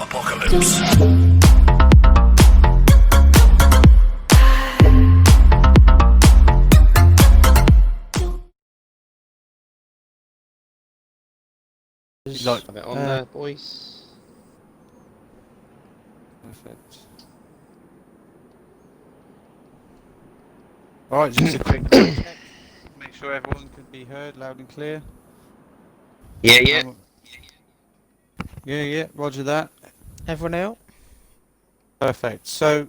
Apocalypse. Like have it on there, boys. Perfect. Alright, just a quick check. Make sure everyone can be heard loud and clear. Yeah. Yeah, roger that. Everyone out? Perfect. So,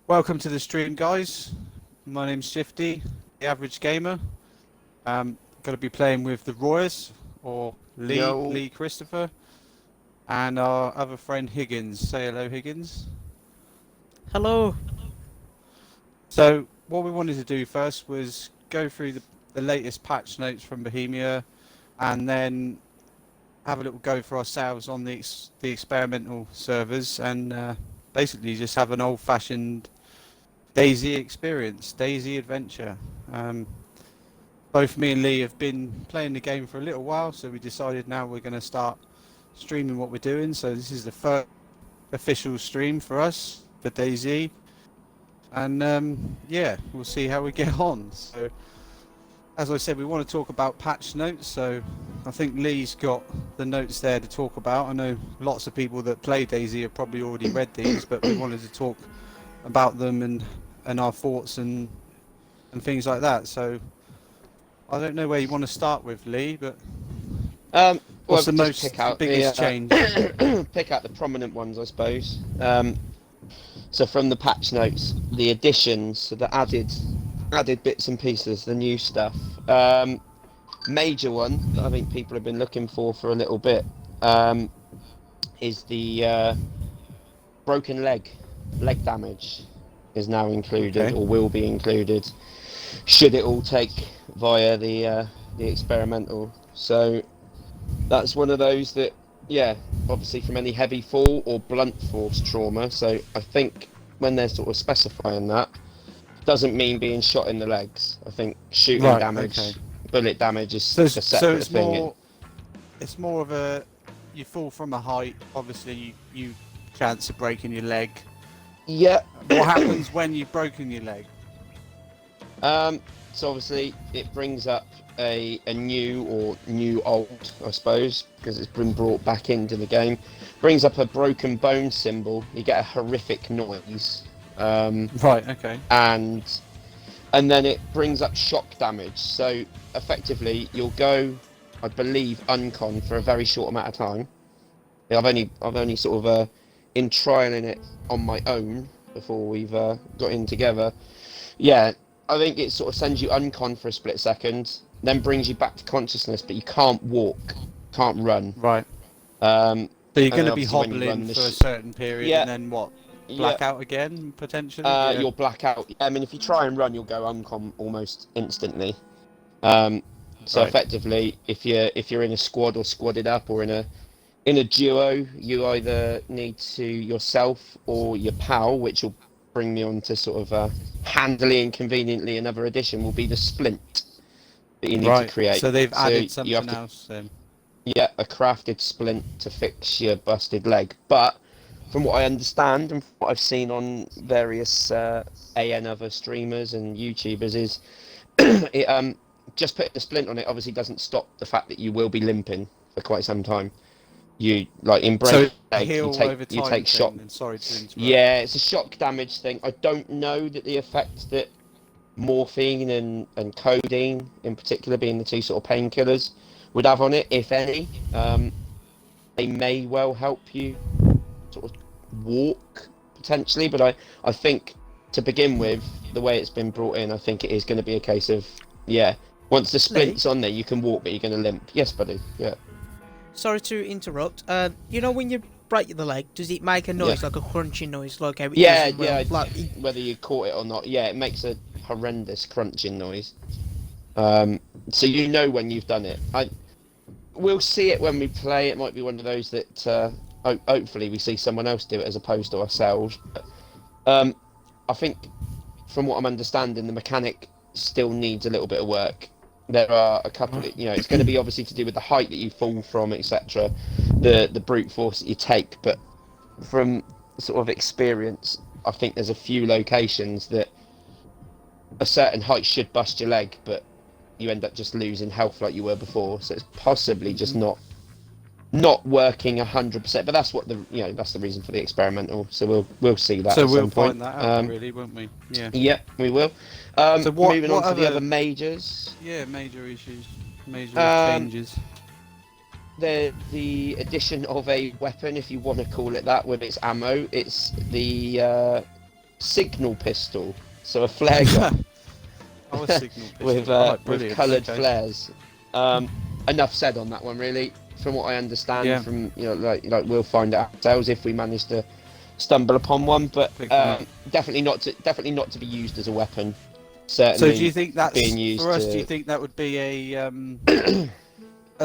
welcome to the stream, guys. My name's Shifty, the average gamer. Going to be playing with the Royous, or Lee Christopher, and our other friend Higgins. Say hello, Higgins. Hello. So, what we wanted to do first was go through the latest patch notes from Bohemia, and then have a little go for ourselves on the experimental servers, and basically just have an old-fashioned DayZ experience, DayZ adventure. Both me and Lee have been playing the game for a little while, so we decided now we're going to start streaming what we're doing. So this is the first official stream for us for DayZ, and yeah, we'll see how we get on. So, as I said, we want to talk about patch notes, so I think Lee's got the notes there to talk about. I know lots of people that play DayZ have probably already read these, but we wanted to talk about them and our thoughts and things like that. So I don't know where you want to start with, Lee, but what's the biggest change? Pick out the prominent ones, I suppose. So from the patch notes, the additions, so the added bits and pieces, the new stuff. Major one that I think people have been looking for a little bit is the broken leg damage is now included, or will be included, should it all take via the experimental. So that's one of those that, yeah, obviously from any heavy fall or blunt force trauma. So I think when they're sort of specifying that, doesn't mean being shot in the legs. I think shooting damage, bullet damage is a separate thing. It's more of a, you fall from a height, obviously you chance of breaking your leg. Yeah. What happens when you've broken your leg? So obviously it brings up a new or new old, I suppose, because it's been brought back into the game. Brings up a broken bone symbol. You get a horrific noise. Right, okay. And then it brings up shock damage. So effectively you'll go, I believe, uncon for a very short amount of time. I've only sort of in trialing it on my own before we've got in together. Yeah, I think it sort of sends you uncon for a split second, then brings you back to consciousness, but you can't walk, can't run. Right. So you're going to be hobbling for a certain period, and then what? Black out again, potentially? You'll black out. I mean, if you try and run, you'll go uncon almost instantly. So effectively, if you're in a squad or squadded up, or in a duo, you either need to yourself or your pal, which will bring me on to sort of handily and conveniently another addition, will be the splint that you need to create. So they've added something else then. Yeah, a crafted splint to fix your busted leg. But from what I understand and from what I've seen on various other streamers and YouTubers, is it just putting a splint on it obviously doesn't stop the fact that you will be limping for quite some time. You, like in break, you take shock. Sorry to interrupt. Yeah, it's a shock damage thing. I don't know that the effect that morphine and codeine, in particular, being the two sort of painkillers, would have on it, if any. They may well help you sort of walk potentially, but I think to begin with, the way it's been brought in, I think it is going to be a case of, yeah, once the splint's on there, you can walk, but you're going to limp. Yes, buddy. Yeah. Sorry to interrupt. You know when you break the leg, does it make a noise, like a crunching noise, like how it yeah, does well? Like, whether you caught it or not, yeah, it makes a horrendous crunching noise. So you know when you've done it. We'll see it when we play. It might be one of those that hopefully we see someone else do it as opposed to ourselves. But, I think, from what I'm understanding, the mechanic still needs a little bit of work. There are a couple of, it's going to be obviously to do with the height that you fall from, etc., the brute force that you take, but from sort of experience, I think there's a few locations that a certain height should bust your leg, but you end up just losing health like you were before. So it's possibly just not working 100%. But that's what that's the reason for the experimental. So we'll see that. So at we'll some point. find that out, really, won't we? Yeah. Yeah, we will. So moving on to the other majors. Yeah, major issues, major changes. The addition of a weapon, if you want to call it that, with its ammo. It's the signal pistol. So a flare gun. Oh, a signal pistol. with coloured flares. Enough said on that one, really. From what I understand, from like we'll find out ourselves if we manage to stumble upon one, but definitely not to be used as a weapon. Certainly. So do you think that's being used for us? Do you think that would be a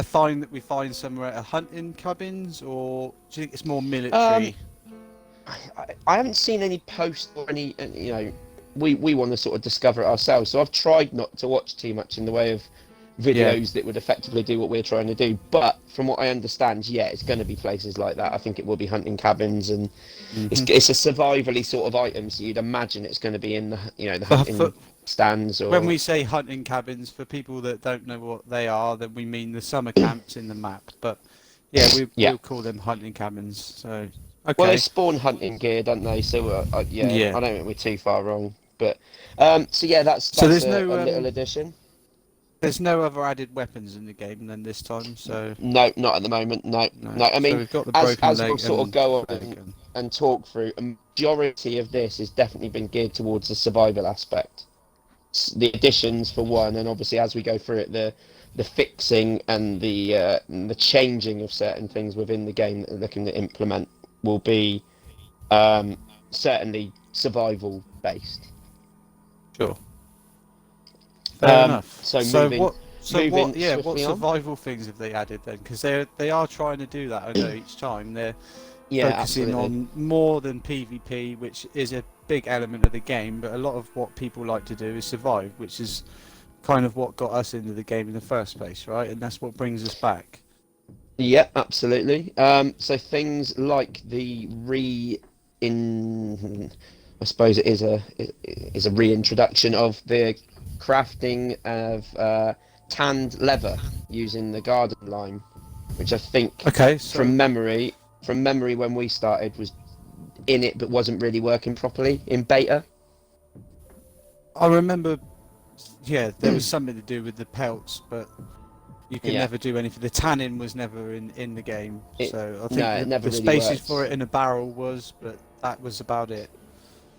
find that we find somewhere at hunting cabins, or do you think it's more military? I haven't seen any posts or any. We want to sort of discover it ourselves. So I've tried not to watch too much in the way of videos that would effectively do what we're trying to do. But from what I understand, it's going to be places like that. I think it will be hunting cabins, and it's a survivally sort of item. So you'd imagine it's going to be in the hunting stands. Or when we say hunting cabins, for people that don't know what they are, then we mean the summer camps in the map. But we'll call them hunting cabins. So okay. Well, they spawn hunting gear, don't they? So I don't think we're too far wrong. But that's there's a little addition. There's no other added weapons in the game then this time, so no, not at the moment. No. I mean, so we've got the as we'll sort of go on and talk through, a majority of this has definitely been geared towards the survival aspect. The additions for one, and obviously as we go through it, the fixing and the changing of certain things within the game that they're looking to implement will be certainly survival based. Sure. Fair enough. So what survival things have they added then? Because they are trying to do that. I know each time they're focusing on more than PvP, which is a big element of the game. But a lot of what people like to do is survive, which is kind of what got us into the game in the first place, right? And that's what brings us back. Yeah, absolutely. So things like I suppose it is a reintroduction of the crafting of tanned leather using the garden lime, which I think from memory when we started was in it but wasn't really working properly in beta. I remember there was something to do with the pelts, but you can never do anything. The tanning was never in the game, so I think the spaces for it in a barrel was, but that was about it.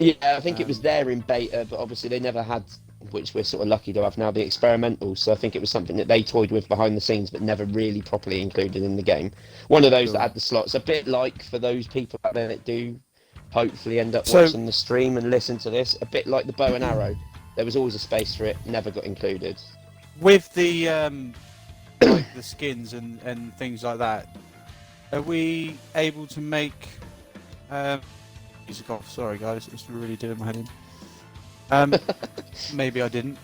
Yeah, I think it was there in beta, but obviously they never had, which we're sort of lucky to have now, the experimental. So I think it was something that they toyed with behind the scenes, but never really properly included in the game. One of those that had the slots, a bit like for those people out there that do hopefully end up watching the stream and listen to this, a bit like the bow and arrow. There was always a space for it, never got included. With the like the skins and things like that, are we able to make music off? Sorry guys, it's really doing my head in. Maybe I didn't.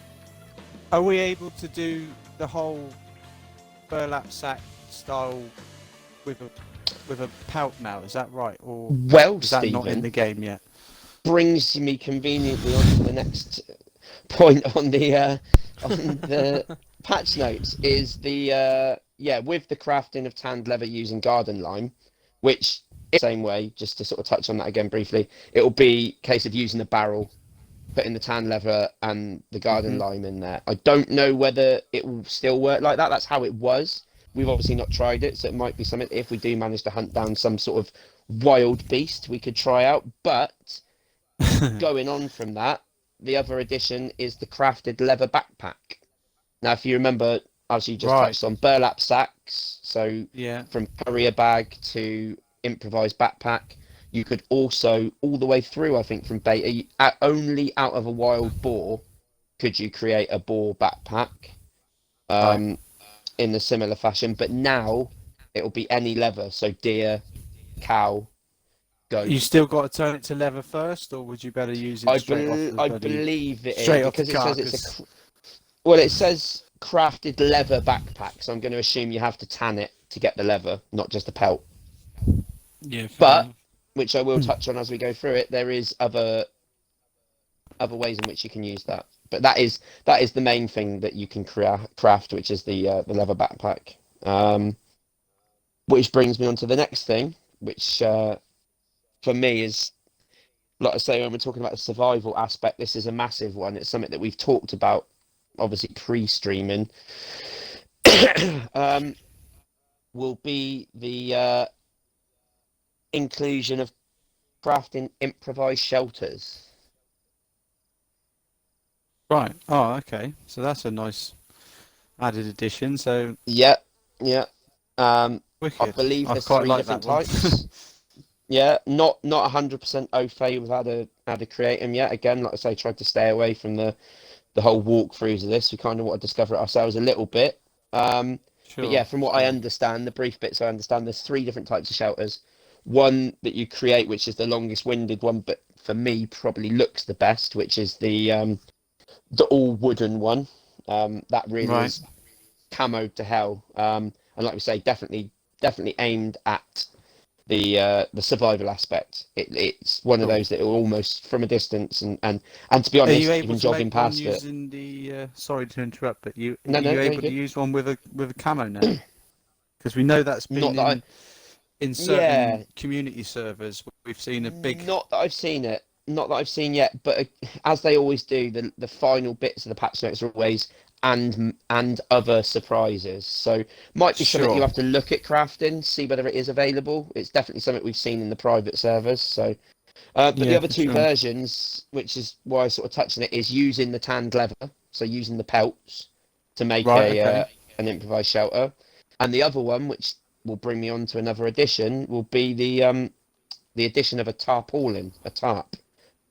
Are we able to do the whole burlap sack style with a pelt now? Is that right, or is that not in the game yet? Brings me conveniently on to the next point on the patch notes. Is the with the crafting of tanned leather using garden lime, which is the same way. Just to sort of touch on that again briefly, it will be a case of using a barrel, putting the tan leather and the garden lime in there. I don't know whether it will still work like that. That's how it was. We've obviously not tried it, so it might be something, if we do manage to hunt down some sort of wild beast, we could try out. But going on from that, the other addition is the crafted leather backpack. Now, if you remember, as you just touched on, burlap sacks, so from courier bag to improvised backpack. You could also, all the way through, I think, from beta, only out of a wild boar could you create a boar backpack in a similar fashion. But now it'll be any leather, so deer, cow, goat. You still got to turn it to leather first, or would you better use it straight off the I believe it straight is, off because the it says it says crafted leather backpack, so I'm going to assume you have to tan it to get the leather, not just the pelt. Yeah, but which I will touch on as we go through it, there is other ways in which you can use that. But that is the main thing that you can craft, which is the leather backpack. Which brings me on to the next thing, which for me is, like I say, when we're talking about the survival aspect, this is a massive one. It's something that we've talked about, obviously pre-streaming. Will be the inclusion of crafting improvised shelters. Right. Oh, okay. So that's a nice added addition. So Yeah. I wicked. believe I there's quite 3 like different that one. types. Yeah, not 100% au fait with how to create them yet. Again, like I say, tried to stay away from the whole walkthroughs of this. We kind of want to discover it ourselves a little bit. But yeah, from what I understand, the brief bits I understand, there's 3 different types of shelters. One that you create, which is the longest winded one, but for me probably looks the best, which is the all wooden one. That really Right. is camoed to hell. And like we say, definitely aimed at the survival aspect. It's one of Cool. those that will almost from a distance and to be Are honest, you able even to jogging make one past it. using the? Sorry to interrupt, but are No, you you're able to good. use one with a camo now? Because we know that's Not been that in yeah, certain community servers. We've seen a big. not that I've seen it. Not that I've seen yet, but as they always do, the final bits of the patch notes are always and other surprises. So might be something you Sure. have to look at crafting, see whether it is available. It's definitely something we've seen in the private servers. So, but the Yeah, other for 2 sure. versions, which is why I sort of touched on it, is using the tanned leather, so using the pelts to make Right. Okay. an improvised shelter, and the other one, which will bring me on to another addition, will be the addition of a tarpaulin, a tarp,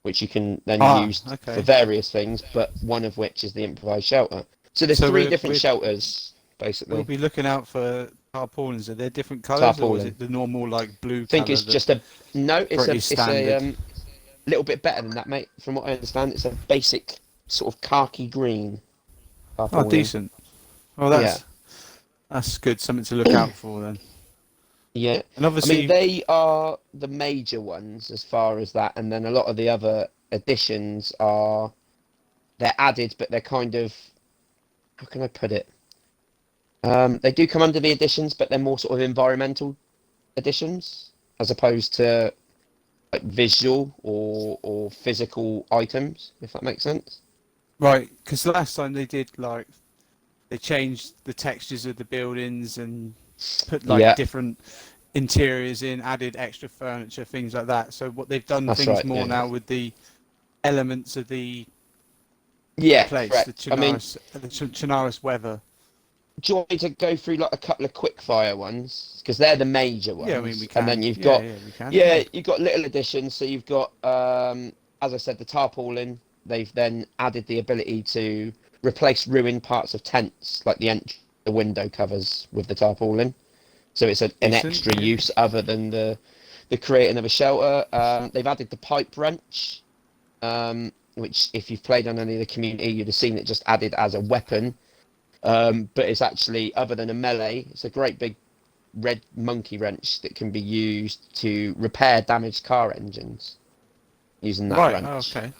which you can then use for Okay. various things, but one of which is the improvised shelter. So there's So 3 different shelters, we'll basically. be looking out for tarpaulins. Are they different colours, or is Tarpaulin. it the normal like blue I think colour it's that just it's pretty standard? a little bit better than that, mate. From what I understand, it's a basic sort of khaki green Oh, tarpaulin. decent. Well, Yeah, that's good. Something to look out for then. yeah. And I obviously, mean, they are the major ones as far as that, and then a lot of the other additions they're added, but they're kind of, how can I put it? They do come under the additions, but they're more sort of environmental additions as opposed to like visual or physical items, if that makes sense. right, because last time they did like they changed the textures of the buildings and put like Yeah, different interiors in, added extra furniture, things like that. So what they've done that's things right. more Yeah, now with the elements of the yeah, place, the correct. I mean, Chernarus weather. do you want me to go through like a couple of quick fire ones because they're the major Yeah, I mean we ones, and then can. you've Yeah, got yeah, we can. yeah, Yeah. you've got little additions. So you've got as I said, the tarpaulin. They've then added the ability to replace ruined parts of tents, like the window covers with the tarpaulin. So it's an Decent. extra Yeah. use other than the creating of a shelter. They've added the pipe wrench, which if you've played on any of the community, you'd have seen it just added as a weapon. But it's actually, other than a melee, it's a great big red monkey wrench that can be used to repair damaged car engines using that Right. wrench. Okay.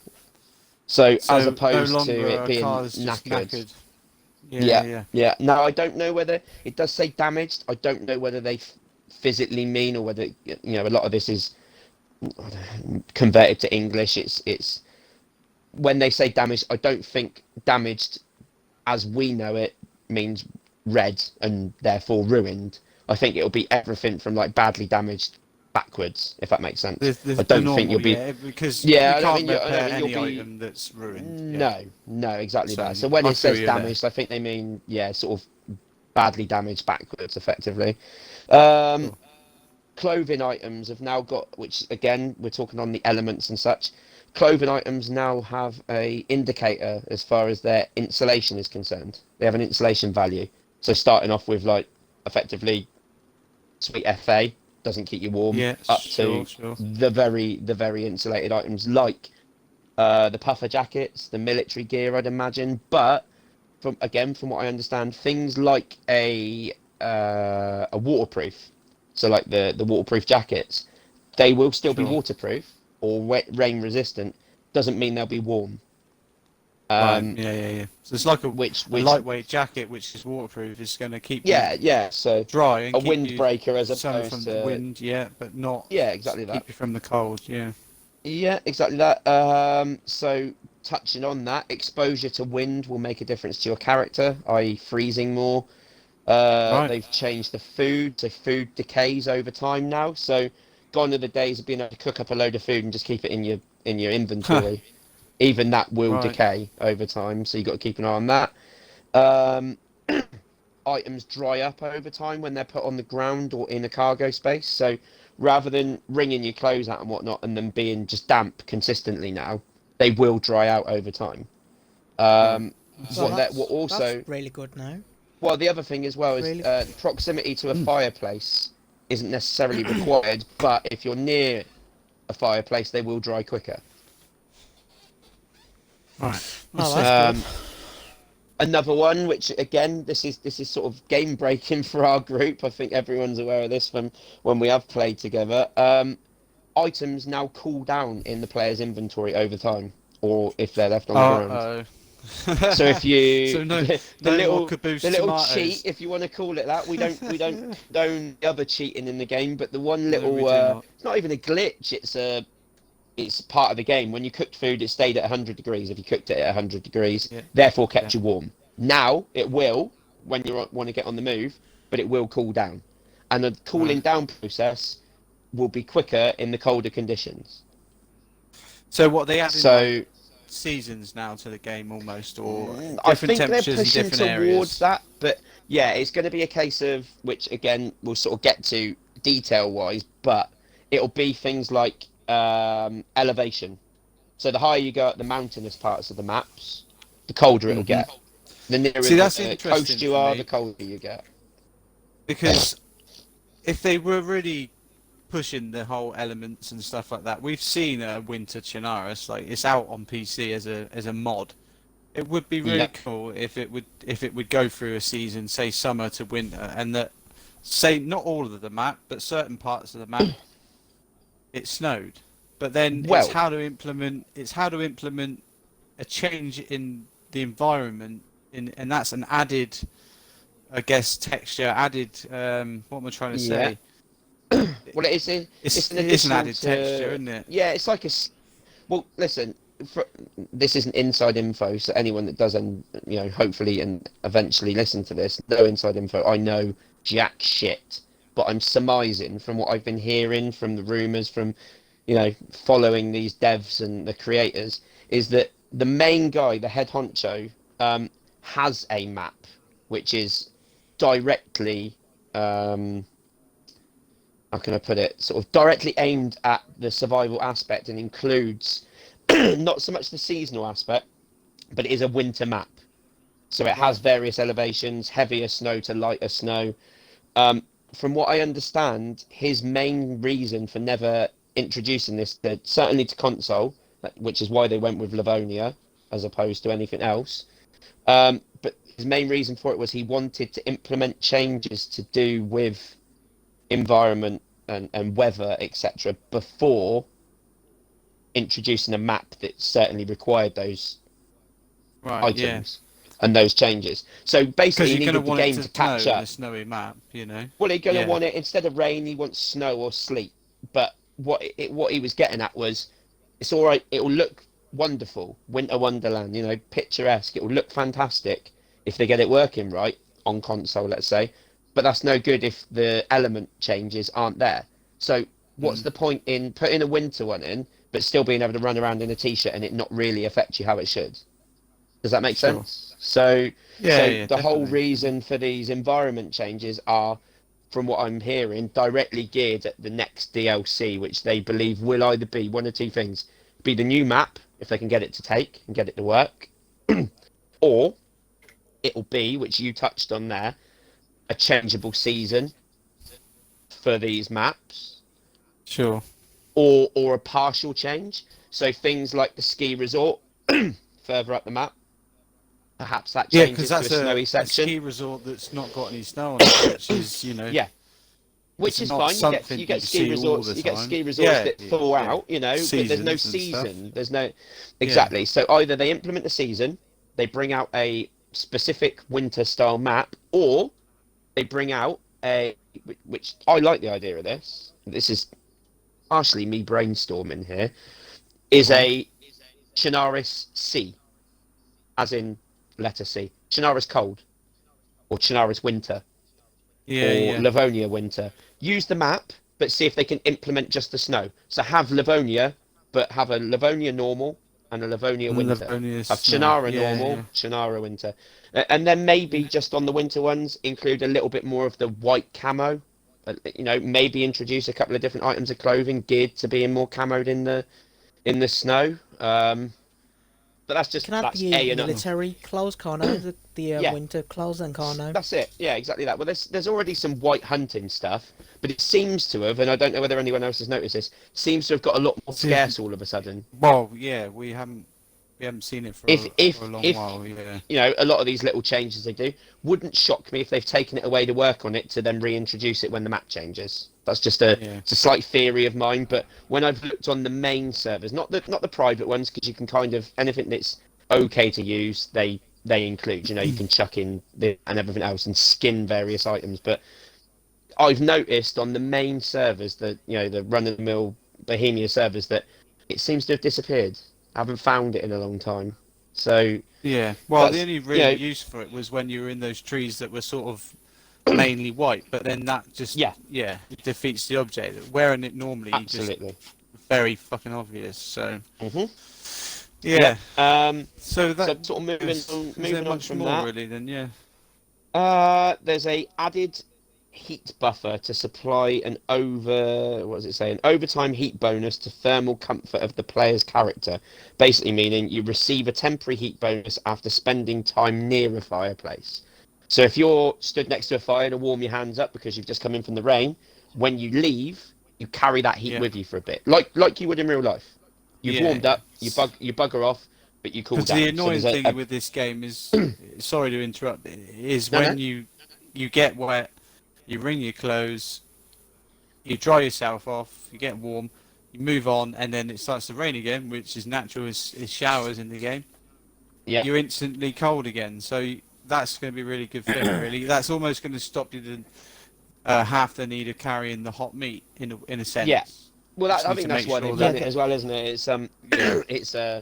So as So no opposed to longer it a being car that's just knackered. knackered. Yeah, Yeah, yeah. yeah. Now I don't know whether it does say damaged. I don't know whether they physically mean or whether a lot of this is converted to English. It's when they say damaged, I don't think damaged as we know it means red and therefore ruined. I think it'll be everything from like badly damaged backwards, if that makes sense. There's I the don't think normal, you'll be. yeah, because we Yeah, can't I don't repair mean you'll any be. item that's ruined. Yeah. No, exactly So that. So when I it feel says you there. damaged, I think they mean sort of badly damaged backwards, effectively. Um, Cool. Clothing items have now got, which again we're talking on the elements and such. Clothing items now have a indicator as far as their insulation is concerned. They have an insulation value. So starting off with like effectively sweet FA doesn't keep you warm, Yeah, up sure, to sure. the very insulated items like the puffer jackets, the military gear, I'd imagine. But from what I understand, things like a waterproof, so like the waterproof jackets, They will still be Sure. waterproof or rain resistant. Doesn't mean they'll be warm. Right. Yeah. So it's like a Which lightweight jacket, which is waterproof. It's going to keep yeah. So you dry and a keep you windbreaker as sun opposed from to the wind. Yeah, but not exactly that. keep you from the cold. Yeah. Yeah, exactly that. So touching on that, exposure to wind will make a difference to your character, i.e., freezing more. Right. They've changed the food, so food decays over time now. So gone are the days of being able to cook up a load of food and just keep it in your inventory. Even that will Right. decay over time, so you've got to keep an eye on that. Um, items dry up over time when they're put on the ground or in a cargo space. So rather than wringing your clothes out and whatnot and them being just damp consistently now, they will dry out over time. Well, What also that's really good now. well, the other thing as well is Really? proximity to a fireplace isn't necessarily required, but if you're near a fireplace, they will dry quicker. Right. Oh, that's good. Another one, which again, this is sort of game breaking for our group. I think everyone's aware of this from when we have played together. Items now cool down in the player's inventory over time, or if they're left on the ground. So if you So no, the no little more caboose the little tomatoes. cheat, if you want to call it that, we don't condone the other cheating in the game, but the one No, little we do not. it's not even a glitch. It's part of the game. When you cooked food, it stayed at 100 degrees. If you cooked it at 100 degrees, Yeah. therefore kept you warm. Now it will when you want to get on the move, but it will cool down, and the cooling down process will be quicker in the colder conditions. So what they added So seasons now to the game almost, or I different think they're temperatures in pushing different towards areas. that, but yeah, it's going to be a case of which again we'll sort of get to detail wise, but it'll be things like elevation. So the higher you go up the mountainous parts of the maps, the colder it'll get. The nearer See, that's the interesting coast you for are, me. the colder you get. Because if they were really pushing the whole elements and stuff like that, we've seen a Winter Chinaris, like it's out on PC as a mod. It would be really cool if it would go through a season, say summer to winter, and that say not all of the map, but certain parts of the map it snowed. But then it's how to implement a change in the environment, and that's an added, I guess, texture, added. What am I trying to say? Well, it's an added texture, isn't it? Yeah, it's like well, listen, this isn't inside info, so anyone that does, hopefully and eventually listen to this, no inside info. I know jack shit, but I'm surmising from what I've been hearing from the rumors, from following these devs and the creators, is that the main guy, the head honcho, has a map which is directly how can I put it, sort of directly aimed at the survival aspect and includes not so much the seasonal aspect, but it is a winter map. So it has various elevations, heavier snow to lighter snow. From what I understand, his main reason for never introducing this, certainly to console, which is why they went with Livonia as opposed to anything else, but his main reason for it was he wanted to implement changes to do with environment and weather, etc., before introducing a map that certainly required those items and those changes. So basically, he needed the game to catch up. A snowy map, Well, he's going to want it instead of rain. He wants snow or sleet. But what he was getting at was, it's all right. It will look wonderful, winter wonderland. Picturesque. It will look fantastic if they get it working right on console, let's say. But that's no good if the element changes aren't there. So what's the point in putting a winter one in, but still being able to run around in a t-shirt and it not really affect you how it should? Does that make sense? So the whole reason for these environment changes are, from what I'm hearing, directly geared at the next DLC, which they believe will either be one or two things: be the new map if they can get it to take and get it to work, or it'll be, which you touched on there, a changeable season for these maps. Sure. Or a partial change. So things like the ski resort further up the map. Perhaps that changes to a snowy section. A ski resort that's not got any snow on it, which is, Yeah. Which It's is not fine. something You get you ski see all resorts. the You get time. ski resorts Yeah, that thaw yeah. out. You know, but there's no Seasons and stuff. season. There's no exactly. So either they implement the season, they bring out a specific winter style map, or they bring out a which I like the idea of this. This is partially me brainstorming here. Is Go on. a Chernarus C, as in letter C. Chernarus cold or Chernarus winter, Yeah, or yeah. Livonia winter. Use the map, but see if they can implement just the snow. So have Livonia, but have a Livonia normal and a Livonia winter. Livonia Have snow. Chernara Yeah, normal, yeah. Chernara winter. And then maybe Yeah. just on the winter ones, include a little bit more of the white camo. You know, maybe introduce a couple of different items of clothing geared to being more camoed in the snow. But You can have that's the A and military clothes, can't I? The yeah, winter clothes, and can't I? that's it. Yeah, exactly that. Well, there's already some white hunting stuff, but it seems to have, and I don't know whether anyone else has noticed this, seems to have got a lot more See, scarce all of a sudden. well, yeah, we haven't seen it for If for a long if while. Yeah. you know, a lot of these little changes they do wouldn't shock me if they've taken it away to work on it to then reintroduce it when the map changes. That's just Yeah. it's a slight theory of mine, but when I've looked on the main servers, not the private ones, because you can kind of anything that's okay to use, they include. You know, you can chuck in and everything else and skin various items. But I've noticed on the main servers, that you know, the run-of-the-mill Bohemia servers, that it seems to have disappeared. I haven't found it in a long time. So Yeah. Well, the that's, only you real know, use for it was when you were in those trees that were sort of mainly white, but then that just yeah, it defeats the object. Wearing it normally just absolutely. very fucking obvious. So hmm yeah. So So that sort of is there moving on much from more that. really then? Yeah. There's a added heat buffer to supply an what does it say? An overtime heat bonus to thermal comfort of the player's character. Basically meaning you receive a temporary heat bonus after spending time near a fireplace. So if you're stood next to a fire to warm your hands up because you've just come in from the rain, when you leave, you carry that heat Yeah. with you for a bit, like you would in real life. You've Yeah. warmed up, you bugger off, but you cool Because down. the So annoying there's thing with this game is, sorry to interrupt, is No, when no. you get wet, you wring your clothes, you dry yourself off, you get warm, you move on, and then it starts to rain again, which is natural as showers in the game. Yeah. You're instantly cold again, so that's going to be a really good thing. Really, that's almost going to stop you half the need of carrying the hot meat in a sense. Yeah. Well, Just I need think to that's make why sure they've that- done it as well, isn't it? It's Yeah.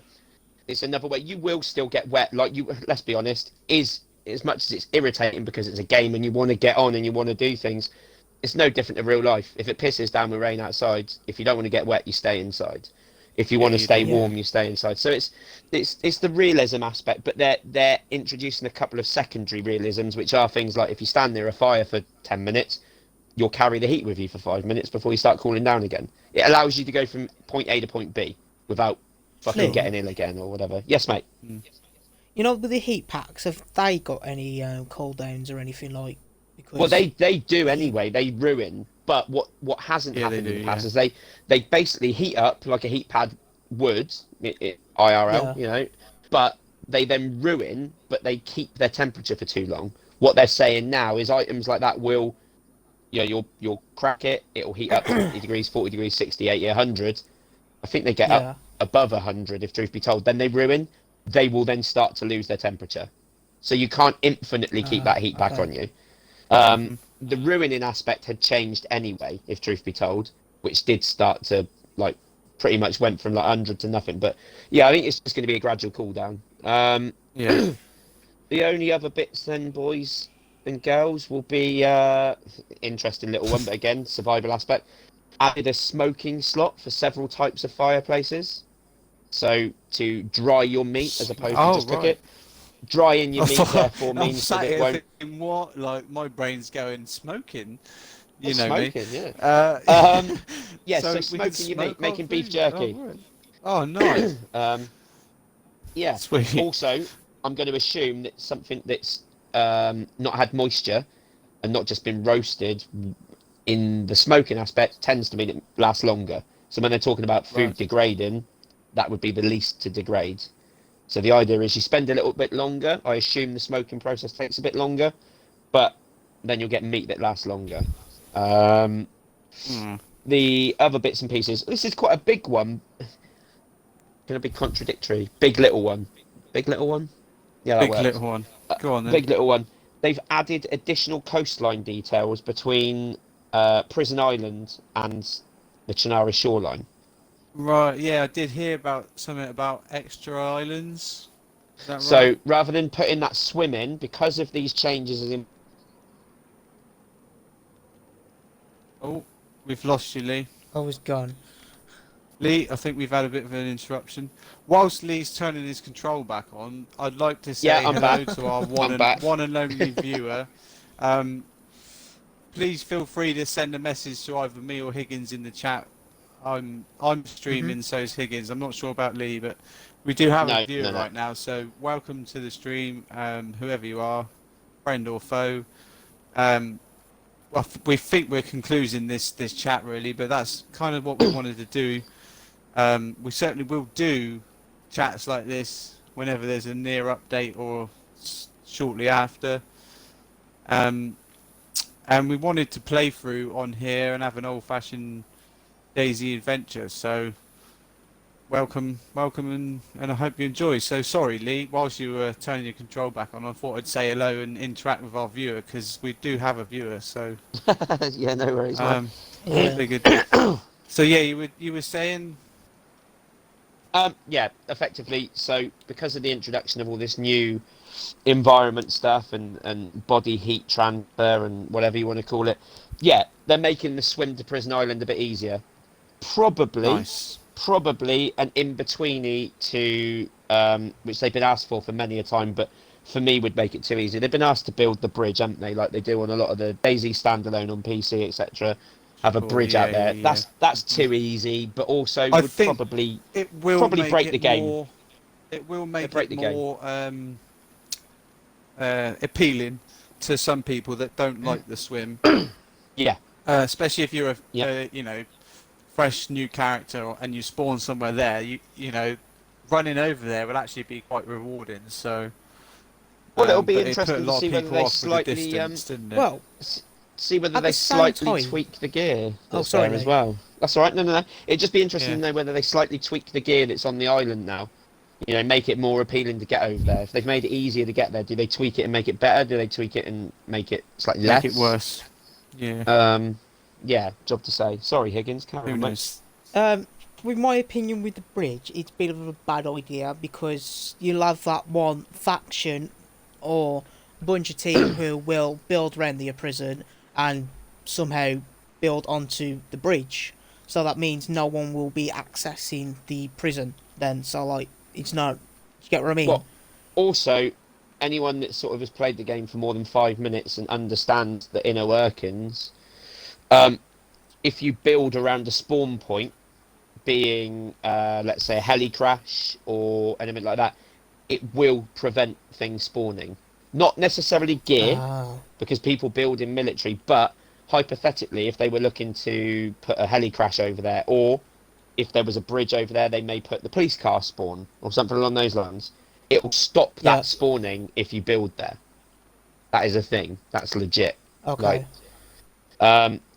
it's another way. You will still get wet. Like you, let's be honest, is as much as it's irritating because it's a game and you want to get on and you want to do things. It's no different to real life. If it pisses down with rain outside, if you don't want to get wet, you stay inside. If you Yeah, want to you stay do. warm, you stay inside. So it's the realism aspect, but they're introducing a couple of secondary realisms, which are things like if you stand near a fire for 10 minutes, you'll carry the heat with you for 5 minutes before you start cooling down again. It allows you to go from point A to point B without fucking Flynn. getting ill again or whatever. Yes, mate. You know, with the heat packs, have they got any cooldowns or anything like? Because Well, they do anyway. They ruin. But what hasn't Yeah, they happened in do, the past yeah. is they basically heat up like a heat pad would, IRL, Yeah. you know, but they then ruin, but they keep their temperature for too long. What they're saying now is items like that will, you know, you'll crack it, it'll heat up 50 degrees, 40 degrees, 60, 80, 100. I think they get Yeah. up above 100, if truth be told. Then they ruin. They will then start to lose their temperature. So you can't infinitely keep that heat back okay. on you. The ruining aspect had changed anyway, if truth be told, which did start to, like, pretty much went from like 100 to nothing. But yeah, I think it's just going to be a gradual cooldown. Yeah. The only other bits then, boys and girls, will be interesting little one, but again, survival aspect. Added a smoking slot for several types of fireplaces. So to dry your meat as opposed to just cook right. it. Drying your meat therefore I'm means sat that it here won't thinking, what? Like my brain's going smoking. You know smoking, me. yeah. Yeah, so we can smoking your meat, smoke making our beef food. jerky. Oh, right. Oh, nice. Yeah. Sweet. Also, I'm going to assume that something that's not had moisture and not just been roasted in the smoking aspect tends to mean it lasts longer. So when they're talking about food Right. degrading, that would be the least to degrade. So the idea is you spend a little bit longer. I assume the smoking process takes a bit longer, but then you'll get meat that lasts longer. Um, Hmm. the other bits and pieces. This is quite a big one. Going to be contradictory. Big little one. Big little one. Yeah, that Big works. little one. Go on then. Big little one. They've added additional coastline details between Prison Island and the Chinara shoreline. Right, yeah, I did hear about something about extra islands. Is that So right? rather than putting that swim in, because of these changes in. Oh, we've lost you, Lee. I was gone. Lee, I think we've had a bit of an interruption. Whilst Lee's turning his control back on, I'd like to Yeah, say I'm hello back. to our I'm back. one and only viewer. Um, please feel free to send a message to either me or Higgins in the chat. I'm streaming, so is Higgins. I'm not sure about Lee, but we do have a viewer right now. So welcome to the stream, whoever you are, friend or foe. Well, we think we're concluding this chat really, but that's kind of what we wanted to do. We certainly will do chats like this whenever there's a near update or shortly after. And we wanted to play through on here and have an old-fashioned DayZ adventure. So welcome, and I hope you enjoy. So sorry, Lee, whilst you were turning your control back on, I thought I'd say hello and interact with our viewer because we do have a viewer. So yeah, no worries. Yeah. figured. So yeah, you were saying. Yeah, effectively. So because of the introduction of all this new environment stuff and body heat transfer and whatever you want to call it, yeah, they're making the swim to Prison Island a bit easier. Probably an in-betweeny to which they've been asked for many a time, but for me would make it too easy. They've been asked to build the bridge, haven't they? Like they do on a lot of the DayZ standalone on PC, etc. Have a bridge out there. That's too easy, but also I would think probably it will probably break it the game. more. It will make break it the game. more appealing to some people that don't like the swim. Yeah. Especially if you're a fresh new character and you spawn somewhere there, you know, running over there will actually be quite rewarding. So, Well, it'll be but it put a interesting to lot see of whether people they off with the slightly distance, didn't it? Well, see whether at they the same slightly time- tweak the gear that's sorry, there as Lee. well. That's all right. No. It'd just be interesting Yeah. to know whether they slightly tweak the gear that's on the island now. You know, make it more appealing to get over there. If they've made it easier to get there, do they tweak it and make it better? Do they tweak it and make it slightly less? Make it worse. Yeah. Yeah, job to say. Sorry, Higgins. Carry Who on, mate. knows? With my opinion with the bridge, it's a bit of a bad idea because you'll have that one faction or bunch of team who will build around the prison and somehow build onto the bridge. So that means no one will be accessing the prison then. So like, it's not. You get what I mean? Well, also, anyone that sort of has played the game for more than 5 minutes and understands the inner workings, if you build around a spawn point, being let's say a heli crash or anything like that, it will prevent things spawning. Not necessarily gear, because people build in military, but hypothetically, if they were looking to put a heli crash over there, or if there was a bridge over there, they may put the police car spawn or something along those lines. It will stop that spawning if you build there. That is a thing. That's legit. Okay.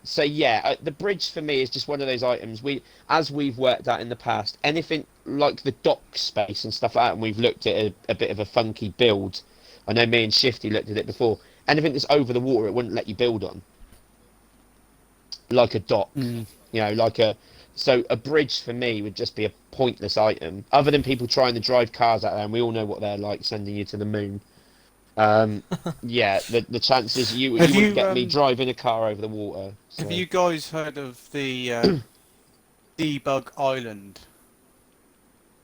So yeah, the bridge for me is just one of those items. As we've worked out in the past, anything like the dock space and stuff like that, and we've looked at a bit of a funky build. I know me and Shifty looked at it before. Anything that's over the water, it wouldn't let you build on. Like a dock, So a bridge for me would just be a pointless item, other than people trying to drive cars out there, and we all know what they're like, sending you to the moon. Yeah, the chances you wouldn't get me driving a car over the water. So. Have you guys heard of the Debug Island?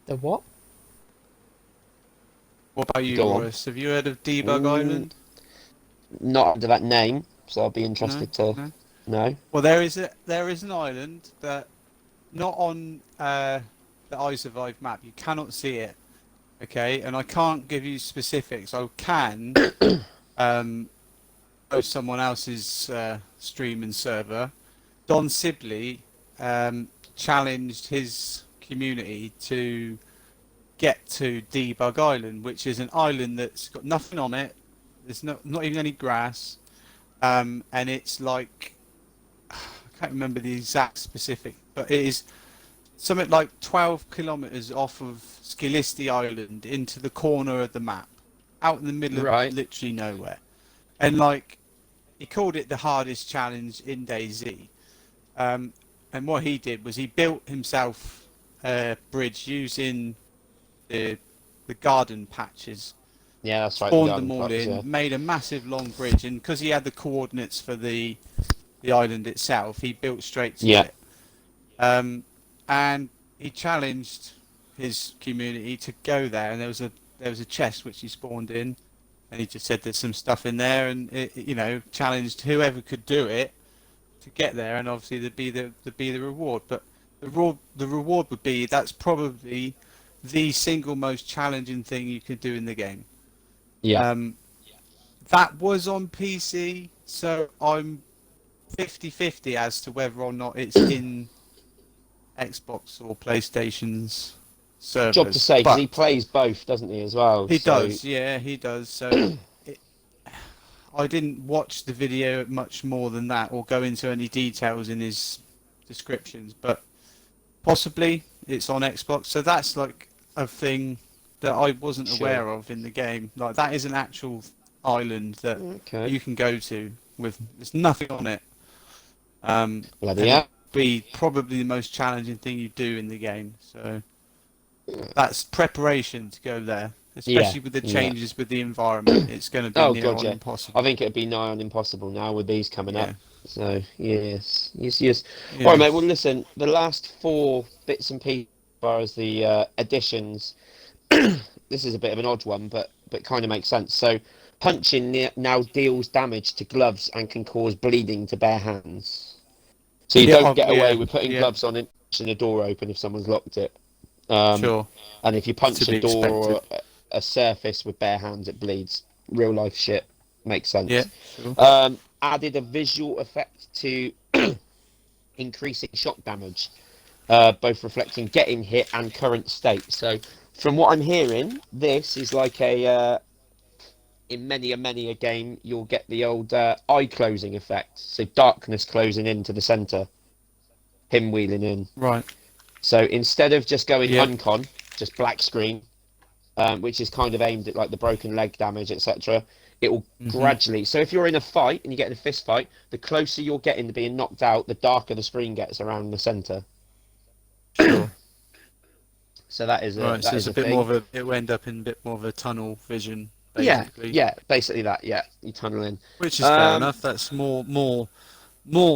The what? What about you, Go on. Boris? Have you heard of Debug Island? Not under that name, so I'll be interested to know. Well, there is an island that not on the I Survive map. You cannot see it. Okay, and I can't give you specifics. I can post someone else's stream and server. Don Sibley challenged his community to get to Debug Island, which is an island that's got nothing on it. There's not even any grass, and it's like can't remember the exact specific, but it is something like 12 kilometers off of Skilisti Island into the corner of the map, out in the middle of Right. literally nowhere. And like, he called it the hardest challenge in DayZ. And what he did was he built himself a bridge using the garden patches, Yeah, that's right. spawned garden them all plots, in, yeah. made a massive long bridge, and because he had the coordinates for the island itself, he built straight to Yeah. it. And he challenged his community to go there, and there was a chest which he spawned in, and he just said there's some stuff in there, and it, challenged whoever could do it to get there, and obviously there'd be the reward. But the reward would be, that's probably the single most challenging thing you could do in the game. Yeah. That was on PC, so I'm 50-50 as to whether or not it's in Xbox or PlayStation's servers. Job to say, because But he plays both, doesn't he, as well? he So- does, yeah, he does. So I didn't watch the video much more than that, or go into any details in his descriptions, but possibly it's on Xbox. So that's like a thing that I wasn't Sure. aware of in the game. Like, that is an actual island that Okay. you can go to with there's nothing on it. Bloody and hell. be probably the most challenging thing you do in the game. So that's preparation to go there, especially with the yeah. changes with the environment. It's going to be Oh, near God, on yeah. impossible. I think it'd be nigh on impossible now with these coming up. Yeah. So, yes. Yeah. All right, mate. Well, listen, the last 4 bits and pieces as far as the additions, this is a bit of an odd one, but kind of makes sense. So, punching now deals damage to gloves and can cause bleeding to bare hands. So you don't get away with putting gloves on and pushing a door open if someone's locked it. Sure. And if you punch To be a door or expected. a surface with bare hands, it bleeds. Real life shit. Makes sense. Yeah. Sure. Added a visual effect to increasing shock damage, both reflecting getting hit and current state. So from what I'm hearing, this is like in many a game, you'll get the old eye closing effect. So darkness closing into the centre, him wheeling in. Right. So instead of just going Yeah. uncon, just black screen, which is kind of aimed at like the broken leg damage, etc., it will gradually. So if you're in a fight and you get in a fist fight, the closer you're getting to being knocked out, the darker the screen gets around the centre. Sure. So that is a, Right. that So is it's a bit thing. more of a. It will end up in a bit more of a tunnel vision. Yeah, Basically. yeah, basically that. Yeah, you tunnel in. Which is fair enough. That's more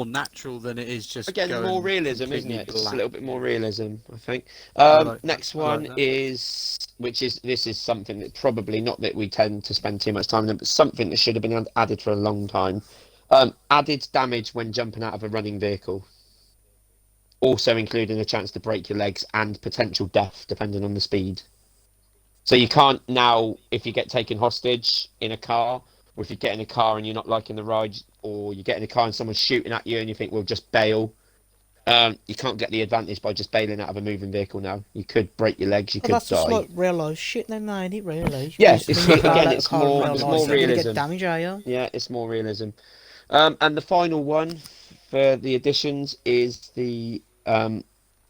natural than it is just Again, going more realism, isn't completely it? It's just a black. little bit more realism, I think. like Next that. I like one that. is, this is something that probably, not that we tend to spend too much time on, but something that should have been added for a long time. Added damage when jumping out of a running vehicle. Also including a chance to break your legs and potential death, depending on the speed. So you can't now, if you get taken hostage in a car, or if you get in a car and you're not liking the ride, or you get in a car and someone's shooting at you and you think, well, just bail. You can't get the advantage by just bailing out of a moving vehicle now. You could break your legs, you could That's just die. like real life shit then, ain't it, really? Yeah, Because it's- when you again, out it's a car in more- real it's life, more you're gonna realism. get damage, are you? Yeah, it's more realism. And the final one for the additions is the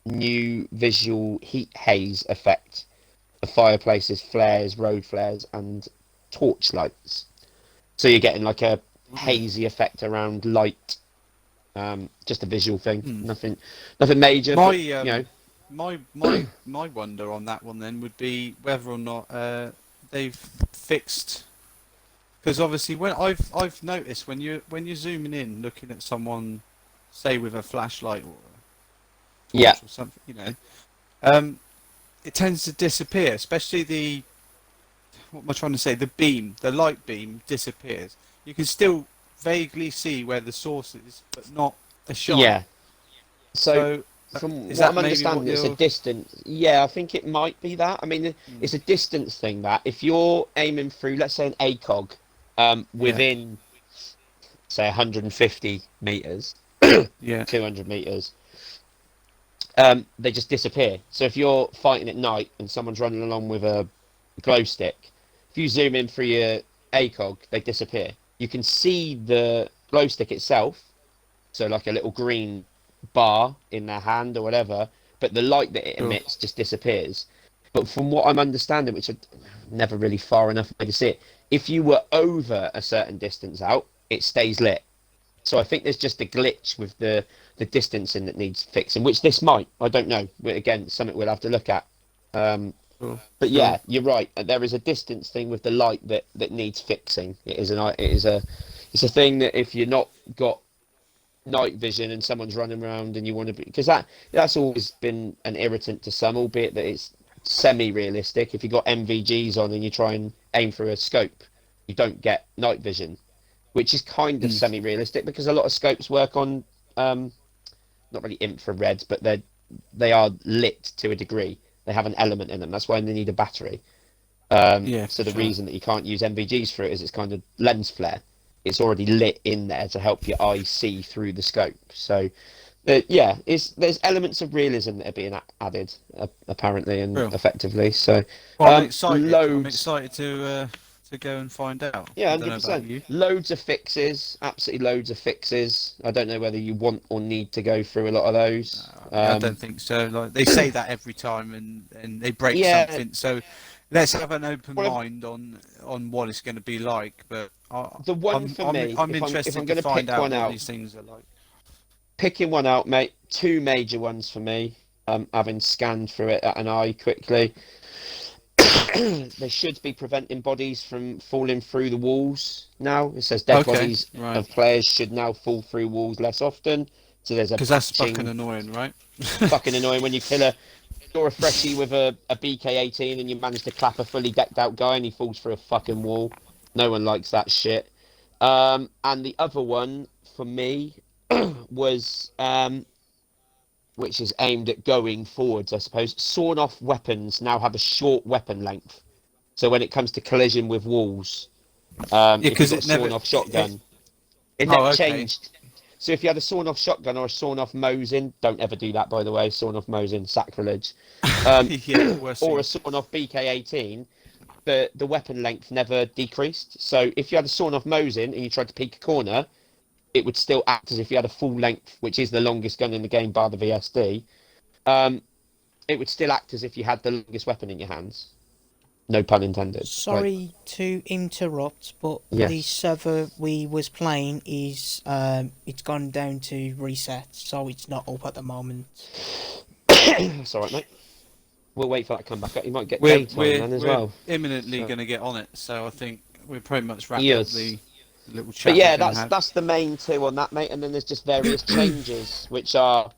new visual heat haze effect of fireplaces, flares, road flares, and torch lights. So you're getting like a hazy effect around light. Just a visual thing. Nothing major. My but, you know, my wonder on that one then would be whether or not they've fixed, because obviously when I've noticed when you're zooming in looking at someone, say with a flashlight or a torch Yeah. or something, it tends to disappear, especially what am I trying to say, the light beam disappears. You can still vaguely see where the source is, but not a shot. yeah. So from is what that I'm maybe understanding, what it's a you're- distance. Yeah, I think it might be that. I mean, it's a distance thing that if you're aiming through, let's say, an ACOG within, say, 150 meters, yeah, 200 meters, they just disappear. So if you're fighting at night and someone's running along with a glow stick, if you zoom in through your ACOG, they disappear. You can see the glow stick itself, so like a little green bar in their hand or whatever, but the light that it Sure. emits just disappears. But from what I'm understanding, which I'm never really far enough away to see it, if you were over a certain distance out, it stays lit. So I think there's just a glitch with the distancing that needs fixing, which this might. I don't know. But again, something we'll have to look at. Sure. But yeah, you're right. There is a distance thing with the light that needs fixing. It's a thing that if you're not got night vision and someone's running around and you want to be, because that's always been an irritant to some, albeit that it's semi-realistic. If you got MVGs on and you try and aim for a scope, you don't get night vision, which is kind of semi-realistic because a lot of scopes work on not really infrared, but they are lit to a degree. They have an element in them. That's why they need a battery. So the reason that you can't use MVGs for it is it's kind of lens flare. It's already lit in there to help your eye see through the scope. So, there's elements of realism that are being added apparently and effectively. So, well, I'm excited. I'm loads. excited to go and find out. Yeah, I don't know about 100%. you. Loads of fixes, absolutely loads of fixes. I don't know whether you want or need to go through a lot of those. I don't think so. Like they say that every time, and they break something. So let's have an open mind on what it's going to be like. But the one I'm, for I'm, me, I'm if interested I'm to going to find pick out one what out, these things are like. picking one out, mate. Two major ones for me. Having scanned through it at an eye quickly. They should be preventing bodies from falling through the walls now. It says dead bodies of players should now fall through walls less often. So there's a because that's fucking annoying, right? fucking annoying when you you're a freshie with a BK-18 and you manage to clap a fully decked out guy and he falls through a fucking wall. No one likes that shit. And the other one for me was which is aimed at going forwards, I suppose. Sawn-off weapons now have a short weapon length. So when it comes to collision with walls, if you've got a sawn-off shotgun, it never changed. So if you had a sawn-off shotgun or a sawn-off Mosin, don't ever do that, by the way. Sawn-off Mosin, sacrilege. Or a sawn-off BK-18, the weapon length never decreased. So if you had a sawn-off Mosin and you tried to peek a corner, it would still act as if you had a full length, which is the longest gun in the game, bar the VSD. It would still act as if you had the longest weapon in your hands. No pun intended. Sorry to interrupt, but the server we was playing is it's gone down to reset, so it's not up at the moment. It's all right, mate. We'll wait for that to come back up. You might get daytime then as well. We're imminently going to get on it, so I think we're pretty much wrapped up the little chat. But yeah, that's the main two on that, mate. And then there's just various changes, which are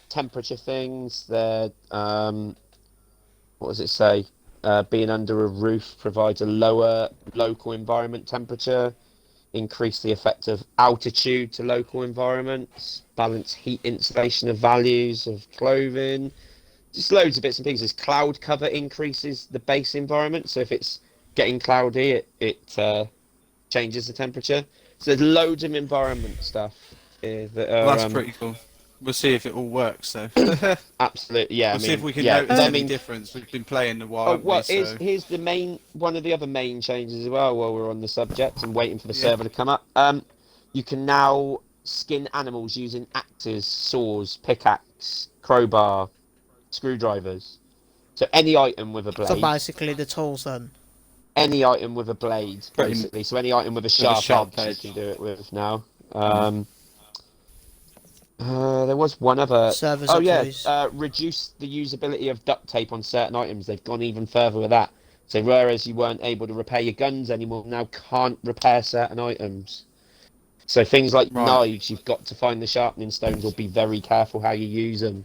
temperature things. They're what does it say? Being under a roof provides a lower local environment temperature. Increase the effect of altitude to local environments. Balance heat insulation of values of clothing. Just loads of bits and pieces. Cloud cover increases the base environment. So if it's getting cloudy, it changes the temperature. So there's loads of environment stuff here that are, that's pretty cool. We'll see if it all works, though. Absolutely, yeah. We'll see if we can notice any difference. We've been playing a while. Here's the one of the other main changes as well. While we're on the subject and waiting for the server to come up, you can now skin animals using axes, saws, pickaxe, crowbar, screwdrivers. So any item with a blade. So basically, the tools then. Any item with a blade, basically. So any item with a sharp edge, you can do it with now. There was one other. Servers reduce the usability of duct tape on certain items. They've gone even further with that. So whereas you weren't able to repair your guns anymore, now can't repair certain items. So things like knives, you've got to find the sharpening stones or be very careful how you use them.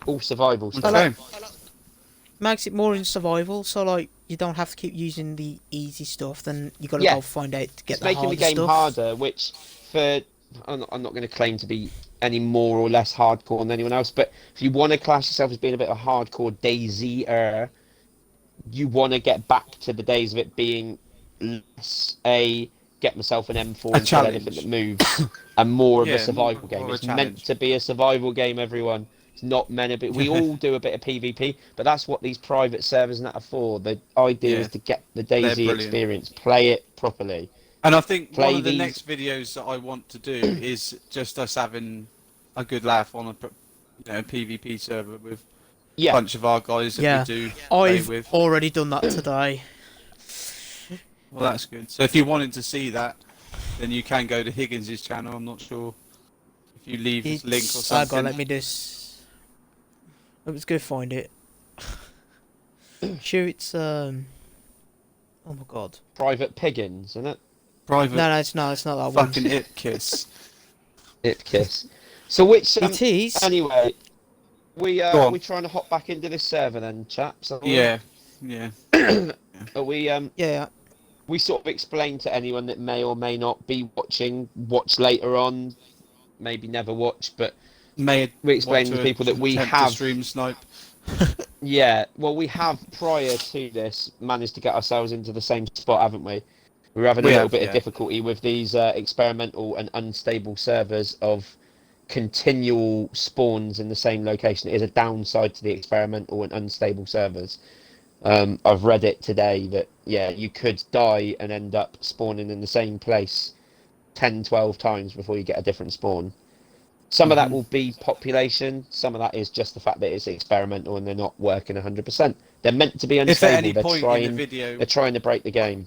All survival stuff. Okay. Makes it more in survival, so like you don't have to keep using the easy stuff. Then you got to go find out to get the harder stuff. Making the game harder, which I'm not going to claim to be any more or less hardcore than anyone else, but if you want to class yourself as being a bit of a hardcore DayZ-er, you want to get back to the days of it being less get myself an M4 and kill anything that moves, and more of a survival game. It's meant to be a survival game, everyone. It's not meant to be. We all do a bit of PvP, but that's what these private servers and that are for. The idea is to get the DayZ experience, play it properly. And I think play one of the these. next videos that I want to do is just us having a good laugh on a PvP server with a Yeah, bunch of our guys that we Yeah, do play I've with. already done that today. Well, that's good. So if you wanted to see that, then you can go to Higgins' channel. I'm not sure if you leave his link or It's. I something. gotta let me just. Let's go find it. Sure, it's Oh my god. Private Piggins, isn't it? Private No, it's not. It's not that one. fucking it kiss. Ipkiss. So which It is. anyway, we Go on. we trying to hop back into this server then, chaps? Are we? Yeah, yeah. Are we Yeah. we sort of explain to anyone that may or may not be watching, watch later on, maybe never watch, but May we explain to people that we have stream snipe. yeah, well we have prior to this managed to get ourselves into the same spot, haven't we? We were having a little bit of difficulty with these experimental and unstable servers of continual spawns in the same location. It is a downside to the experimental and unstable servers. I've read it today that, yeah, you could die and end up spawning in the same place 10, 12 times before you get a different spawn. Some of that will be population, some of that is just the fact that it's experimental and they're not working 100%. They're meant to be unstable, If at any point in the video, they're trying to break the game.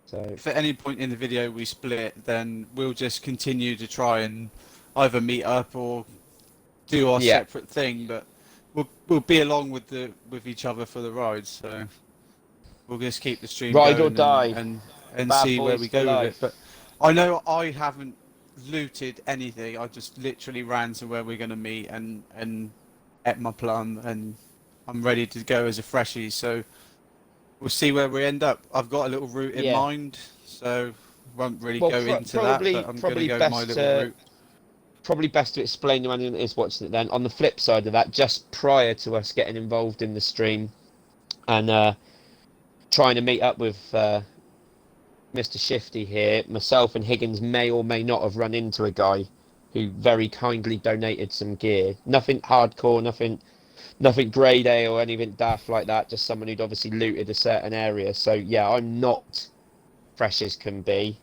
So if at any point in the video we split, then we'll just continue to try and either meet up or do our separate thing, but we'll be along with each other for the ride, so we'll just keep the stream ride going or die, and Bad see where boys we for go with life. it. But I know I haven't looted anything. I just literally ran to where we're going to meet and ate my plum, and I'm ready to go as a freshie, so we'll see where we end up. I've got a little route in mind, so won't really go into that, but I'm going to go my little route. Probably best to explain to anyone that is watching it then. On the flip side of that, just prior to us getting involved in the stream and trying to meet up with Mr. Shifty here, myself and Higgins may or may not have run into a guy who very kindly donated some gear. Nothing hardcore, nothing grade A or anything daft like that, just someone who'd obviously looted a certain area. So yeah, I'm not fresh as can be.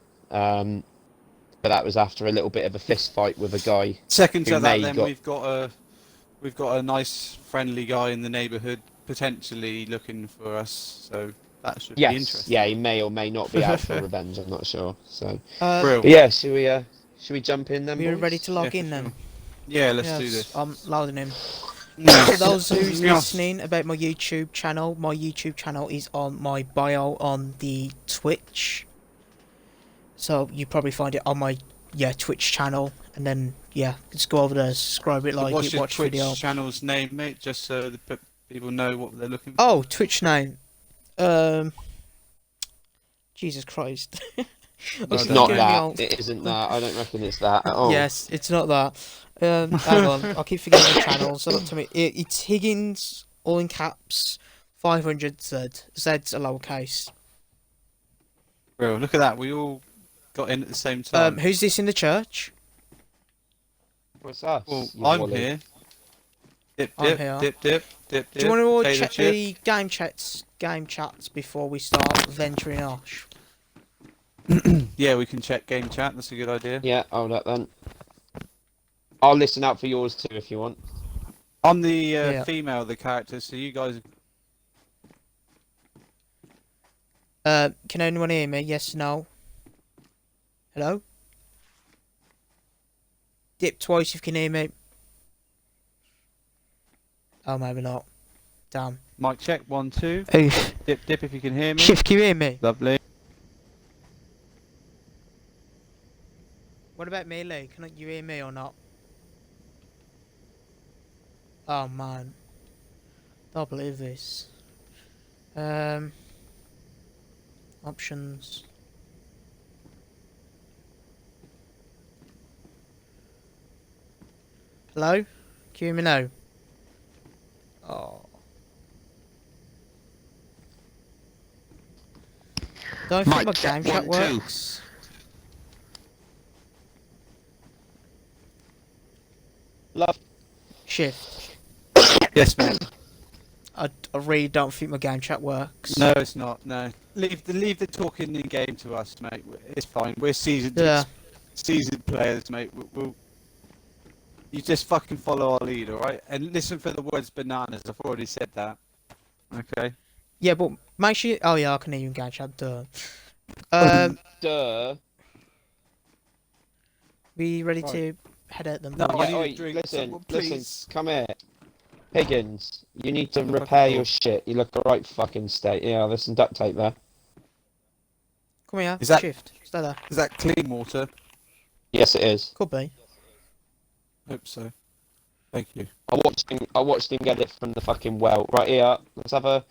But that was after a little bit of a fist fight with a guy. Second to that, then we've got a nice friendly guy in the neighbourhood potentially looking for us, so that should be interesting. Yeah, he may or may not be out for revenge. I'm not sure. So, but yeah, should we jump in then? We're boys? ready to log in then. Sure. Yeah, let's do this. I'm loading in. For those who's listening about my YouTube channel is on my bio on the Twitch. So you probably find it on my Twitch channel, and then just go over there, subscribe it, like What's it, your watch Twitch video. channel name, mate? Just so the people know what they're looking for. Oh, Twitch name. Jesus Christ. It's not that. It isn't that. I don't reckon it's that at all. Yes, it's not that. Hang on, I keep forgetting the channel. So look to me. It's Higgins, all in caps, 500Z. Z's a lowercase. Bro, look at that. We all got in at the same time. Who's this in the church? What's us? Well, you I'm wally? here. Dip, I'm dip, here. dip, dip, dip, dip. Do you want to all Potato check chip. the game chats before we start venturing off? Yeah, we can check game chat. That's a good idea. Yeah, hold up then. I'll listen out for yours too if you want. I'm the female, the character, so you guys. Can anyone hear me? Yes, no. Hello? Dip twice if you can hear me. Oh, maybe not. Damn. Mic check, 1, 2. Oof. Dip, dip, if you can hear me. Shift, can you hear me? Lovely. What about me, Lee? Can you hear me or not? Oh, man. Don't believe this. Options. Hello? Can you hear me now? Oh. Don't think my game chat works. Love. Yes, mate. I really don't think my game chat works. No, it's not. No, leave the talking in game to us, mate. It's fine. We're seasoned Yeah. seasoned players, mate. You just fucking follow our lead, all right? And listen for the words bananas. I've already said that. Okay. Yeah, but make sure. Oh yeah, I can hear you in game chat. Duh. Duh. We ready Right. to head out them? No, I need a Oi, drink, listen, someone, listen, please. come here. Higgins, you need to Shut the fucking repair door. your shit. You look a right fucking state. Yeah, there's some duct tape there. Come here. Is that- Shift? Stay there. Is that clean water? Yes, it is. Could be. Hope so. Thank you. I watched him get it from the fucking well. Right here, let's have a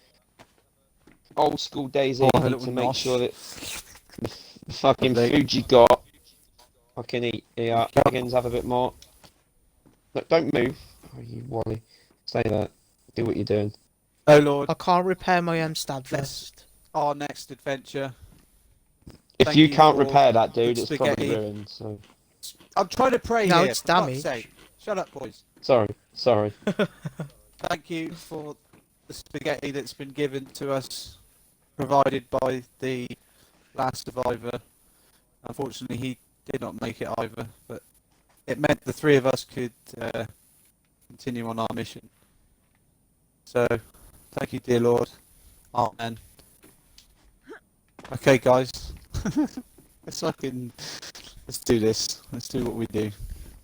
old school DayZ Oh, a little to make nosh. sure that the fucking Lovely. food you got, I can eat. Yeah, Higgins, have a bit more. Look, don't move. Oh, you Wally. Stay there. Do what you're doing. Oh Lord, I can't repair my stab Let's- first. our next adventure. If Thank you you can't for repair that, the dude, it's probably spaghetti. ruined. So I'm trying to pray No, here. it's for fuck's damage. sake. Shut up, boys. sorry. Thank you for the spaghetti that's been given to us, provided by the last survivor. Unfortunately, he did not make it either, but it meant the three of us could continue on our mission. So, thank you, dear Lord. Amen. Okay, guys. Let's do this. Let's do what we do.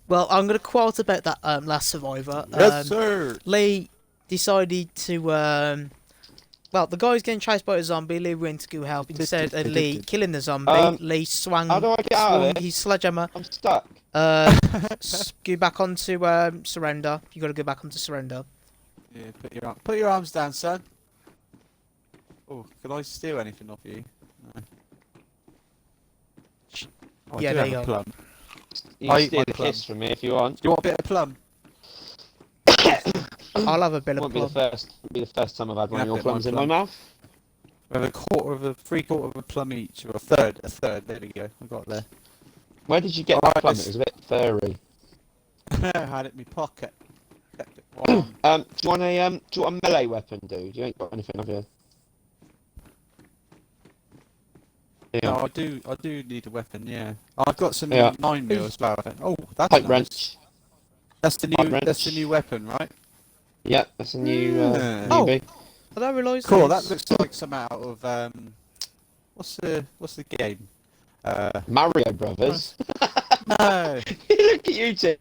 Well, I'm gonna quote about that last survivor. Yes, sir. Lee decided to well, the guy was getting chased by a zombie. Lee went to go help. Instead of Lee killing the zombie, Lee swung How do I get out of swung this? his sledgehammer. I'm stuck. Go back onto surrender. You got to go back onto surrender. Yeah, put your arms down, son. Oh, can I steal anything off you? No. Oh, I Yeah, do there have you a go. plum. You I can eat steal my the plum. kiss from me if you want. Do you want a bit of plum? I'll have a bit of Won't be the plum. first time I've had one of Yeah, your bit of plums in plum. my mouth. We have three-quarter of a plum each, or a third. There we go. I got it there. Where did you get Alright, that plum? let's- It was a bit furry. I had it in my pocket. Kept it warm. Do you want a melee weapon, dude? You ain't got anything, have you? Yeah. No, I do need a weapon. Yeah, I've got some Yeah. 9mm as well. I think. Oh, that's Pipe nice. wrench. That's the Pipe new. That's the wrench. new weapon, right? Yeah, that's a new Yeah. newbie. I don't realise. Cool. this. That looks like some out of what's the game? Mario Brothers. No. Look at you two.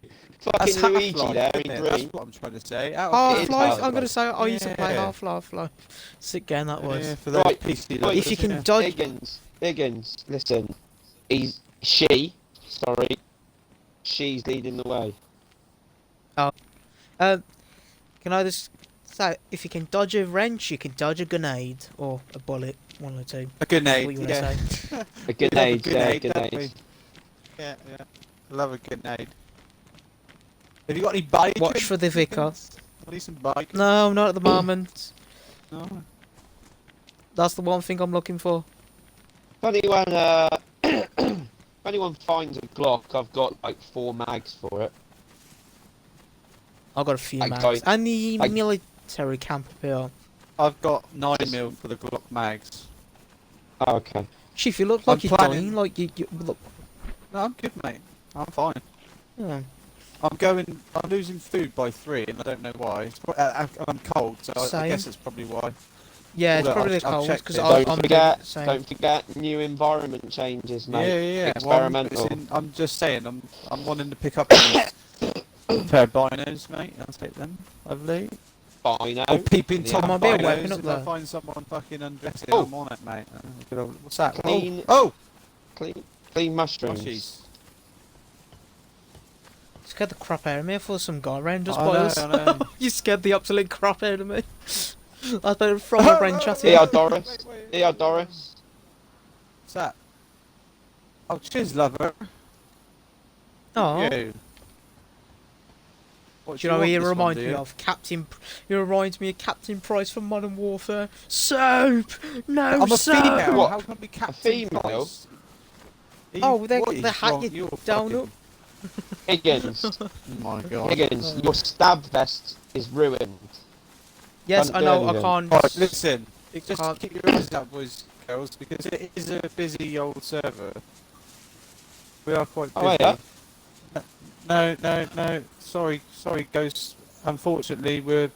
That's Fucking Luigi Half-Life, there in isn't it? That's green. what I'm trying to say. Out of It is Half-Life. I'm Half-Life. gonna say I used to play Yeah. Half-Life. Sick game that was. Yeah, for those Right, PC right, lovers, If you can yeah. dodge. Higgins, listen. She's leading the way. Can I just say, if you can dodge a wrench, you can dodge a grenade or a bullet, one or two. A grenade. What you wanna Yeah. say? A We love grenade, don't grenade. we? Yeah. I love a grenade. Have you got any bike? Watch for the vicar. I need some bike. No, not at the moment. No. That's the one thing I'm looking for. If anyone, if anyone finds a Glock, I've got like 4 mags for it. I've got a few I- mags. And the I- military camp up here. I've got 9mm for the Glock mags. Oh, okay. Chief, you look I'm like you're planning- dying. Like you look. No, I'm good, mate. I'm fine. Yeah. I'm losing food by 3, and I don't know why. I'm cold, so I Same. guess that's probably why. Yeah, it's Well, probably the I'll cold check because it. I'm Don't the same. forget new environment changes, mate. Yeah. Experimental. Well, I'm just saying, I'm wanting to pick up a pair of binos, mate. I'll take them. Lovely. Bino. Oh, peeping Yeah. Tom Might be a binos. weapon up If I there. find someone fucking undressing, Oh. I'm on it, mate. Good old- What's that? Clean- Oh! Clean mushrooms. Mushies. Scared the crap out of me. I thought some guy ran just I by know, us. I know. You scared the absolute crap out of me. I was about to throw my wrench at Yeah, you. Doris. Yeah, Doris. What's that? Oh, cheers, lover. Oh, You. What, do you know what want you this one, remind do me you? of? You remind me of Captain Price from Modern Warfare. Soap! No I'm a soap! female. What? How can I be Captain female? Price? Oh, they What is hat wrong? you You're down fucking- up. Higgins. Oh my god. Higgins, your stab vest is ruined. Yes, Can't I do know. I anything. can't. Right, listen. Just Can't- keep your eyes out, boys and girls, because it is a busy old server. We are quite Oh, busy. yeah. No. Sorry, Ghost. Unfortunately, we're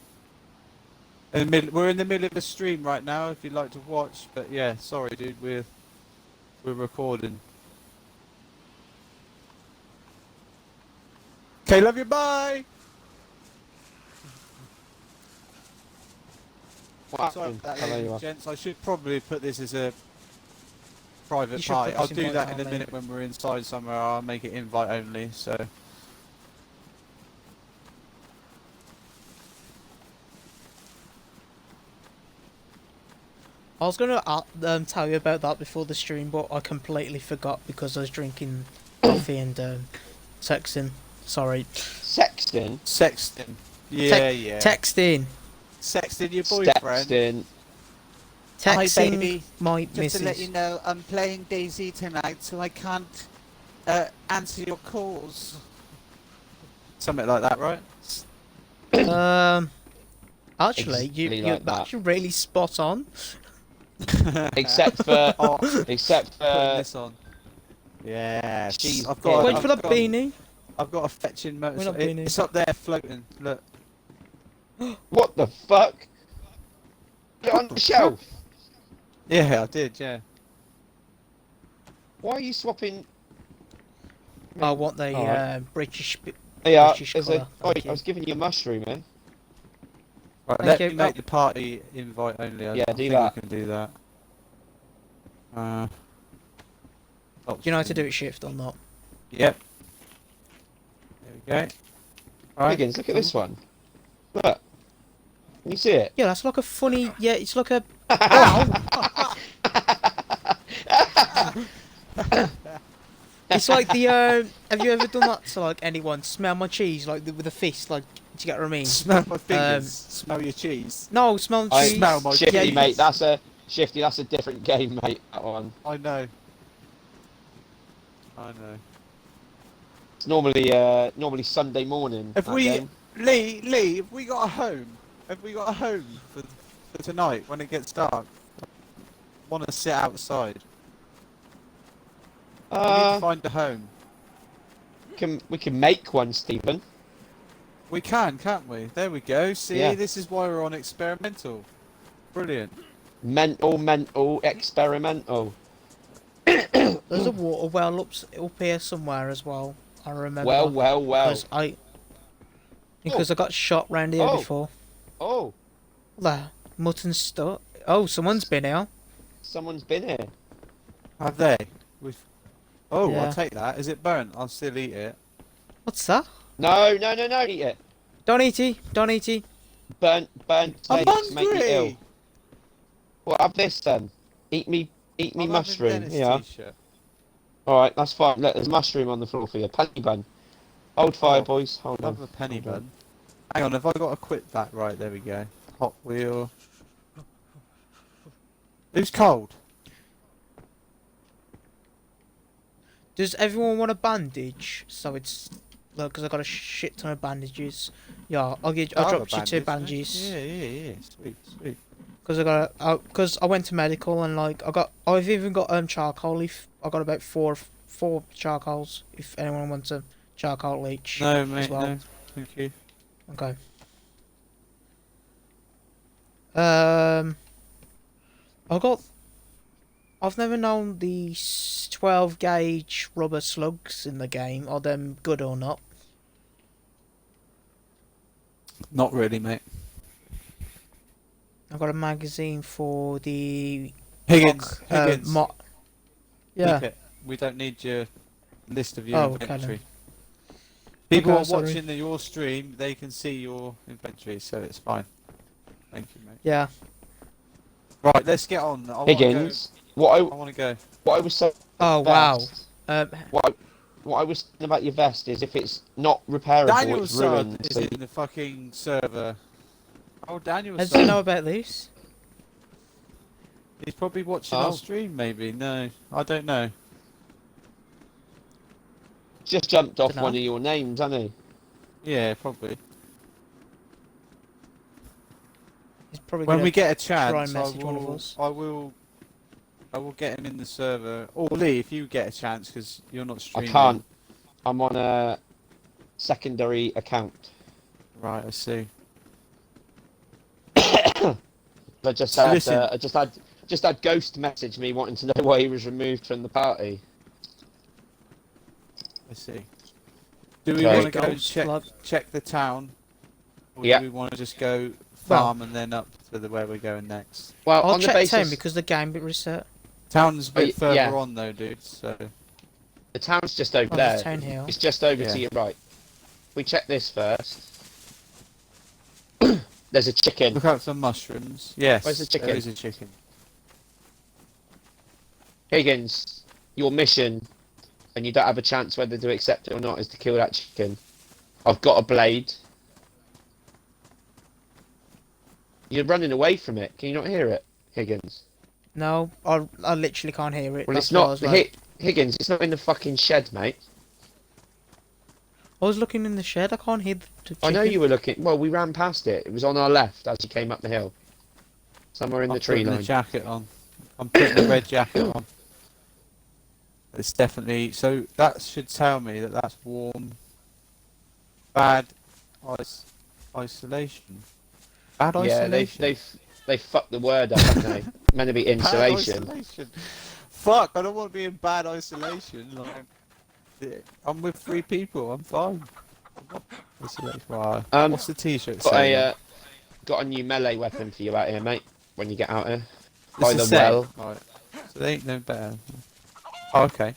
in the middle of a stream right now. If you'd like to watch, but yeah, sorry, dude. We're recording. Okay, love you. Bye. What Sorry happened? about that, Oh, there ladies you and are. gents. I should probably put this as a private You should party. put I'll this do invite that in a only. minute when we're inside somewhere. I'll make it invite only. So. I was gonna tell you about that before the stream, but I completely forgot because I was drinking coffee and texting. Sorry. Sexting? Sexting. Yeah. Texting. Sexting your boyfriend. Sexting. Texting Hi, baby. my Just missus. to let you know, I'm playing DayZ tonight, so I can't answer your calls. Something like that, right? Actually, Exactly you're like that. actually really spot on. Except for... Oh, Except putting for... this on. Yes. She's I've dead. got. Wait I've for that got- beanie. I've got a fetching We're not motorcycle. being It's up there floating. Look. What the fuck? Put it on the shelf. Yeah, I did. Yeah. Why are you swapping... I want the Alright. British. Yeah, British there's colour, a... Oi, thank I was giving you a mushroom, man. Right. Thank Let you. me make the party invite only. Yeah, I do think that. we can do that. Do you know how to do it shift or not? Yep. There we go. Right. Higgins, look at this one. Look. Can you see it? Yeah, that's like a funny. Yeah, it's like a. It's like the. Have you ever done that to like anyone? Smell my cheese, like with a fist. Like, do you get what I mean? Smell my fingers. Smell your cheese. No, smell the cheese. smell my Shifty, cheese. mate, that's a... Shifty, that's a different game, mate, that one. I know. I know. It's normally, normally Sunday morning. Have that we, game. Lee, have we got a home? Have we got a home for tonight when it gets dark? Want to sit outside? We need to find a home. We can make one, Stephen. We can, can't we? There we go. See, Yeah. this is why we're on experimental. Brilliant. Mental, experimental. There's a water well up here somewhere as well. I remember. Well. Because I got shot round here Oh. before. Oh, There, mutton stuck. Oh, someone's been here. someone's been here. Have they? Oh, Yeah. I'll take that. Is it burnt? I'll still eat it. What's that? No, eat it. Don't eat it. Don't eat it. Burnt I'm taste make you ill. hungry. Well, have this then. Eat me I'm having mushroom. Dennis Yeah. t-shirt. Alright, that's fine. Look, there's mushroom on the floor for you. Penny bun. Hold fire, Oh, boys. Hold on. Love a penny Hold on. bun. Hang on, have I got to quit that? Right, there we go. Hot wheel. Who's cold? Does everyone want a bandage? So it's look, because I got a shit ton of bandages. Yeah, I'll have drop a you two bandage, bandages. Yeah. Sweet. Because because I went to medical and like I've even got charcoal leaf. I got about four charcoals. If anyone wants a charcoal leech. No, mate, well. no. Thank you. Okay. I've never known these 12 gauge rubber slugs in the game. Are them good or not? Not really, mate. I've got a magazine for the Higgins. yeah. Keep it. We don't need your list of Oh, your okay inventory. then. People Okay, are sorry. watching your stream, they can see your inventory, so it's fine. Thank you, mate. Yeah. Right, let's get on. I Higgins, I want to go. what I was saying. Oh wow. vest, Um, what I was saying about your vest is if it's not repairable, Daniel's it's son ruined. is So in the fucking server. Oh, Daniel's how does son. he know about this? He's probably watching Oh. our stream, maybe. No, I don't know. just jumped off Dunno. one of your names, hasn't he? Yeah, probably. Probably When gonna we get a try and chance, message one of us. I will get him in the server. Or Lee, if you get a chance, because you're not I streaming. can't. I'm on a secondary account. Right, I see. I just So had listen. just had Ghost message me wanting to know why he was removed from the party. I see. Do we Okay. want to go Ghost flood. check the town? Or Yeah. do we want to just go farm and then up to where we're going next? Well, I'll on the check basis town because the game bit reset. Town's a bit further yeah. on though, dude, so... the town's just over Oh, there. there's town here. It's just over Yeah. to your right. We check this first. There's a chicken. Look out for mushrooms. Yes, Where's the chicken? there is a chicken. Higgins, your mission, and you don't have a chance whether to accept it or not, is to kill that chicken. I've got a blade. You're running away from it. Can you not hear it, Higgins? No, I literally can't hear it. Well, That's it's why I not. was like- Higgins, it's not in the fucking shed, mate. I was looking in the shed. I can't hear the chicken. I know you were looking. Well, we ran past it. It was on our left as you came up the hill. Somewhere in I'm the tree putting line. the jacket on. I'm putting the red jacket on. It's definitely... So that should tell me that that's warm. Bad isolation. Bad Yeah, isolation? they fucked the word up, haven't they? Meant to be Bad insulation. isolation. Fuck, I don't want to be in bad isolation. Like, I'm with 3 people, I'm fine. Isolation. Wow. What's the t-shirt say? Got a new melee weapon for you out here, mate. When you get out here. It's By the the same. well. Right. So they ain't no better. Oh, okay.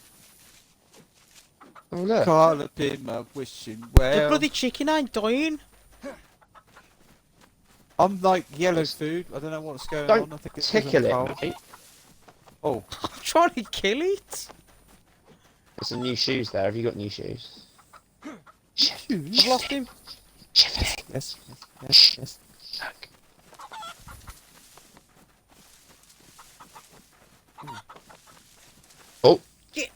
Oh look. Call up in my wishing The well. bloody chicken ain't dying. I'm like yellow food. I don't know what's going Don't on. I think it's tickle it, cold. mate. Oh, I'm trying to kill it. There's some new shoes there. Have you got new shoes? I've lost him. Shifty. yes, yes, yes. Look. Oh. Get-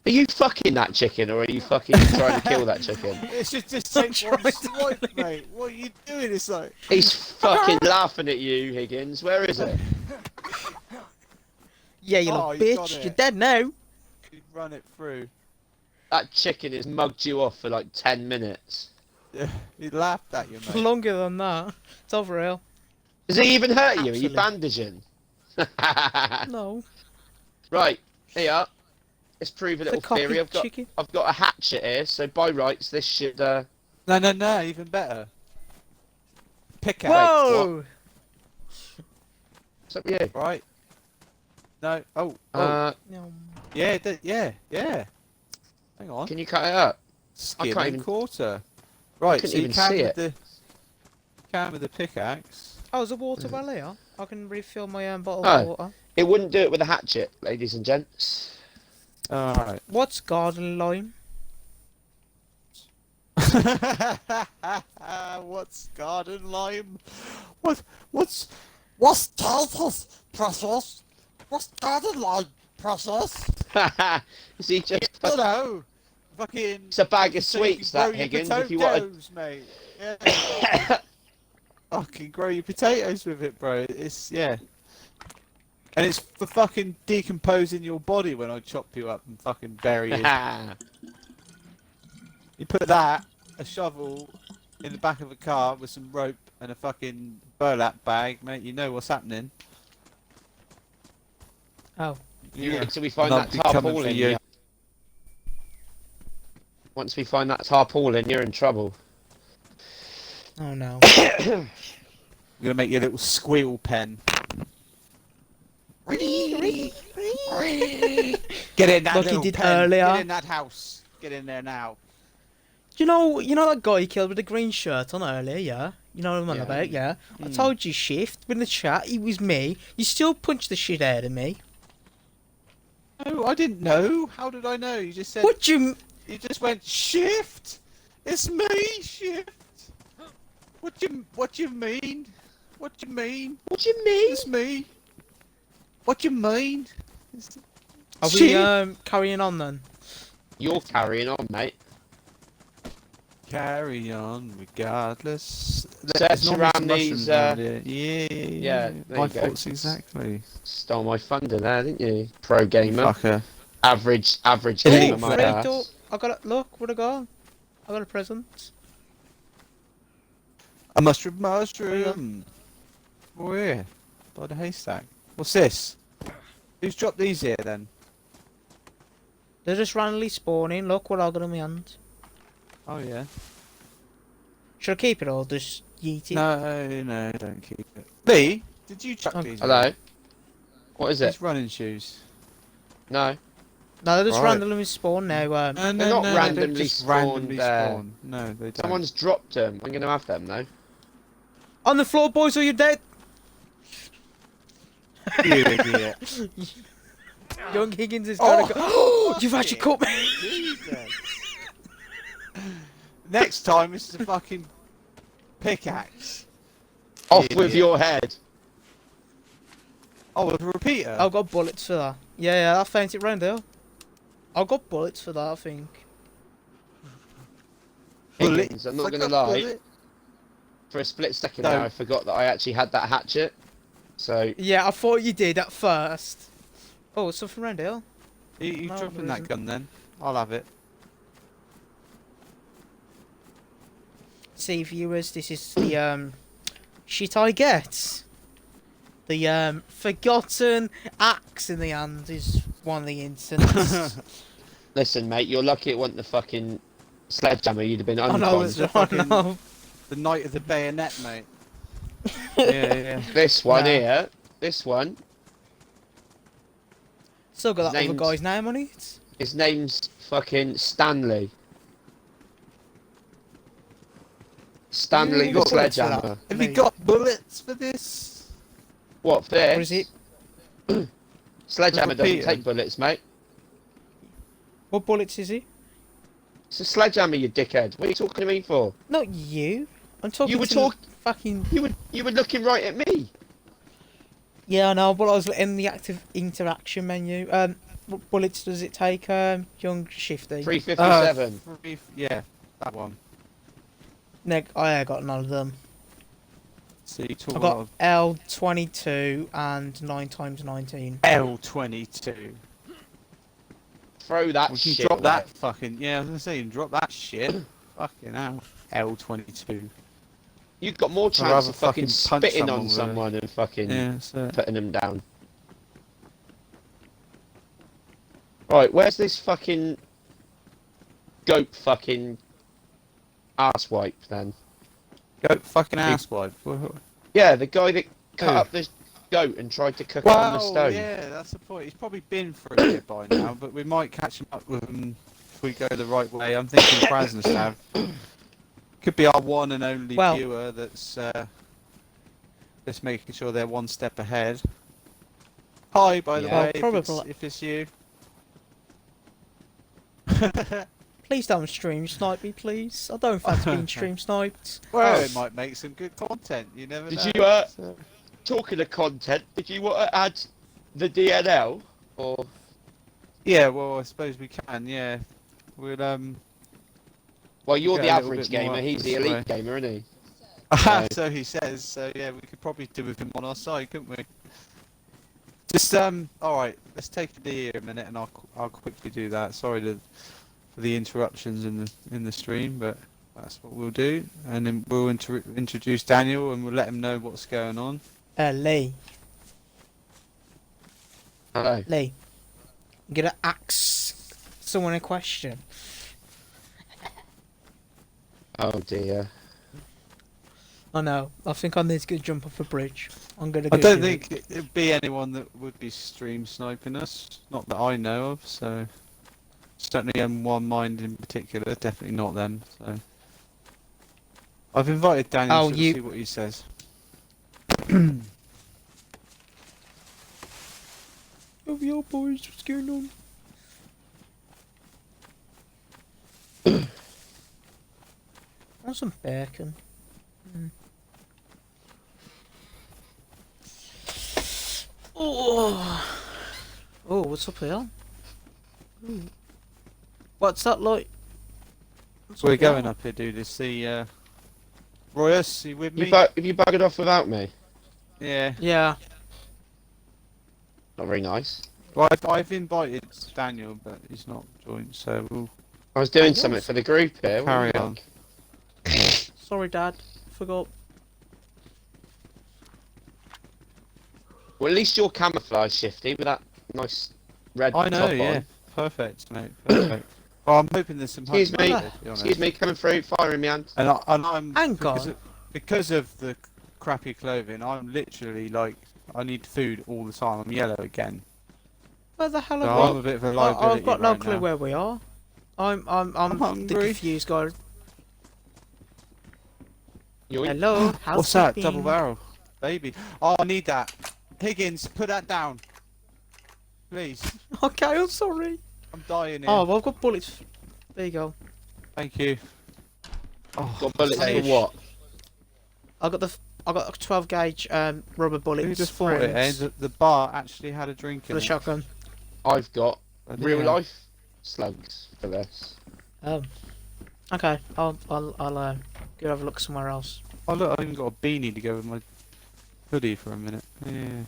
Are you fucking that chicken, or are you fucking trying to kill that chicken? It should just I'm take one trying to swipe, mate. What are you doing? It's like... He's fucking laughing at you, Higgins. Where is it? Yeah, you Oh, little you got bitch. it. You're dead now. You run it through. That chicken has mugged you off for like 10 minutes. Yeah, he laughed at you, mate. Longer than that. It's over real. Does he even hurt you? Are you Absolutely. bandaging? No. Right, here. Let's prove a The little cocky theory. chicken. I've got a hatchet here, so by rights this should No, even better. Pickaxe. Whoa! what's up with you? Right. No. Oh. No. Yeah. Yeah. Hang on. Can you cut it up? Skim can't and even- quarter. Right. couldn't So you even can see with it. the pickaxe. Oh, there's a water well here. I can refill my own bottle Oh. of water. It wouldn't do it with a hatchet, ladies and gents. All right. What's garden lime? What's garden lime? What's status, precious? What's garden lime, precious? Is he just? I don't know. Fucking. It's a bag of so you sweets, can grow that your Higgins. If you want. potatoes, mate. Yeah. Fucking grow your potatoes with it, bro. It's yeah. And it's for fucking decomposing your body when I chop you up and fucking bury you. You put that, a shovel, in the back of a car with some rope and a fucking burlap bag, mate. You know what's happening. Oh. Until we find Not that be coming for tarpaulin. you. Yeah. Once we find that tarpaulin, you're in trouble. Oh no. I'm gonna make you a little squeal pen. Get in that Like you little did pen. earlier. Get in that house. Get in there now. You know that guy you killed with the green shirt on earlier, yeah? You know what I'm on Yeah. about, yeah? I told you, Shift, in the chat, it was me. You still punched the shit out of me. No, I didn't know. How did I know? You just said. What you... You just went Shift. It's me, Shift. What you mean? What you mean? What do you mean? It's me. What you mean? Are we Shift. carrying on then? You're carrying on, mate. carry on regardless. Search around these, Yeah, there my you go. thoughts exactly. Stole my thunder there, didn't you? Pro gamer. Fucker. Average Elite gamer, Oh, my freak. free door. ass. I got it. Look, what I got? I got a present. A mushroom. Oh yeah, by the haystack. What's this? Who's dropped these here then? They're just randomly spawning. Look what I got in my hand. Oh yeah. Should I keep it or just yeet it? No, don't keep it. Lee, did you chuck these? Hello? here? What is it? These running shoes. No. No, they're just Right. randomly spawn now. No, They're not they don't randomly just spawned randomly there. spawn. No, they don't. Someone's dropped them. I'm going to have them, though. On the floor, boys, or you're dead. You idiot. Young Higgins is gonna go. Oh, you've actually caught me. Jesus. Next time, it's a fucking pickaxe. Off Idiot. with your head. Oh, a repeater. I've got bullets for that. Yeah, I found it round there. I've got bullets for that, I think. Higgins, I'm not Like going to a lie. bullet. For a split second No. there, I forgot that I actually had that hatchet. So, Yeah, I thought you did at first. Oh, something round here. You No, dropping there that isn't. gun then? I'll have it. See, viewers, this is the shit I get. The forgotten axe in the hand is one of the incidents. listen, mate, you're lucky it wasn't the fucking sledgehammer. You'd have been Oh no, uncon. it's the oh, fucking- no. The Knight of the Bayonet, mate. yeah. This one Nah. here. This one. Still got that other Name's- guy's name on it. His name's fucking Stanley. Stanley You the got bullets for that? sledgehammer. Have you Mate. got bullets for this? What, for this? What is it? Sledgehammer doesn't Repeat 'em. take bullets, mate. What bullets is it? It's a sledgehammer, you dickhead. What are you talking to me for? Not you. I'm talking You were to talk- fucking... You were looking right at me. Yeah, I know, but I was in the active interaction menu. What bullets does it take, young Shifty? 357. Yeah, that one. I got none of them. So you talk I got L22 and 9x19. L22. Throw that We can shit. drop away. that fucking... Yeah, I was going to say, you can drop that shit. Fucking hell. L22. You've got more I'd chance rather of fucking fucking punch spitting on someone with it. someone and fucking Yeah, so... putting them down. Right, where's this fucking goat fucking asswipe then? Go fucking asswipe. Well, Yeah, the guy that cut Who? up this goat and tried to cook it on the stone. yeah, that's the point. He's probably been for a bit by now, but we might catch him up with him if we go the right way. I'm thinking Krasnostav could be our one and only Well- viewer that's just making sure they're one step ahead. Hi, by the Yeah. way, Probably- if it's you. Please don't stream snipe me, please. I don't fancy being stream sniped. Well, Oh. it might make some good content. You never know. Did you, So- talking of content, did you want to add the DNL? Or Yeah, well, I suppose we can. Yeah, we'll well, you're Go the a little average bit more gamer, up he's the this elite way. gamer, isn't he? So he says. So yeah, we could probably do with him on our side, couldn't we? Just all right. Let's take it here a minute, and I'll quickly do that. Sorry for the interruptions in the stream, but that's what we'll do. And then we'll introduce Daniel, and we'll let him know what's going on. Lee. Hello. Lee. I'm gonna ask someone a question. Oh dear. I know. I think I need to go jump off a bridge. I'm gonna I go don't do it. think it'd be anyone that would be stream sniping us. Not that I know of. So certainly M1 Mind in particular. Definitely not them. So I've invited Daniel Oh, to you- see what he says. Oh, yo, boys, what's going on? I want some bacon. Oh, what's up here? Ooh. What's that like? So we're going up here, dude. It's the Royous, you with me? Have you buggered off without me? Yeah. Yeah. Not very nice. Well, I've invited Daniel, but he's not joined, so we'll I was doing Daniels? something for the group here. carry what on. Sorry, Dad. Forgot. Well, at least you're camouflage, Shifty, with that nice red I know, top yeah. on. Perfect, mate. Perfect. Well, I'm hoping there's some. Excuse me. hype, to be honest. Excuse me, coming through, fire in my hand. And I'm Hang on. because of the crappy clothing. I'm literally like I need food all the time. I'm yellow again. Where the hell So are I'm we? a bit of a liability I've got no right clue now. where we are. I'm the hungry. confused guy. Yoink. Hello. What's that? housekeeping. Double barrel, baby. Oh, I need that. Higgins, put that down, please. Okay, I'm sorry. I'm dying here. Oh, well, I've got bullets. There you go. Thank you. Oh, Got bullets for save. what? I got a 12 gauge rubber bullets. Who just for thought it? Eh? rounds The bar actually had a drink for in the it. shotgun. I've got Bloody real hell. life slugs for this. Okay, I'll go have a look somewhere else. Oh look, I even got a beanie to go with my hoodie for a minute. Yeah.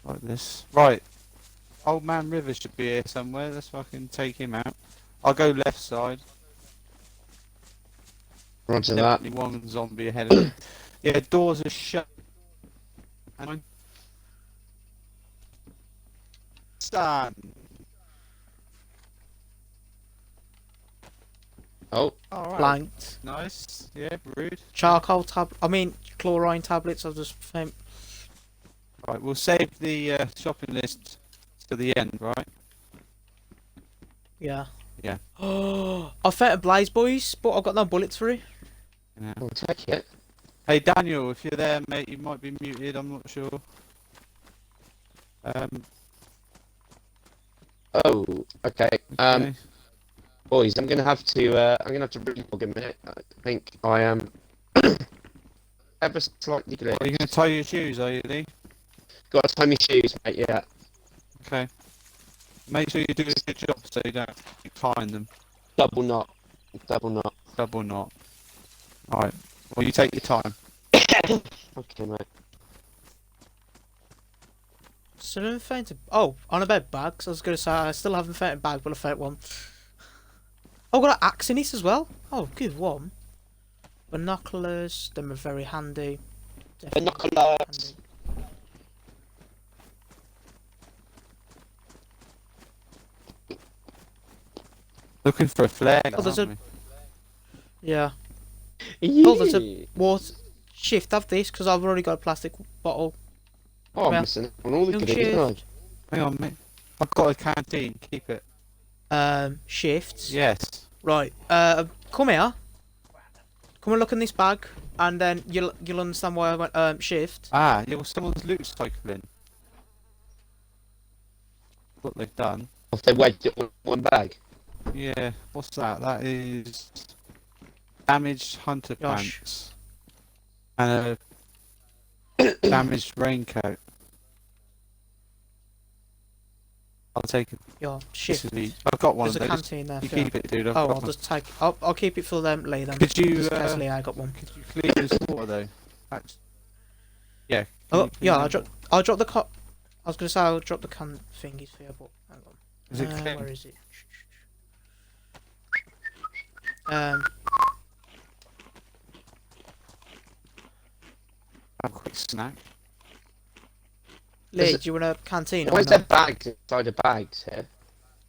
Like this. Right. Old Man River should be here somewhere. Let's fucking take him out. I'll go left side. Roger that. Definitely one zombie ahead of me. Yeah, doors are shut. And Stan. Oh, Alright. Blanked. Nice. Yeah, rude. Charcoal chlorine tablets. I've just found. Right, we'll save the shopping list to the end, right? Yeah. Yeah. Oh, I found a blaze, boys, but I've got no bullets for it. Yeah. I'll take it. Hey Daniel, if you're there, mate, you might be muted. I'm not sure. Oh, okay. Okay. Boys, I'm gonna have to relog a minute. I think I am ever slightly glitched. Are you going to tie your shoes, are you, Lee? Got to tie my shoes, mate. Yeah. Okay. Make sure you do a good job so you don't have to keep tying them. Double knot. Double knot. Double knot. Alright. Well, you take your time. Okay, mate. Still haven't found a... Oh, on about bags. I was going to say, I still haven't found a bag, but I found one. Oh, I've got an axe in this as well. Oh, good one. Binoculars, them are very handy. Definitely Binoculars. handy. Looking for a flag, Oh, there's aren't a- we? Yeah. Yeah. Oh, there's a water... Shift, have this, because I've already got a plastic bottle. Oh, I'm Well, missing on all the young goodies, shift. aren't Hang on, mate. I've got a canteen. Keep it. Shifts. Yes. Right. Come here. Come and look in this bag, and then you'll understand why I went shift. Ah, yeah, well, someone's loot cycling. What they've done. I? If they wedged it in one bag. Yeah, what's that? That is damaged hunter Josh. pants and a damaged raincoat. I'll take it. Yeah, This shift. is the, I've got one There's a of those. canteen there. You for you. keep it, dude. I've Oh, got I'll one. just take. I'll keep it for them, Lee. Then. Could you Just in case Lee, I got one. could you clean this water though? Yeah. can Oh, you clean yeah. that I'll drop the I was gonna say I'll drop the can thingies for you, but hang on. Is it clean? Where is it? Have a quick snack. Lee, Is it- do you want a canteen? Why or is there no? bags inside of bags here?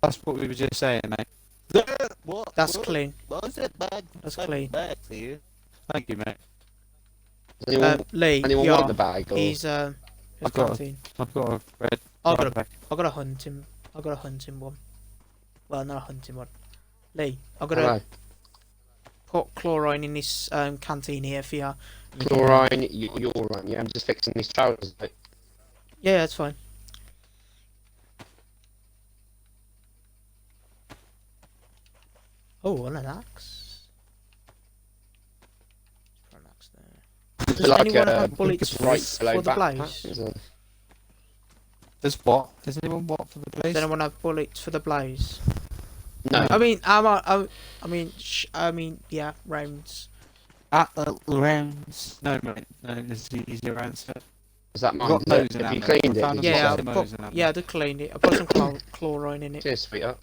That's what we were just saying, mate. What? That's what? clean. What is that bag? That's that clean. Bag for you? Thank you, mate. Does anyone, Lee, anyone yeah, want the bag? Or... he's his I've got a- canteen. I've got a red. I've got a back. I got a hunting one. Well, not a hunting one. Lee, I've got Hello. to put chlorine in this canteen here for you. Chlorine, you're right. Yeah, I'm just fixing these trousers. Mate. Yeah, that's fine. Oh, and an axe. Put an axe there. Does Like, anyone have bullets right below for the backpack, blaze? is it? There's what? Does anyone what for the blaze? Does anyone have bullets for the blaze? No. I mean, yeah, rounds. At the rounds. No, mate. No, is your answer. Is that We've mine? got mows in Have you ammo. cleaned I it? found Did you Yeah, lots say? of mows in ammo. yeah, they cleaned it. I put some chlorine in it. Cheers, sweetheart.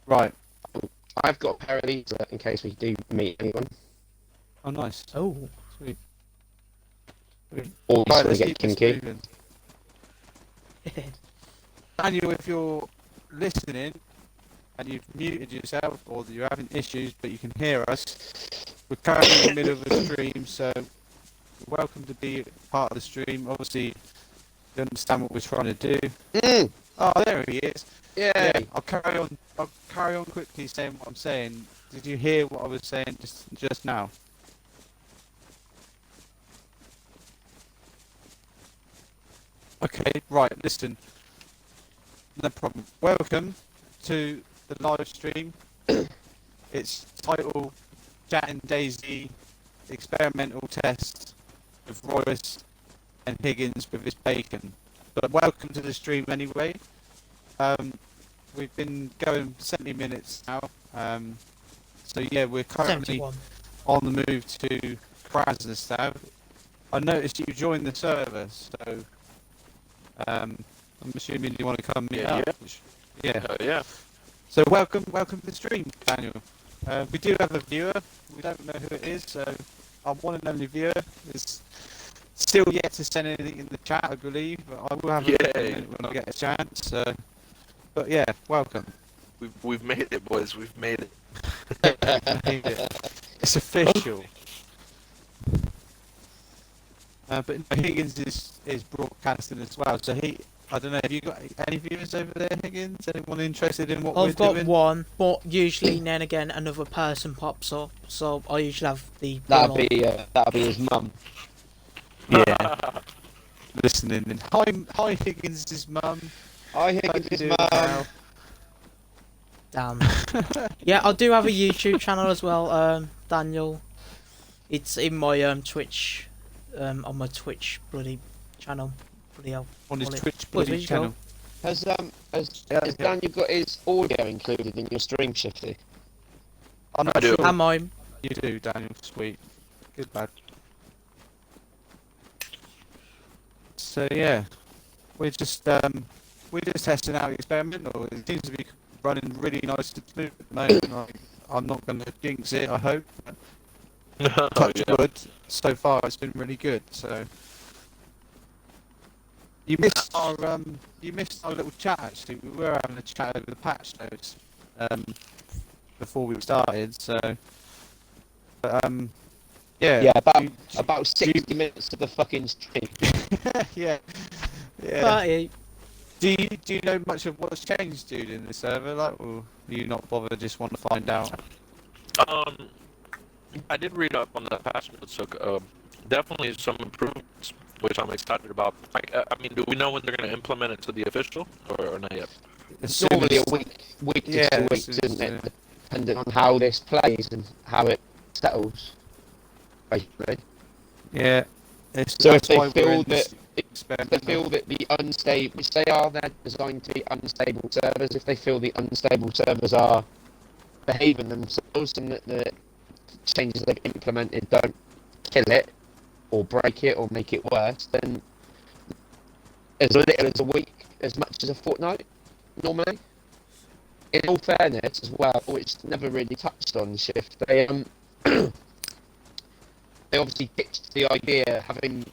Right. I've got a pair of these in case we do meet anyone. Oh, nice. Oh. Sweet. Or we Right, sort let's of keep get this kinky. moving. Daniel, if you're listening and you've muted yourself or you're having issues but you can hear us, we're currently in the middle of a stream, so you're welcome to be part of the stream. Obviously, you understand what we're trying to do. Mm, Oh, there he is. yay! Yeah, I'll carry on quickly saying what I'm saying. Did you hear what I was saying just now? Okay, right, listen. No problem. Welcome to the live stream. It's titled Chatting DayZ Experimental Test of Royous and Higgins with his bacon. But welcome to the stream anyway. We've been going 70 minutes now. So yeah, we're currently 71. on the move to Krasnostav. I noticed you joined the server, so I'm assuming you want to come meet Yeah, up. yeah. Yeah. Yeah. So welcome to the stream, Daniel. We do have a viewer. We don't know who it is, so our one and only viewer is still yet to send anything in the chat, I believe. But I will have a look at Yay. it when I get a chance. But yeah, welcome. We've made it, boys. We've made it. It's official. But Higgins is broadcasting as well, so I don't know, have you got any viewers over there, Higgins? Anyone interested in what I've we're got doing? one, but usually now and again another person pops up, so I usually have the That'll one on. be his mum. Yeah. Listening in. Hi Higgins' mum. I think Hope it's his you're doing mum. Damn. Yeah, I do have a YouTube channel as well, Daniel. It's in my Twitch, on my Twitch bloody channel. Bloody hell. On his Well, Twitch where'd bloody you go? channel. Has Yeah. Daniel got his audio included in your stream, Shifty? I'm not I do. sure And mine. you do, Daniel. Sweet. Good lad. So yeah, we're just testing out the experimental. It seems to be running really nice and smooth at the moment. I'm not going to jinx it, I hope. Touch wood. So far, it's been really good. So you missed our little chat. Actually, we were having a chat over the patch notes before we started. So, but yeah, Yeah, you- about 60 minutes of the fucking stream. yeah, yeah. 30. Do you know much of what's changed, dude, in the server? Like, or do you not bother? Just want to find out? I did read up on the patch notes, so definitely some improvements, which I'm excited about. I mean, do we know when they're going to implement it to the official, or not yet? As It's normally soon a week to Yeah, 2 as weeks, soon as, isn't it? Depending on how this plays and how it settles, basically. yeah. It's, So if that's why they we're feel in this that experimental. they feel that the unstable, which they are, they're designed to be unstable servers. If they feel the unstable servers are behaving themselves and that the changes they've implemented don't kill it or break it or make it worse, then as little as a week, as much as a fortnight, normally. In all fairness, as well, which never really touched on Shift, they they obviously pitched the idea, having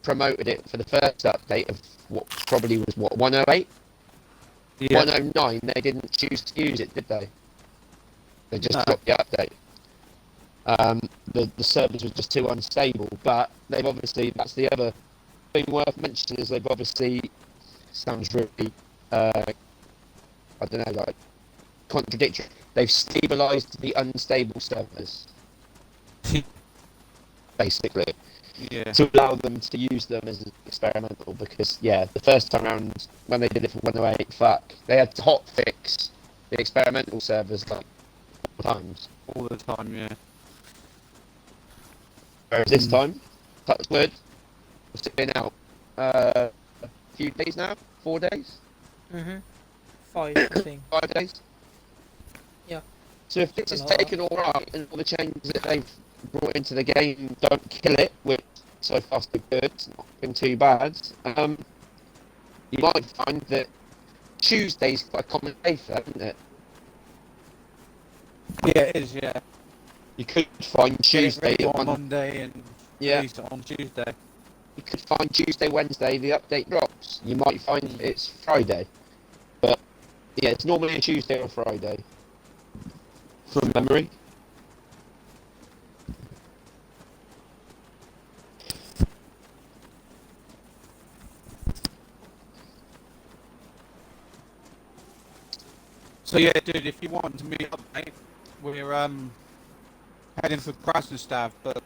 promoted it for the first update of what probably was 108, Yeah. 109. They didn't choose to use it, did they? They just No. dropped the update. The servers were just too unstable, but they've obviously, that's the other thing worth mentioning, is they've obviously, sounds really I don't know, like contradictory. They've stabilised the unstable servers, basically, Yeah. to allow them to use them as experimental. Because yeah, the first time around when they did it for 108, they had to hot fix the experimental servers like 4 times. All the time, yeah. Whereas this time, touch wood, it's been out a few days now, 4 days. Mm-hmm. 5, I think. 5 days. Yeah. So if this is Something like taken all right, and all the changes that they've brought into the game don't kill it, which so far so good, it's not been too bad. You might find that Tuesday's quite a common day for that, isn't it? Yeah, it is. Yeah. You could find Get it Tuesday ready on on Monday and yeah. release it on Tuesday. You could find Tuesday, Wednesday the update drops. You might find it's Friday, but yeah, it's normally a Tuesday or Friday from memory. So yeah, dude, if you want to meet up, mate, we're heading for Krasnostav, but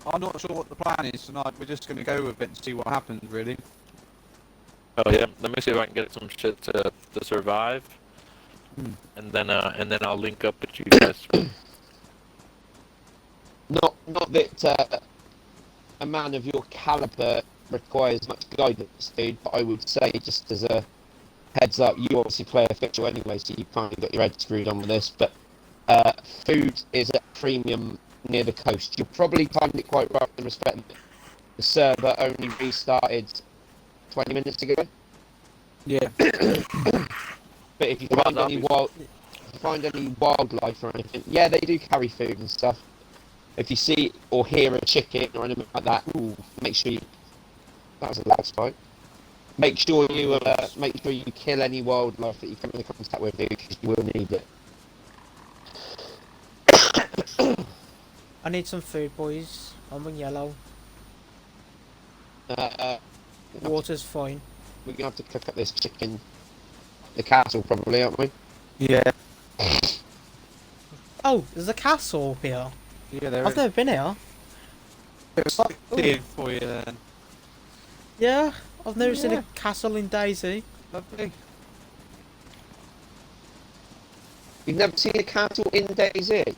I'm not sure what the plan is tonight. We're just going to go with it and see what happens, really. Oh yeah, let me see if I can get some shit to survive, and then I'll link up with you guys. Not that a man of your caliber requires much guidance, dude. But I would say, just as a heads up, you obviously play official anyway, so you've kind of got your head screwed on with this. But food is at premium near the coast. You'll probably find it quite rough in respect that the server only restarted 20 minutes ago. Yeah. But if you find any wildlife or anything, yeah, they do carry food and stuff. If you see or hear a chicken or anything like that, ooh, make sure you. That was a loud spike. Make sure you kill any wildlife that you come into contact with, dude, because you will need it. I need some food, boys. I'm in yellow. Water's fine. We're gonna have to cook up this chicken. The castle, probably, aren't we? Yeah. Oh, there's a castle up here. Yeah, there I've never been here. It's like seeing for you then. Yeah, I've never seen Yeah. a castle in DayZ. Lovely. You've never seen a castle in DayZ?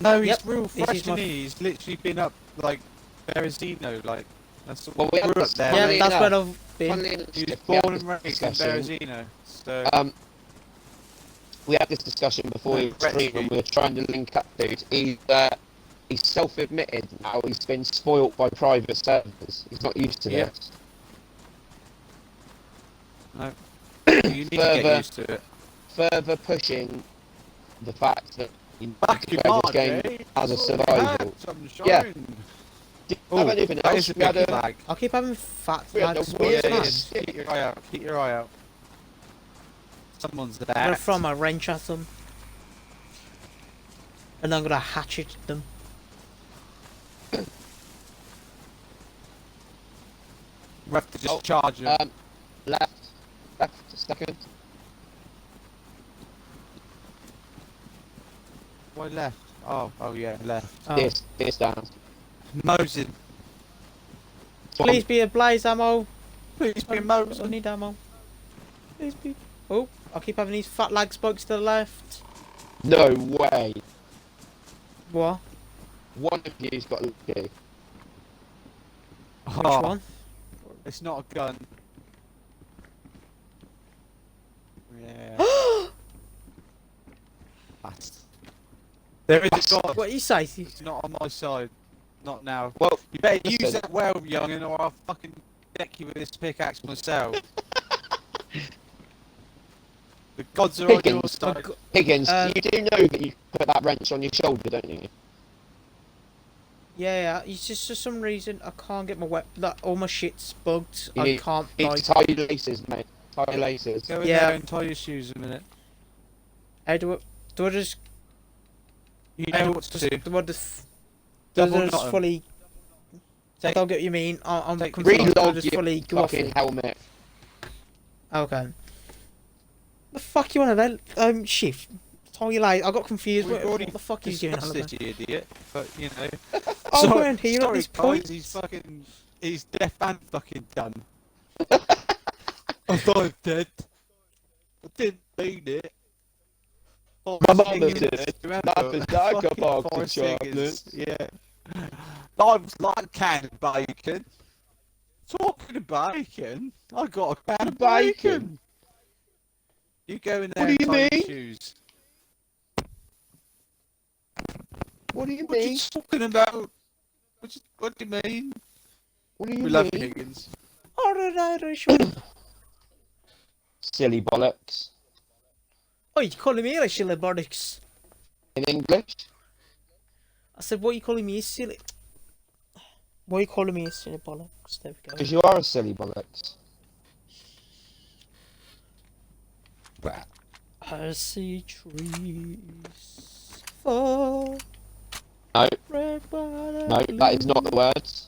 No, he's Yep, real this fresh, is my- isn't he? He's literally been up like Berezino, like that's Well, we grew up understand. there. Yeah, Funnily that's enough- where I've been. Funnily enough, He was we had born this and raised in discussion. Berezino. So We had this discussion before we were streaming when we were trying to link up, dude. He's self-admitted now he's been spoilt by private servers. He's not used to Yeah. this. no. You need to get used to it. Further pushing the fact that you need Back to in play March, this game eh? as a That's all we survival. had, sunshine. Yeah. Do you have Oh, anything that else? is a We had big a- lag. I keep having fat We had lags. the What's weird- that? Keep your eye out. Keep your eye out. Someone's I'm there. gonna throw my wrench at them. And I'm gonna hatchet them. We have to just charge them. Left a second. Why left? Oh yeah, left. Oh. This down. Mosing. Please be a blaze ammo. Please be I Mosing. need ammo. Please be. Oh, I keep having these fat lag spikes to the left. No way. What? One of you's got lucky. Which Oh, one? it's not a gun. Yeah. There is a god. What you say? It's not on my side. Not now. Well, You better use listen. that well, youngin', or I'll fucking deck you with this pickaxe myself. The gods are on your Higgins, side. Higgins, you do know that you put that wrench on your shoulder, don't you? Yeah, it's just for some reason I can't get my like all my shit's bugged. You I need- can't You need like. to tie your laces, mate. Tie your laces. Go in Yeah. there and tie your shoes a minute. How do I just You know what to do. do I just Double do I just knot 'em. fully? I Take- don't get what you mean. I'm take- confused. Do I Reload just your fully go off fucking it? helmet. Okay. The fuck you want about? Shift. Tell you like I got confused. We've What, already what the fuck are you doing? discussed this, you idiot. But you know. Oh, Sorry- we're in here at sorry, this guys, point. he's deaf and fucking done. I thought I was dead. I didn't mean it. Oh, My mama Higgins, did. remember? Life is like a Fucking box of Forrest chocolates. Higgins, yeah. Life's like a can of bacon. Talking of bacon, I got a can of bacon. You go in What there do and you tie your mean? shoes. What do you What are mean? you talking about? What do you mean? What do you We love mean? Higgins. Alright, Irish one. Silly bollocks. Oh, you calling me a silly bollocks? In English? I said, what are you calling me a silly? What are you calling me a silly bollocks? There we go. Because you are a silly bollocks. I see trees fall. No, Red, white, and no, that is not the blue. words.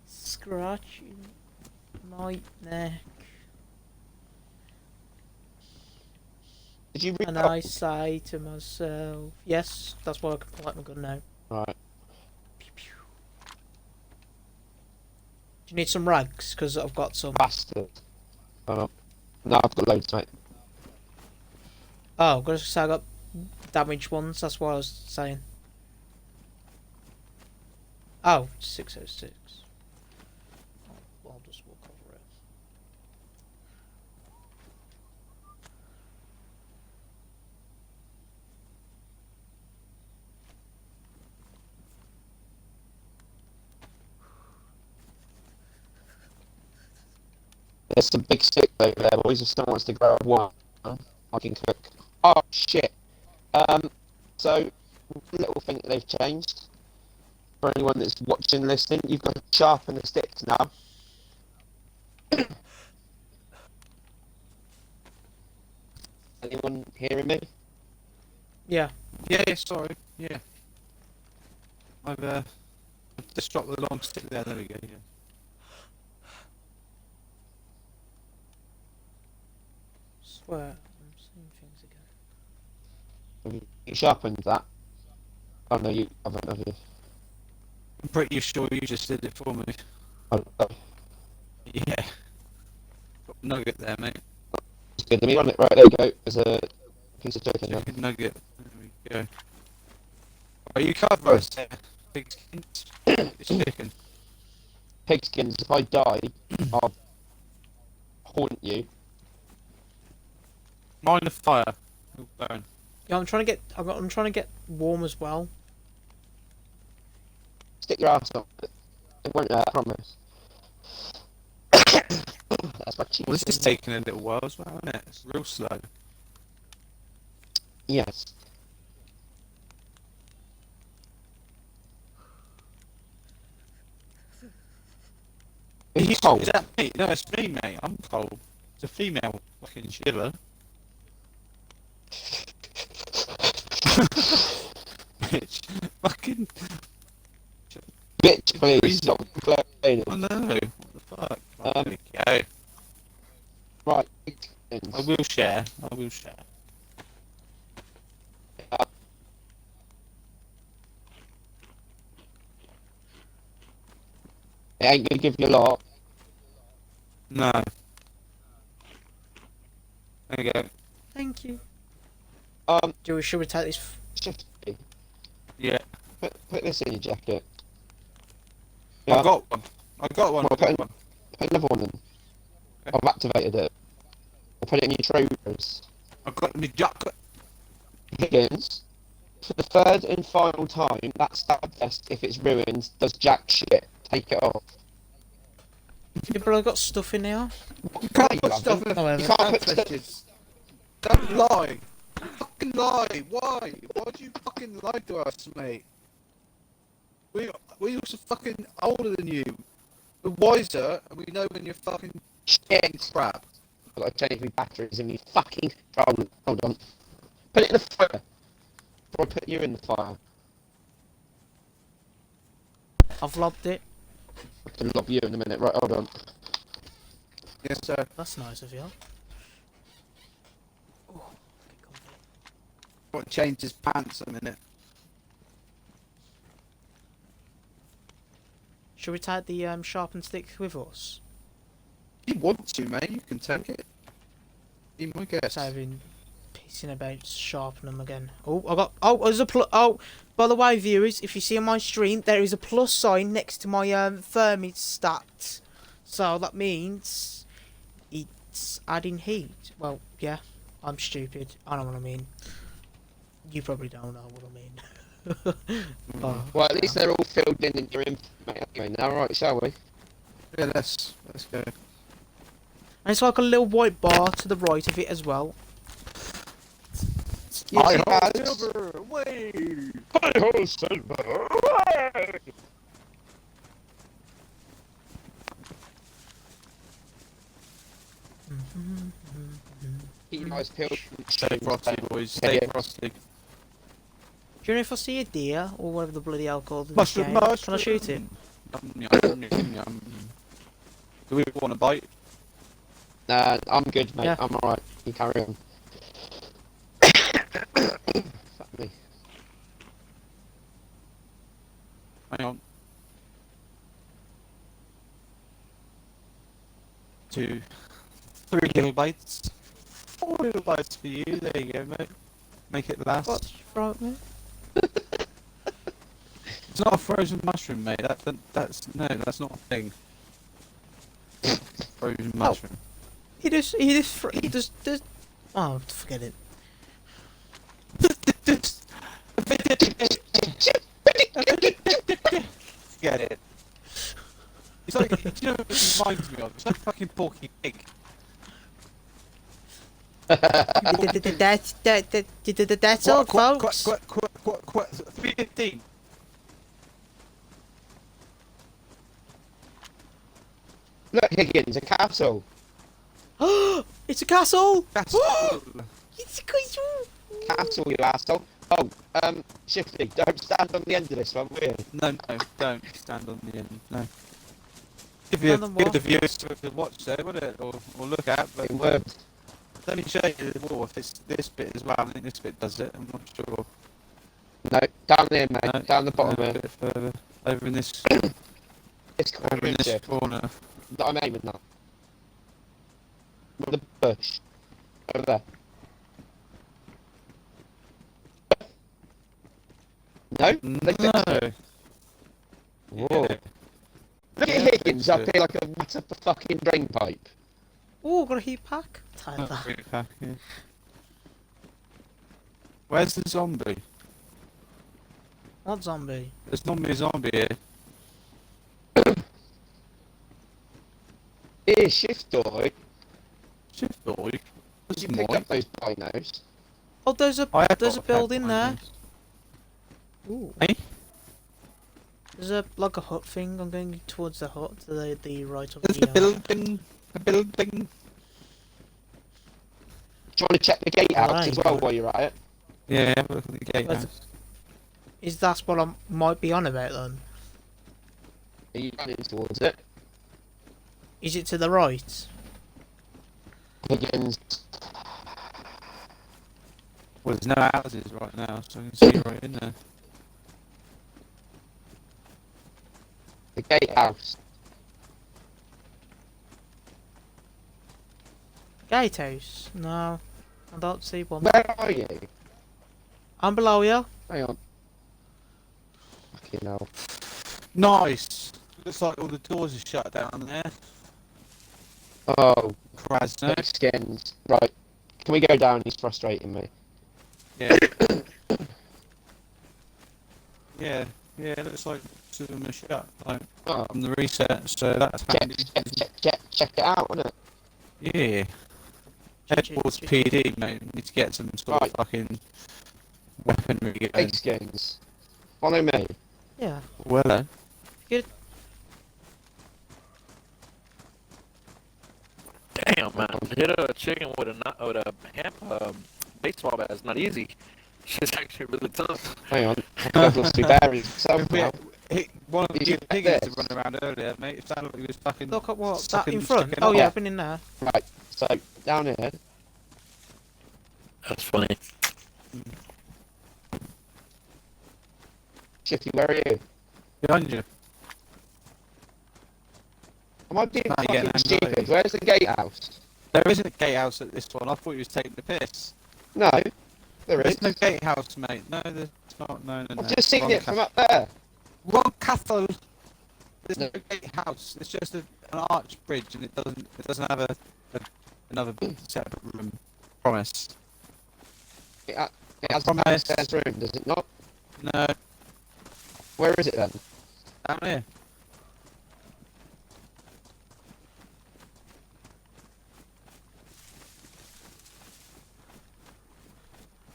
Scratching my neck. Did you read And that? I say to myself, yes, that's why I can pull out my gun now. Right. Pew, pew. Do you need some rags? Because I've got some. Bastard. No, I've got loads, mate. Oh, I say I got damaged ones, that's what I was saying. Oh, 606. I'll just walk over it. There's some big stick over there, boys. If someone wants to grab one, I can cook. Oh, shit. So, one little thing that they've changed, for anyone that's watching and listening, you've got to sharpen the sticks now. Anyone hearing me? Yeah. Yeah, sorry. Yeah. I've just dropped the long stick there. There we go. Yeah. Swear, I'm seeing things again. Have you sharpened that? Oh no, you haven't, have you? I'm pretty sure you just did it for me. Oh, oh, Yeah. Got a nugget there, mate. it's good. Let me run it. Right, there you go. There's a piece of chicken there. Chicken nugget. There we go. Are you covered? Pigskins. It's chicken. Pigskins, if I die, I'll haunt you. Mine a fire. Oh, burn. Yeah, I'm trying to get warm as well. Stick your ass on it. It won't hurt, I promise. That's my cheese. Well, this is taking a little while as well, isn't it? It's real slow. Yes. Are you cold? Is that me? No, it's me, mate. I'm cold. It's a female fucking shiver. Bitch. Fucking. Bitch, please, Freezing. stop complaining. Oh no. What the fuck? There we go. Right, I Pigskins. will share. I will share. It ain't gonna give you a lot. No. There you go. Thank you. Should we take this? Shifty, Yeah. put this in your jacket. I got one. I got one. Well, I got one. Put another one in. Okay. I've activated it. I'll put it in your trousers. I got my jacket. Higgins, for the third and final time, that stab vest, if it's ruined, does jack shit. Take it off. Yeah, but I got stuff in there. You can't you put haven't. stuff in However. You can't put vestures. Don't lie. You fucking lie. Why? Why do you fucking lie to us, mate? We also fucking older than you. We're wiser, and we know when you're fucking shit. crap. I've got to change my batteries in my fucking controller. Hold on. Put it in the fire. Before I put you in the fire. I've lobbed it. I can lob you in a minute. Right, hold on. Yes, sir. That's nice of you. Oh, get comfy. Got to change his pants a minute. Should we take the sharpened stick with us? If you want to, mate, you can take it. Be my guest. So I've been pissing about to sharpen them again. Oh, I got. Oh, there's a plus. Oh, by the way, viewers, if you see on my stream, there is a plus sign next to my thermostat So that means it's adding heat. Well, yeah, I'm stupid. I know what I mean. You probably don't know what I mean. But, Well, at least they're all filled in and you're in, mate. Anyway, now, right, shall we? Yeah, let's go. and it's like a little white bar to the right of it as well. Yes, Hi-ho, it has. Silver! Away! Hi-ho, Silver! Away! Keep your eyes peeled. Stay frosty, boys. Stay frosty. Do you know if I see a deer or whatever the bloody hell called in this Mushroom, game, mushroom. can I shoot it? Yum, yum, yum, yum. Do we want to bite? I'm good, mate. Yeah. I'm alright. You carry on. Fuck me. Hang on. 2, 3 little bites. 4 little bites for you. There you go, mate. Make it last. What's wrong with me? It's not a frozen mushroom, mate. That's not a thing. Frozen mushroom. He just, oh, forget it. Forget it. It's like, do you know what it reminds me of? It's like fucking Porky Pig. That's all, folks. 315. Look, Higgins, a castle. It's a castle! Castle. It's a castle! Castle, you asshole. Oh, Shifty, don't stand on the end of this one, will you? No, don't stand on the end. No. Give Stand on what? the viewers to watch there, would it, or look at? But It would. let me show you the wall. If it's this bit as well, I think this bit does it. I'm not sure. No, down there, mate. No, Down the bottom no, a there. bit further. Over in this, This corner, over in this Shift, corner. that I'm aiming at. With the bush. Over there. No? They fixed No. it. Whoa. Yeah. Look Yeah, at Higgins fixed up it. here like a matter of a fucking drain pipe. Oh, got a heat pack. Tired of Oh, that. bring it back, yeah. Where's the zombie? What zombie? There's not a zombie here. Here, Shift Boy. Shift boy. Did There's you some pick white. up those binos? Oh, there's a I have there's a got pack building there. behind us. Ooh. Hey? There's a like a hut thing. I'm going towards the hut to the right of There's the. a building. A building. Trying to check the gatehouse Right. as well while you're at it. Yeah, have a look at the gatehouse. That's- Is that what I might be on about then? Are you running towards it? Is it to the right? Higgins. Well, there's no houses right now, so I can see right in there. The gatehouse. Gatehouse? No, I don't see one. Where are you? I'm below you. Hang on. Fucking hell. Nice! Looks like all the doors are shut down there. Oh, Krasno. no skins. Right. Can we go down? He's frustrating me. Yeah. yeah, it looks like two of them are shut. Like, Oh, from the reset, so that's handy. check it out, innit? Yeah. Head towards PD, mate. We need to get some sort Right. of fucking weaponry going. Big skins. Follow me. Yeah. Well then. Damn, man. Hit a chicken with a baseball bat is not easy. It's actually really tough. Hang on. I've lost my bearings If we somehow. hit one of the Did you big get piggins to this? run around earlier, mate. It sounded like he was fucking. Look at what that Stuck in in- front. stuck in Oh a yeah, hole. I've been in there. Right. So, down here. That's funny. Shifty, where are you? Behind you. Am I being Now you're getting fucking anxiety. stupid? Where's the gatehouse? There isn't a gatehouse at this one. I thought you was taking the piss. No. There is. There's no gatehouse, mate. No, there's not. No. I've just seen Wrong it from castle. up there. Wrong castle. There's no gatehouse. It's just an arch bridge, and it doesn't have another separate room. Promise. It has a Promise. downstairs room, does it not? No, Where is it then? down here.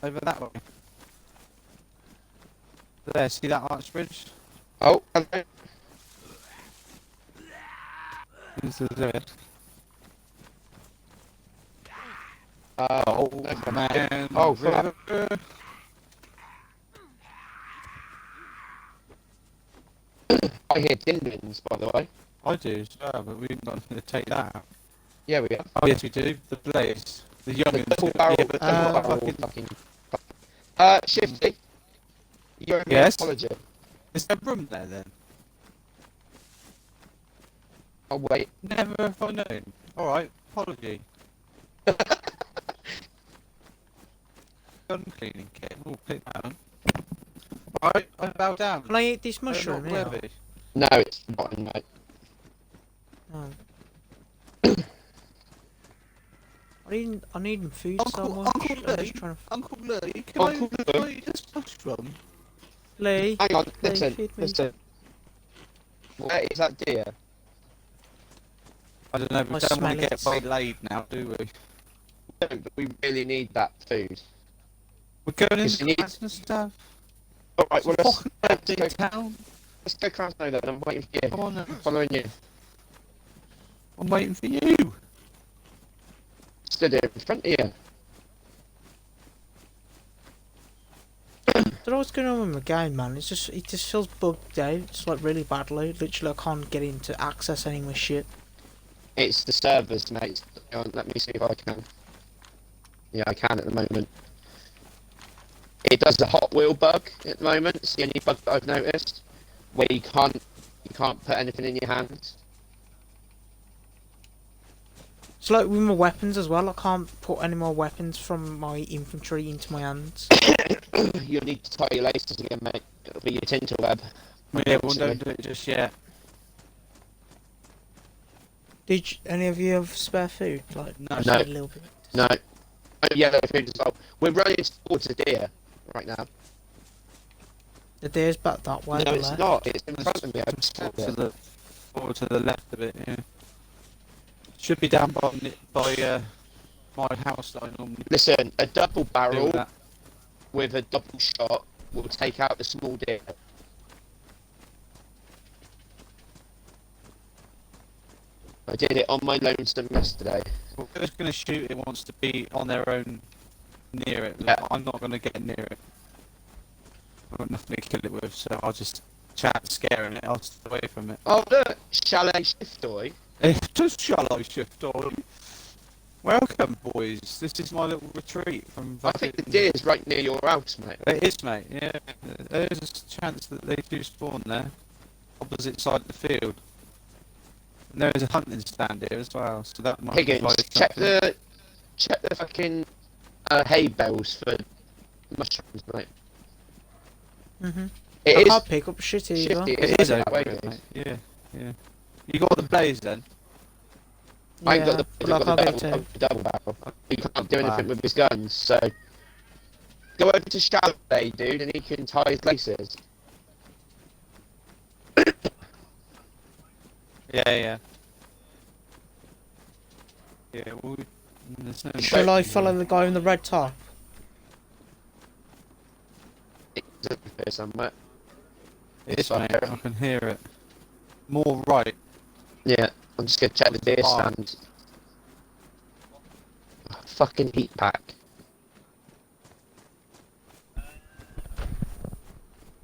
Over that way. There, see that arch bridge? Oh, hello. This is it. Oh, Oh, man. Oh, fuck. I hear Dinmans, by the way. I do as well, but we haven't got anything to take that out. Yeah, we are. Oh, yes, we do. The blaze. The The youngins. double barrel, Yeah, but double barrel fucking... fucking... Shifty. You owe me an Yes? apology. Is there room there, then? Oh, wait. Never have I known. Alright, apology. Gun cleaning kit. We'll pick that on. Alright, I bow down. Can I eat this They're mushroom? not Yeah. worthy. No, it's not, mate. Oh. I need food so Uncle- much. Uncle I'm Lee? just trying to... Uncle Lee, Uncle can I Lee? eat this mushroom? Lee, Hang on, Lee, listen, feed me. listen. Where is that deer? I don't know, we I don't want to smell get it. waylaid now, do we? No, but we really need that food. We're going Yes, in you need- class and stuff. Alright, well, Fucking let's go, town. let's go cross now then. I'm waiting for you. Come on now. I'm following you. I'm waiting for you. Stood here in front of you. I don't know what's going on with my game, man. It just feels bugged out. It's like really badly. Literally, I can't get into access any of my shit. It's the servers, mate. Hang on, let me see if I can. Yeah, I can at the moment. It does the Hot Wheel bug at the moment. It's the only bug that I've noticed, where you can't put anything in your hands. It's like with my weapons as well. I can't put any more weapons from my infantry into my hands. You'll need to tie your laces again, mate. It'll be your tinder web. Yeah, well, don't do it just yet. Did any of you have spare food? Like, No. just No. a little bit. No. Oh, yellow food as well. We're running towards a deer right now. The deer's back that way. No, the it's left. not. It's in front of me. I just saw To it. the forward to the left of it, yeah. Should be down by my house that I normally Listen, a double do barrel that. with a double shot will take out the small deer. I did it on my lonesome yesterday. Well, whoever's going to shoot it wants to be on their own near it. Yeah. I'm not going to get near it. I've got nothing to kill it with, so I'll just chat scaring it. I'll stay away from it. Oh look, Chalet Shiftoy. Just shall I shift on? Welcome, boys. This is my little retreat from. I think the deer's right near your house, mate. It is, mate. Yeah, there's a chance that they do spawn there, opposite side of the field. And there is a hunting stand here as well, so that might Higgins, provide check something. the fucking hay bales for mushrooms, mate. Mm-hmm. It I is can't pick up shit either. Shifty. It It's is like that over way, here, mate. mate. Yeah. You got the blaze then? I ain't got Yeah, the, but I I've got can't the get double, to. double barrel. He can't do anything with his guns, so go over to Chalet, dude, and he can tie his laces. Yeah. Yeah, well, there's no... Shall I follow the guy in the red top? It's over here somewhere. It's It's mate, up I here. can hear it. More right. Yeah, I'm just gonna check the deer Ah. stand. Oh, fucking heat pack.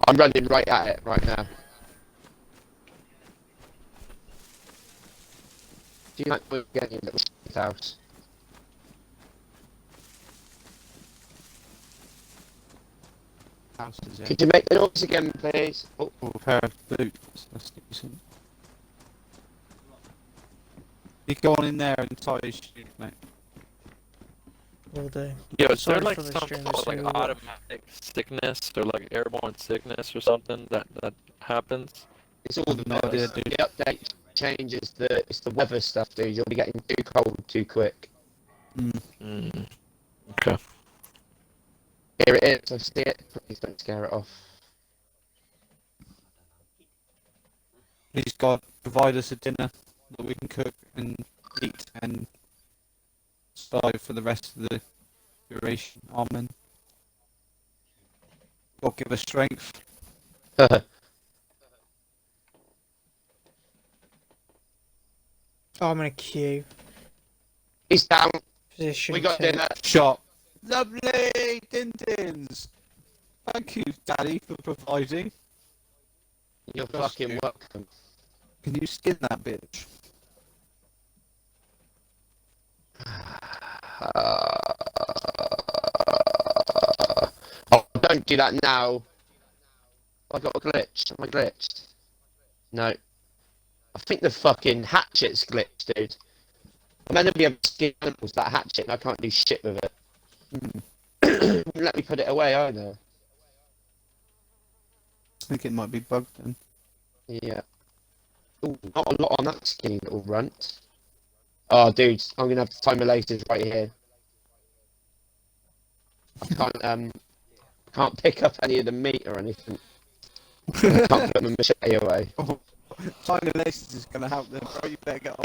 I'm running right at it right now. Do you like move again, you little shit house? Houses, yeah. Could you make the noise again, please? Oh, Oh, a pair of boots. That's decent. You go on in there and tie his shoes, mate. Will do. Yo, is there Sorry like for the some stream, sort of like so- automatic sickness or like airborne sickness or something that happens? It's all No idea, dude. the update changes. It's the weather stuff, dude. You'll be getting too cold too quick. Okay. Here it is. I see it. Please don't scare it off. Please God, provide us a dinner that we can cook and eat and survive for the rest of the duration. Amen. God give us strength. Oh, I'm gonna queue. He's down. Position We got 2. dinner. Shot. Lovely, Tintins. Thank you, Daddy, for providing. You're Trust fucking you. welcome. Can you skin that bitch? Oh, don't do that now. I got a glitch. Am I glitched? No. I think the fucking hatchet's glitched, dude. I'm meant to be able to skin animals that hatchet and I can't do shit with it. Wouldn't let me put it away either. I think it might be bugged then. Yeah. Ooh, not a lot on that skinny little runt. Oh, dude, I'm gonna have to time my laces right here. I can't pick up any of the meat or anything. I can't put my machete away. Oh, tiny laces is gonna help them, bro. You better get on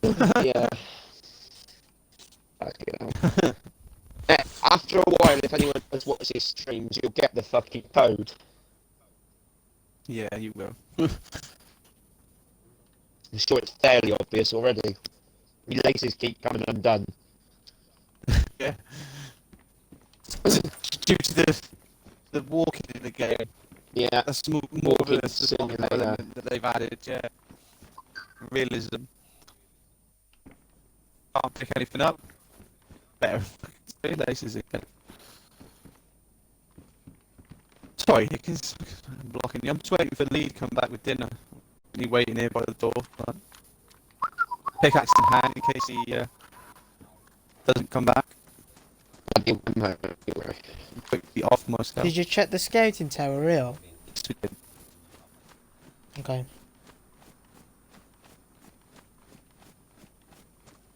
that. Yeah. Fucking hell. After a while, if anyone does watch these streams, you'll get the fucking code. Yeah, you will. I'm sure it's fairly obvious already. Your laces keep coming undone. Yeah. Due to the walking in the game, Yeah. that's more of Walking a survival simulator. element that they've added. Yeah. Realism. Can't pick anything up. Better fucking laces again. Sorry, because I'm blocking you. I'm just waiting for Lee to come back with dinner. And he waiting here by the door. But pickaxe in hand in case he doesn't come back. I'll be one moment, don't worry. I'm quickly off myself. Did you check the scouting tower real? Yes, we did. Okay.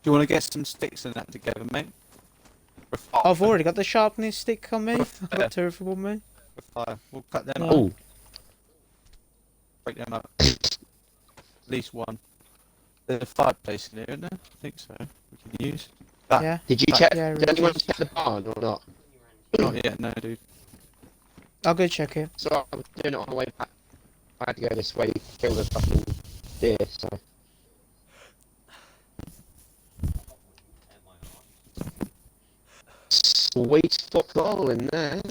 Do you want to get some sticks and that together, mate? For fire. I've already got the sharpening stick on me. I've Yeah. got two of them on me. For fire. We'll cut them Yeah. up. Oh, Break them up. At least one. There's a fireplace in here, isn't there? I think so. We can use. That. Yeah. did you check? Yeah, Did anyone Richard. check the barn or not? Not yet, no, dude. I'll go check it. So I was doing it on the way back. I had to go this way to kill the fucking deer, so. Sweet fuck all in there.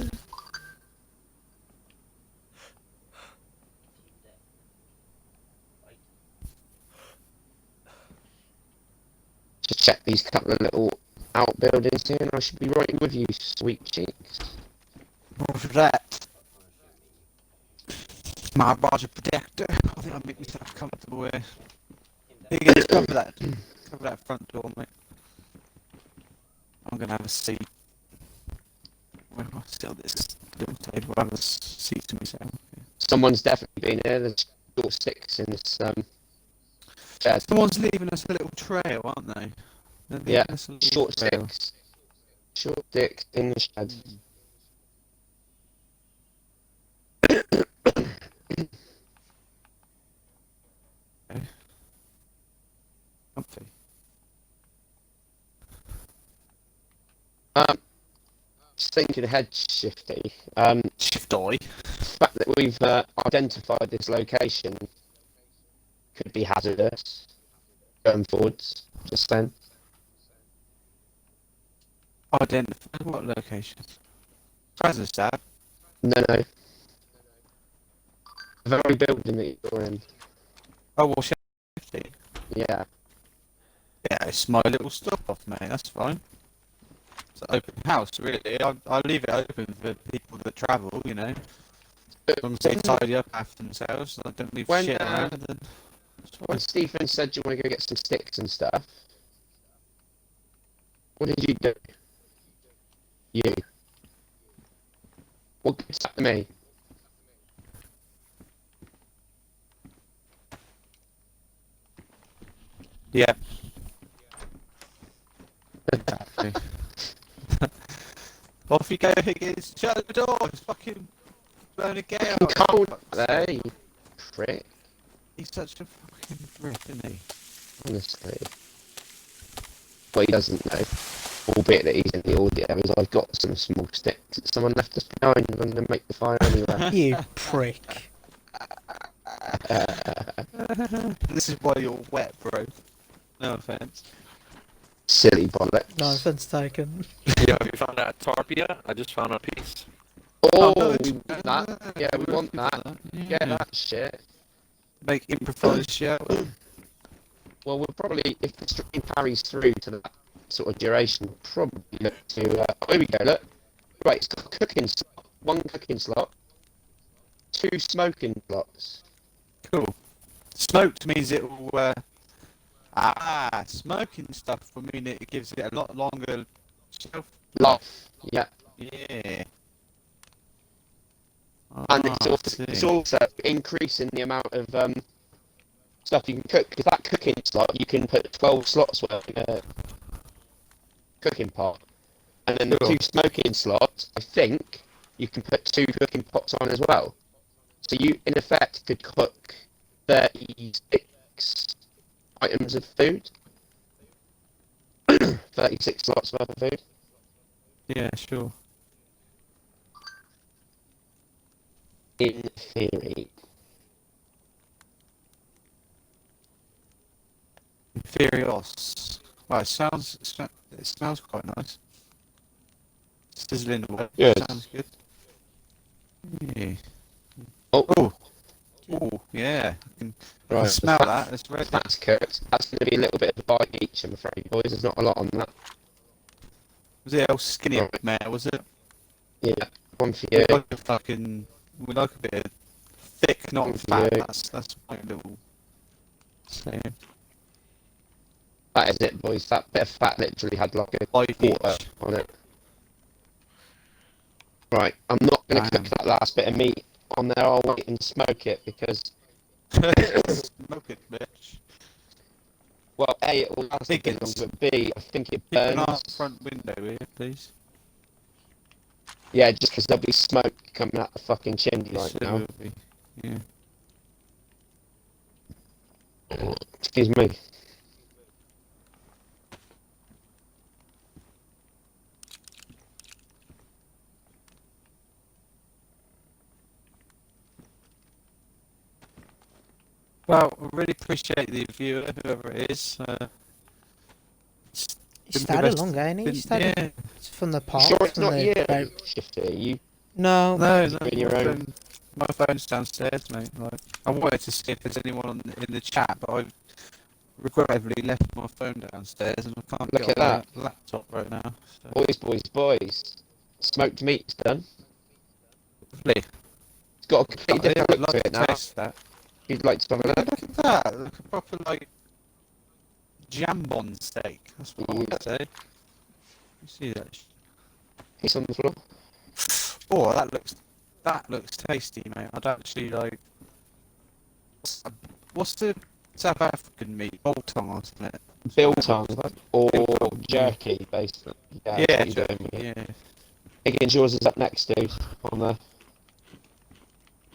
Just check these couple of little outbuildings here and I should be right with you, sweet cheeks. What's that? My body protector. I think I'll make myself comfortable here. Here you go, just cover that front door, mate. I'm gonna have a seat. Where do I sit on this little table? I'll have a seat to myself. Okay. Someone's definitely been here. There's short sticks in this shed. Someone's leaving us a little trail, aren't they? They're leaving Yeah, us a little short trail. sticks. Short sticks in the shed. Comfy. Just thinking ahead, Shifty. Shift eye. The fact that we've identified this location could be hazardous going forwards. Just then. Identify what location? Krasnodar. No. The very building that you're in. Oh, well, Shifty. Yeah. Yeah, it's my little stop off, mate. That's fine. It's an open house, really. I leave it open for people that travel, you know. As long as they tidy up after themselves, I don't leave When, shit around. Then When Stephen said you want to go get some sticks and stuff, what did you do? You. What good's that to me? Yeah. Exactly. Off you go, Higgins. Shut the door. It's fucking blowing a gale. Fucking cold there, you prick. He's such a fucking prick, isn't he? Honestly. What he doesn't know, albeit that he's in the audio, is I've got some small sticks that someone left us behind and I'm going to make the fire anyway. You prick. This is why you're wet, bro. No offense. Silly bollocks. No offense taken. Yeah, have you found that tarp yet? I just found a piece. Oh, no, we want that. Yeah, we want that. Yeah. Get that shit. Make improvised shelter. Well, we'll probably, if the stream carries through to that sort of duration, probably look to... oh, here we go, look. Right, it's got a cooking slot. 1 cooking slot. 2 smoking slots. Cool. Smoked means it will. Smoking stuff will mean it gives it a lot longer shelf Life. Yeah. Yeah. And Ah, it's also increasing the amount of stuff you can cook. Because that cooking slot, you can put 12 slots worth in a cooking pot. And then the Cool. 2 smoking slots, I think, you can put 2 cooking pots on as well. So you, in effect, could cook 36 items of food. 36 slots worth of food. Yeah, sure. In theory. Inferios. Well, it smells quite nice. Sizzling away. Yes. Sounds good. Yeah. Oh, Oh, yeah. I can right. smell that. It's ready. That's cooked. That's going to be a little bit of a bite each, I'm afraid, boys. There's not a lot on that. Was it all skinny Right. mare, was it? Yeah, one for We you. like a fucking... We like a bit of thick, not One for fat. you. That's my little... saying. That is it, boys. That bit of fat literally had like a Bite quarter each. on it. Right, I'm not going to Damn. cook that last bit of meat on there. I'll wait and smoke it because, Smoke it, bitch. well, A, it will last a bit Higgins. longer, but B, I think it Keep an eye burns. out the front window here, please. Yeah, just because there'll be smoke coming out the fucking chimney Yes, right there now. will be. Yeah. Excuse me. Well, I really appreciate the viewer, whoever it is. He started long, ain't he? He started Yeah. from the park. Sure it's from not the you, boat. Shifty. You No. No, doing your own. my phone's downstairs, mate. Like, I wanted to see if there's anyone in the chat, but I've regrettably left my phone downstairs and I can't Look get at on my laptop right now. So. boys. Smoked meat's done. Lovely. It's got a completely I'd different look like to it now. taste that. You'd like to have a look? Look at that. Look, a proper, like, jambon steak. That's what I would say. You see that? He's on the floor. Oh, that looks tasty, mate. I'd actually like. What's the South African meat? Biltong or something. Biltong or Biltong, yeah. jerky, basically. Yeah, that's what you're doing with it. yeah. Higgins, yours is up next, dude. On there.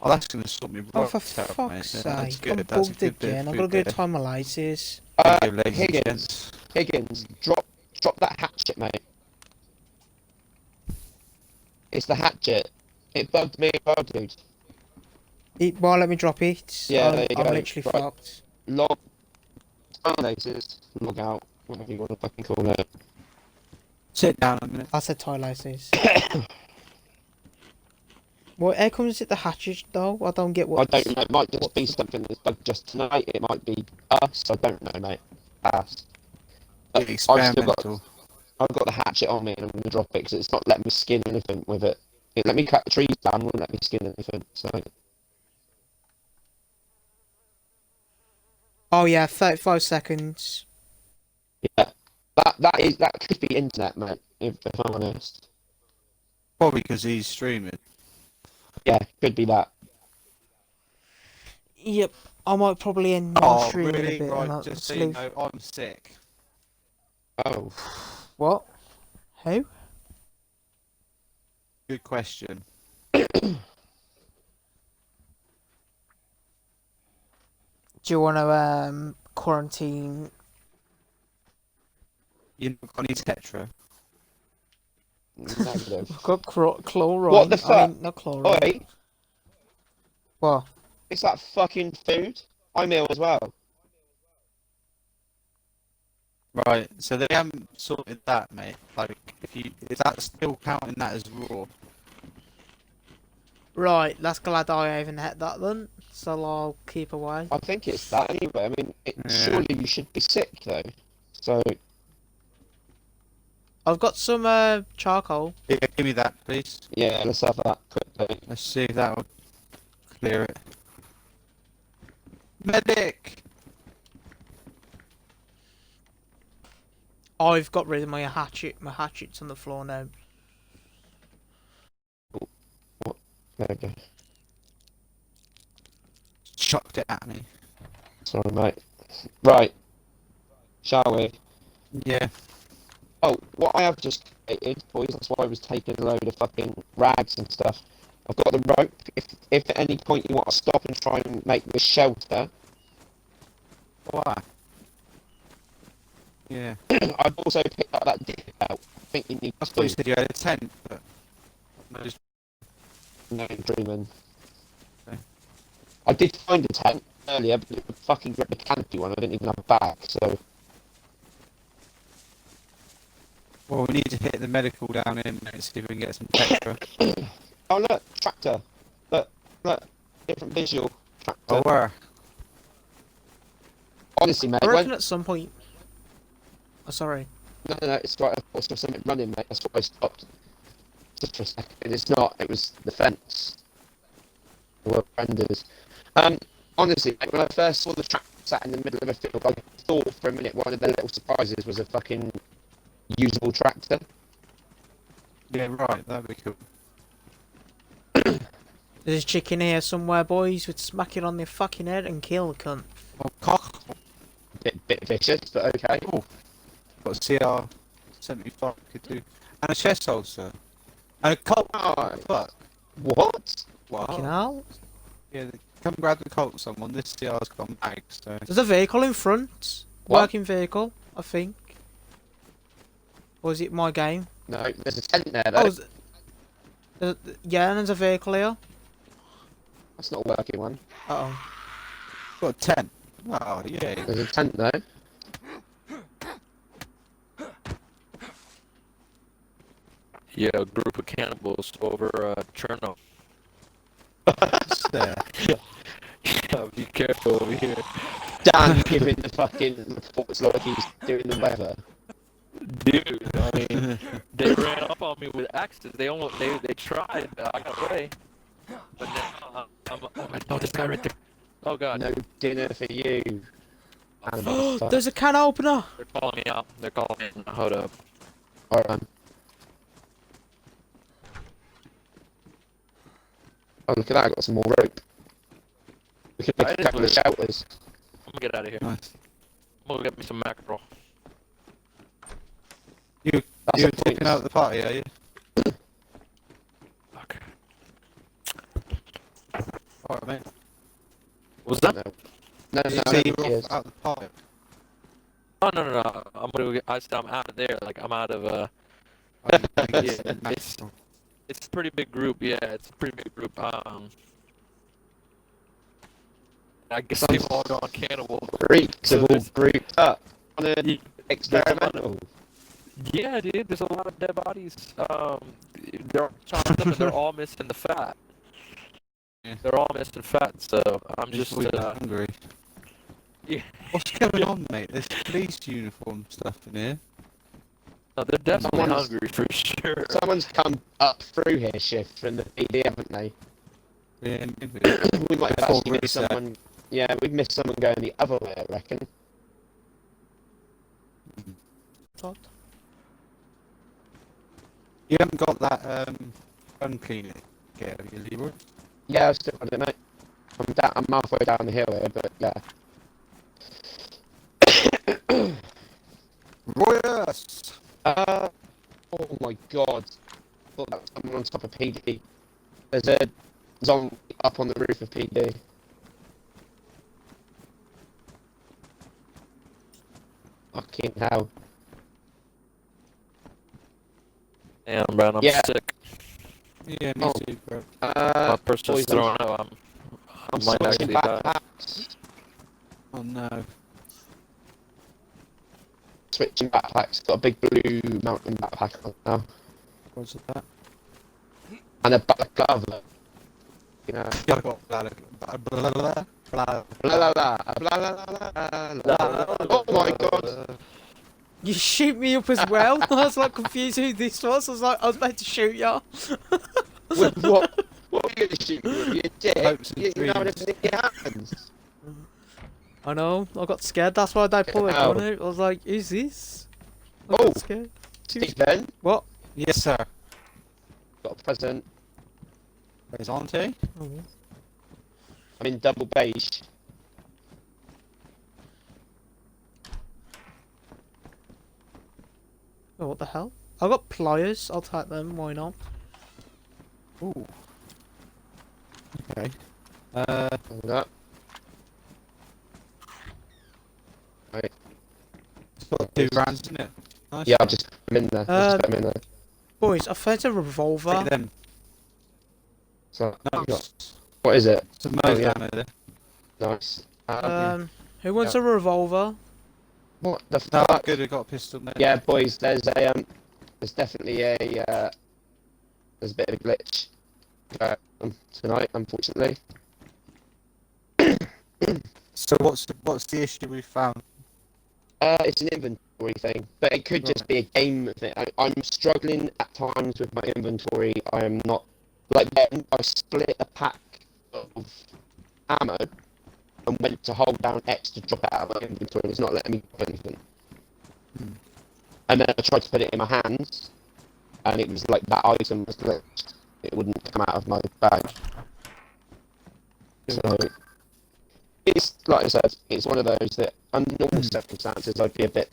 Oh, that's gonna sort me right Oh, for out, mate. fuck's Yeah, that's sake. good. I'm That's a bugged good bit again. of I've got to food go there. time my lights. Thank you, ladies and Higgins, gents. Higgins, drop that hatchet, mate. It's the hatchet. It bugged me as well, dude. Well, let me drop it. Yeah, I'm, there you I'm go. literally Right. fucked. Log log out, whatever you want to fucking call it. Sit down a minute. I said tie lights. Well, how comes it the hatchet though? I don't get what. I don't know. It might just be something that's bugged just tonight. It might be us. I don't know, mate. Us. I've still got. Experimental. I've got the hatchet on me and I'm going to drop it because it's not letting me skin anything with it. It let me cut the trees down, wouldn't let me skin anything. So Oh yeah, 35 seconds. yeah, that could be internet, mate. If I'm honest, Probably because he's streaming. yeah, could be that. Yep. I might probably end my Oh, stream in a really? bit and Right, I'll just so you sleep. know, I'm sick. Oh, What? Who? Good question. Do you want to quarantine? You not got any Tetra? negative. We've got chlorine. What the I fuck? mean, not chlorine. Oi, What? it's that fucking food. I'm ill as well. Right, so they haven't sorted that, mate. Like, is that still counting that as raw? Right, that's glad I haven't had that then, so I'll keep away. I think it's that anyway. I mean, Yeah. surely you should be sick though. So I've got some charcoal. Yeah, give me that, please. yeah, let's have that quickly. Let's see if that will clear it. Medic! I've got rid of my hatchet. My hatchet's on the floor now. There we go. Chucked it at me. Sorry, mate. Right, shall we? Yeah. Oh, what I have just created, boys, that's why I was taking a load of fucking rags and stuff. I've got the rope. If at any point you want to stop and try and make this shelter, Why? Yeah. I've also picked up that dip out. I think you need I thought you to said you had a tent, but I just no dreaming. Okay. I did find a tent earlier, but it would fucking grip the canopy one. I didn't even have a bag, so well, we need to hit the medical down in, mate, see if we can get some Tetra. oh look, tractor. Look, different visual. Tractor. Oh, where? Honestly, mate, I reckon when... at some point. Oh, sorry. No, it's right. I saw something running, mate. That's why I stopped. Just for a second. It's not. It was the fence. Or renders. Honestly, mate, when I first saw the tractor sat in the middle of a field, I thought for a minute one of the little surprises was a fucking usable tractor. Yeah, right, that'd be cool. There's a chicken here somewhere, boys. We'd smack it on the fucking head and kill the cunt. Oh, cock! Bit vicious, but okay. Oh, got a CR 75 could do. And a chest holster. And a Colt. Oh, Fuck. what? Fucking Wow. hell. Yeah, come grab the Colt, someone. This CR's got mags, so. There's a vehicle in front. What? Working vehicle, I think. Or is it my game? No, there's a tent there, though. Oh, yeah, and there's a vehicle here. That's not a working one. Uh oh. Got a tent. Oh, yeah. There's a tent, though. Yeah, a group of cannibals over Cherno. It's there. Yeah, be careful over here. Dan giving the fucking reports like he's doing the weather. Dude, I mean, they ran up on me with axes. They tried, but I got away. But now, oh, this guy right there. Oh god. No dinner for you. Animal fuck. There's a can opener. They're calling me out. They're calling me. Hold up. Alright. Oh, look at that, I got some more rope. We could make That a is couple of weird. shelters. I'm gonna get out of here. Nice. I'm gonna get me some mackerel. You're That's a taking point. out the party, are you? Okay. Alright, mate. What's that? No, no, Did no, you say you no, were cheers. off out the party? Oh no. I'm gonna get. I'm out of there. Like I'm out of. Oh, you Yeah, get some it's mackerel. it's a pretty big group. Yeah, it's a pretty big group. I guess they've all gone cannibal. Freaks So have all there's- grouped up on an Ye- experimental. Yeah, dude. There's a lot of dead bodies. They're chopping them and they're all missing the fat. Yeah. They're all missing fat. So I'm just. Really hungry. Yeah. What's going on, mate? There's police uniform stuff in here. No, they're definitely Someone's- hungry for sure. Someone's come up through here, Shift, from the PD, haven't they? Yeah, maybe. We might have Before actually missed reset. someone. Yeah, we've missed someone going the other way, I reckon. What? You haven't got that gun cleaner kit, have you, Leroy? Yeah, I've still got it, mate. I'm halfway down the hill here, but yeah. Royous! Oh my god. I thought that was someone on top of PD. There's a zombie up on the roof of PD. Fucking hell. Damn, bro, I'm Yeah. sick. Yeah, me Oh. too, bro. My person's boys, throwing up. I I'm might switching actually die. backpacks. Oh no. Switching backpacks. Got a big blue mountain backpack on now. What's that? And a balaclava. You know. Yeah, I got blah, blah, blah, blah, blah, Blah, blah, blah, blah, blah, blah, blah. Oh my god. You shoot me up as well. I was like confused who this was. I was like, I was about to shoot ya. With what? What are you going to shoot me with? Your dick? Hopes and You know dreams. everything in your hands. I know. I got scared. That's why they pulled it Ow. on it. I was like, who's this? I Oh. got scared. Stephen, What? Yes, sir. got a present. Where's Auntie? Oh. I'm in double beige. Oh, what the hell? I got pliers. I'll take them. Why not? Ooh. Okay. Hold up. Right. It's got 2 rounds, isn't it? Nice. Yeah, I'll just put them in there. I'll just put them in there. Boys, I found a revolver. Take them. So, Nice. what is it? Some Mo's yeah. ammo there. Nice. Who wants a revolver? What the No, fuck? good, we got a pistol there. Yeah, boys, there's definitely there's a bit of a glitch tonight, unfortunately. So what's the issue we found? It's an inventory thing, but it could just be a game thing. I'm struggling at times with my inventory. I am not like then I split a pack of ammo and went to hold down X to drop it out of my inventory, and it's not letting me drop anything. And then I tried to put it in my hands, and it was like that item was glitched. It wouldn't come out of my bag. So it's like I said, it's one of those that under normal circumstances I'd be a bit.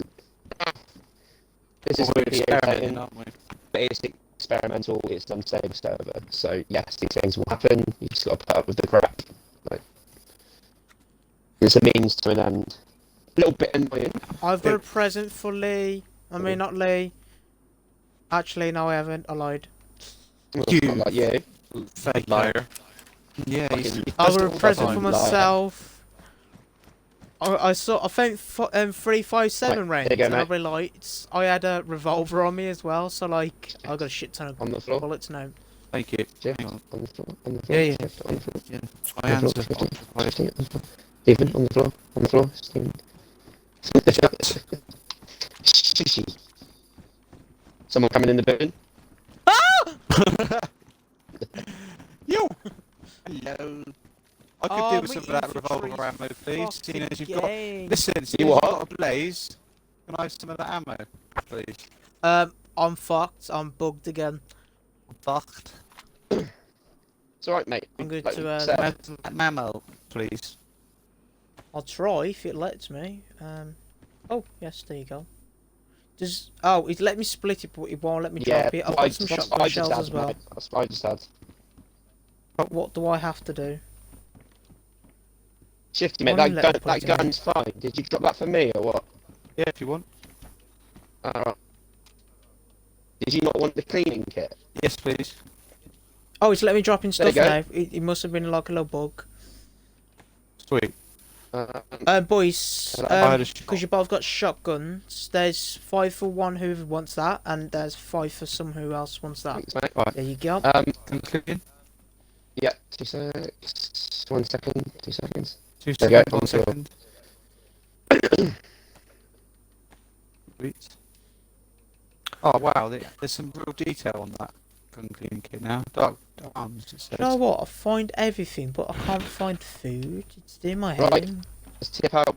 This is We're really experimenting, irritating, aren't we? but it's experimental. It's unstable server, so yes, these things will happen. You just got to put up with the crap. Like, it's a means to an end. A little bit annoying. I've got a present for Lee. I mean, not Lee. Actually, no, I haven't. I lied. It's not like you. Fake Liar. Yeah, Fucking- I've got all a the present time, for liar. myself. I found 357 Right, rounds there you go, and I mate. realised I had a revolver on me as well, so like I got a shit ton of On the floor. bullets now. Thank you. Shift Hang on. on the floor. On the floor. Yeah, yeah. Shift on the floor. Yeah. On My the hands floor. are Shifting on the floor. Stephen on the floor. On the floor. Stephen. Shishi. Someone coming in the building. Yo! Hello. I could Oh, do with me some of that infantry revolver ammo, please. Seeing as you've got. Fucking Listen, seeing as You you've what? got a blaze, can I have some of that ammo, please? I'm fucked. I'm bugged again. Fucked. It's alright, mate. I'm going Like to, we said, Have some of that ammo, please. I'll try if it lets me. Oh yes, there you go. It let me split it, but it won't let me yeah, drop it. I've I got some just- shotgun I just shells had, as well. mate. That's what I just had. But what do I have to do? Shifty, mate. Why don't That, you let gun, me put that it in? gun's fine. Did you drop that for me or what? Yeah, if you want. Did you not want the cleaning kit? Yes, please. Oh, it's let me drop in There you stuff go. now. It must have been like a little bug. Sweet. Boys, I had a because you both got shotguns, there's 5 for one who wants that, and there's 5 for some who else wants that. Thanks, mate. Right. There you go. Can click in? Yeah, 2 seconds. 1 second. 2 seconds. 2 There you seconds, go, 1 on the floor. second. Sweet. Oh wow, there's some real detail on that gun cleaning kit now. Dark arms, it says. You know what? I find everything, but I can't find food. It's in my head. Right. Let's tip out.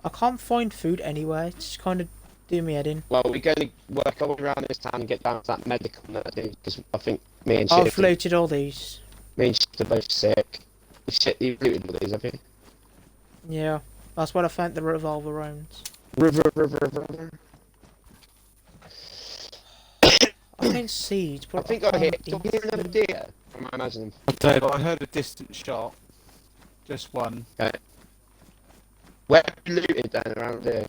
I can't find food anywhere. It's kind of Do me head in. Well, we're going to work all around this town and get down to that medical nut, dude, because I think me and I've Shifty, looted all these. are both sick. Shit, you've looted all these, have you? Yeah, that's where I found the revolver rounds. River. I think seeds, I but think I hear. can't Do I eat hear another them. deer? Am I imagining? Dave, I heard a distant shot. Just one. Where have you looted then around here?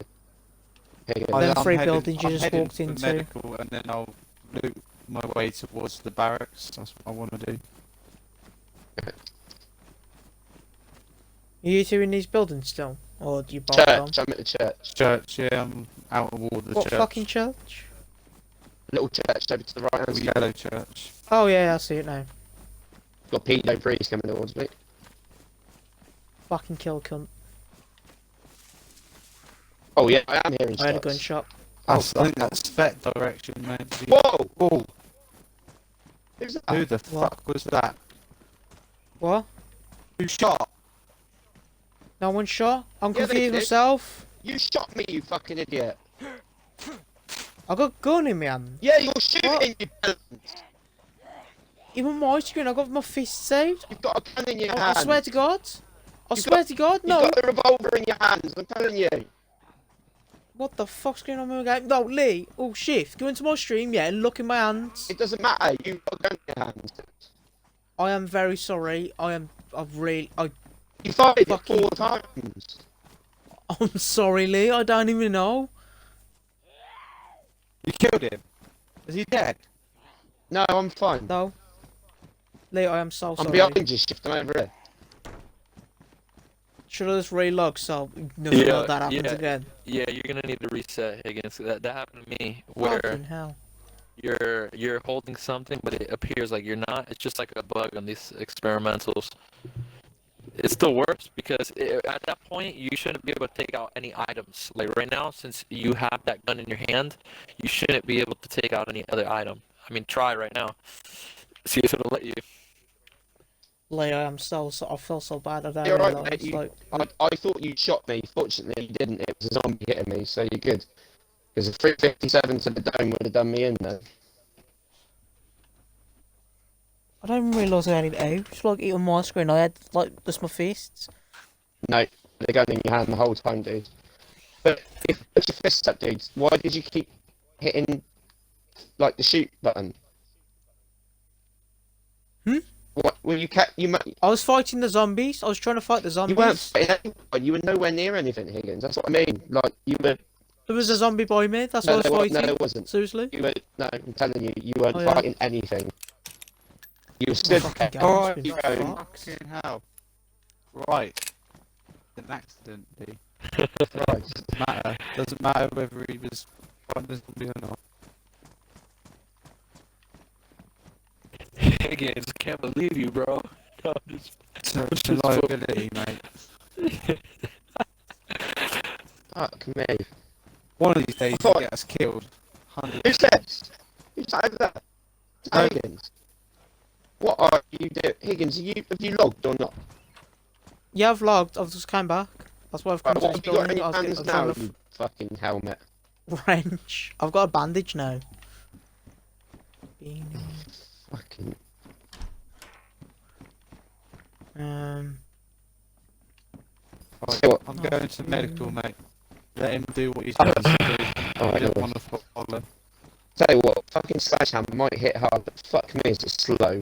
Here you go. Them I'm three heading- buildings you I'm just heading walked for into. medical, and then I'll loot my way towards the barracks. That's what I want to do. Are you two in these buildings still? Or do you bolt them? Church. I'm at the church. Church, yeah, I'm out toward the What church. fucking church? Little church over to the right hand The side. yellow church. Oh yeah, I see it now. Got pedo priest coming towards me. Fucking kill cunt. Oh yeah, I am hearing I had a shots. gunshot. I think that's that direction, mate. Whoa! Oh, Who's that? who the What? fuck was that? What? Who shot? No one shot? I'm Yeah, they confused did. myself. You shot me, you fucking idiot. I got a gun in my hand. Yeah, you're shooting, you peasant. Even my screen, I got my fist saved. You've got a gun in your I hand. swear to God. I You've swear to God, no. You've got a revolver in your hands, I'm telling you. What the fuck's going on with my game? No, Lee. Oh, Shift. Go into my stream, yeah, and look in my hands. It doesn't matter, you've got a gun in your hands. I am very sorry. I'm You fired it Fucking- 4 times. I'm sorry, Lee. I don't even know. You killed him. Is he dead? No, I'm fine. No. Lee, I am so I'm sorry. behind you, shifting over here. Should I just relog so nothing Yeah, like that happens yeah. again? Yeah, you're gonna need to reset, Higgins. That happened to me, where Fucking hell. you're holding something, but it appears like you're not. It's just like a bug on these experimentals. It still works because at that point you shouldn't be able to take out any items. Like right now, since you have that gun in your hand, you shouldn't be able to take out any other item. I mean, try right now. See if it'll let you. Lee, I am so I feel so bad. I don't You're right, realise. mate. Like, I thought you shot me. Fortunately, you didn't. It was a zombie hitting me, so you're good. Because a 357 to the dome would have done me in, though. I don't even realise I had it out. Just like eating my screen, I had like just my fists. No, the gun in your hand the whole time, dude. But if put your fist up, dude, why did you keep hitting, like, the shoot button? What? Well, I was fighting the zombies. I was trying to fight the you zombies. weren't fighting anyone. You were nowhere near anything, Higgins. That's what I mean. Like, you were... There was a zombie by me. That's No, what I was fighting. no, there wasn't. Seriously. You were... No, I'm telling you, you weren't Oh, yeah. fighting anything. You were stood fucking there. God. Alright, been you own. fucked. fucking hell. Right. An accident, D. Christ. Doesn't matter whether he was fighting the zombie or not. Higgins, can't believe you, bro. No, I'm just- It's a liability, mate. Fuck me. One of these days I thought- he'll get us killed. 100. Who's this? Who's over there? It's No. Higgins. What are you doing? Higgins, have you logged or not? Yeah, I've logged. I've just come back. That's why I've come Right, to what this have you got in building. your I was hands getting now, a you fucking helmet? wrench. I've got a bandage now. Fucking... Right, Tell you what, I'm going to medical, mate. Let him do what he's supposed to do. I Alright, don't no want to follow. tell you what, fucking sledgehammer might hit hard, but fuck me, it's slow.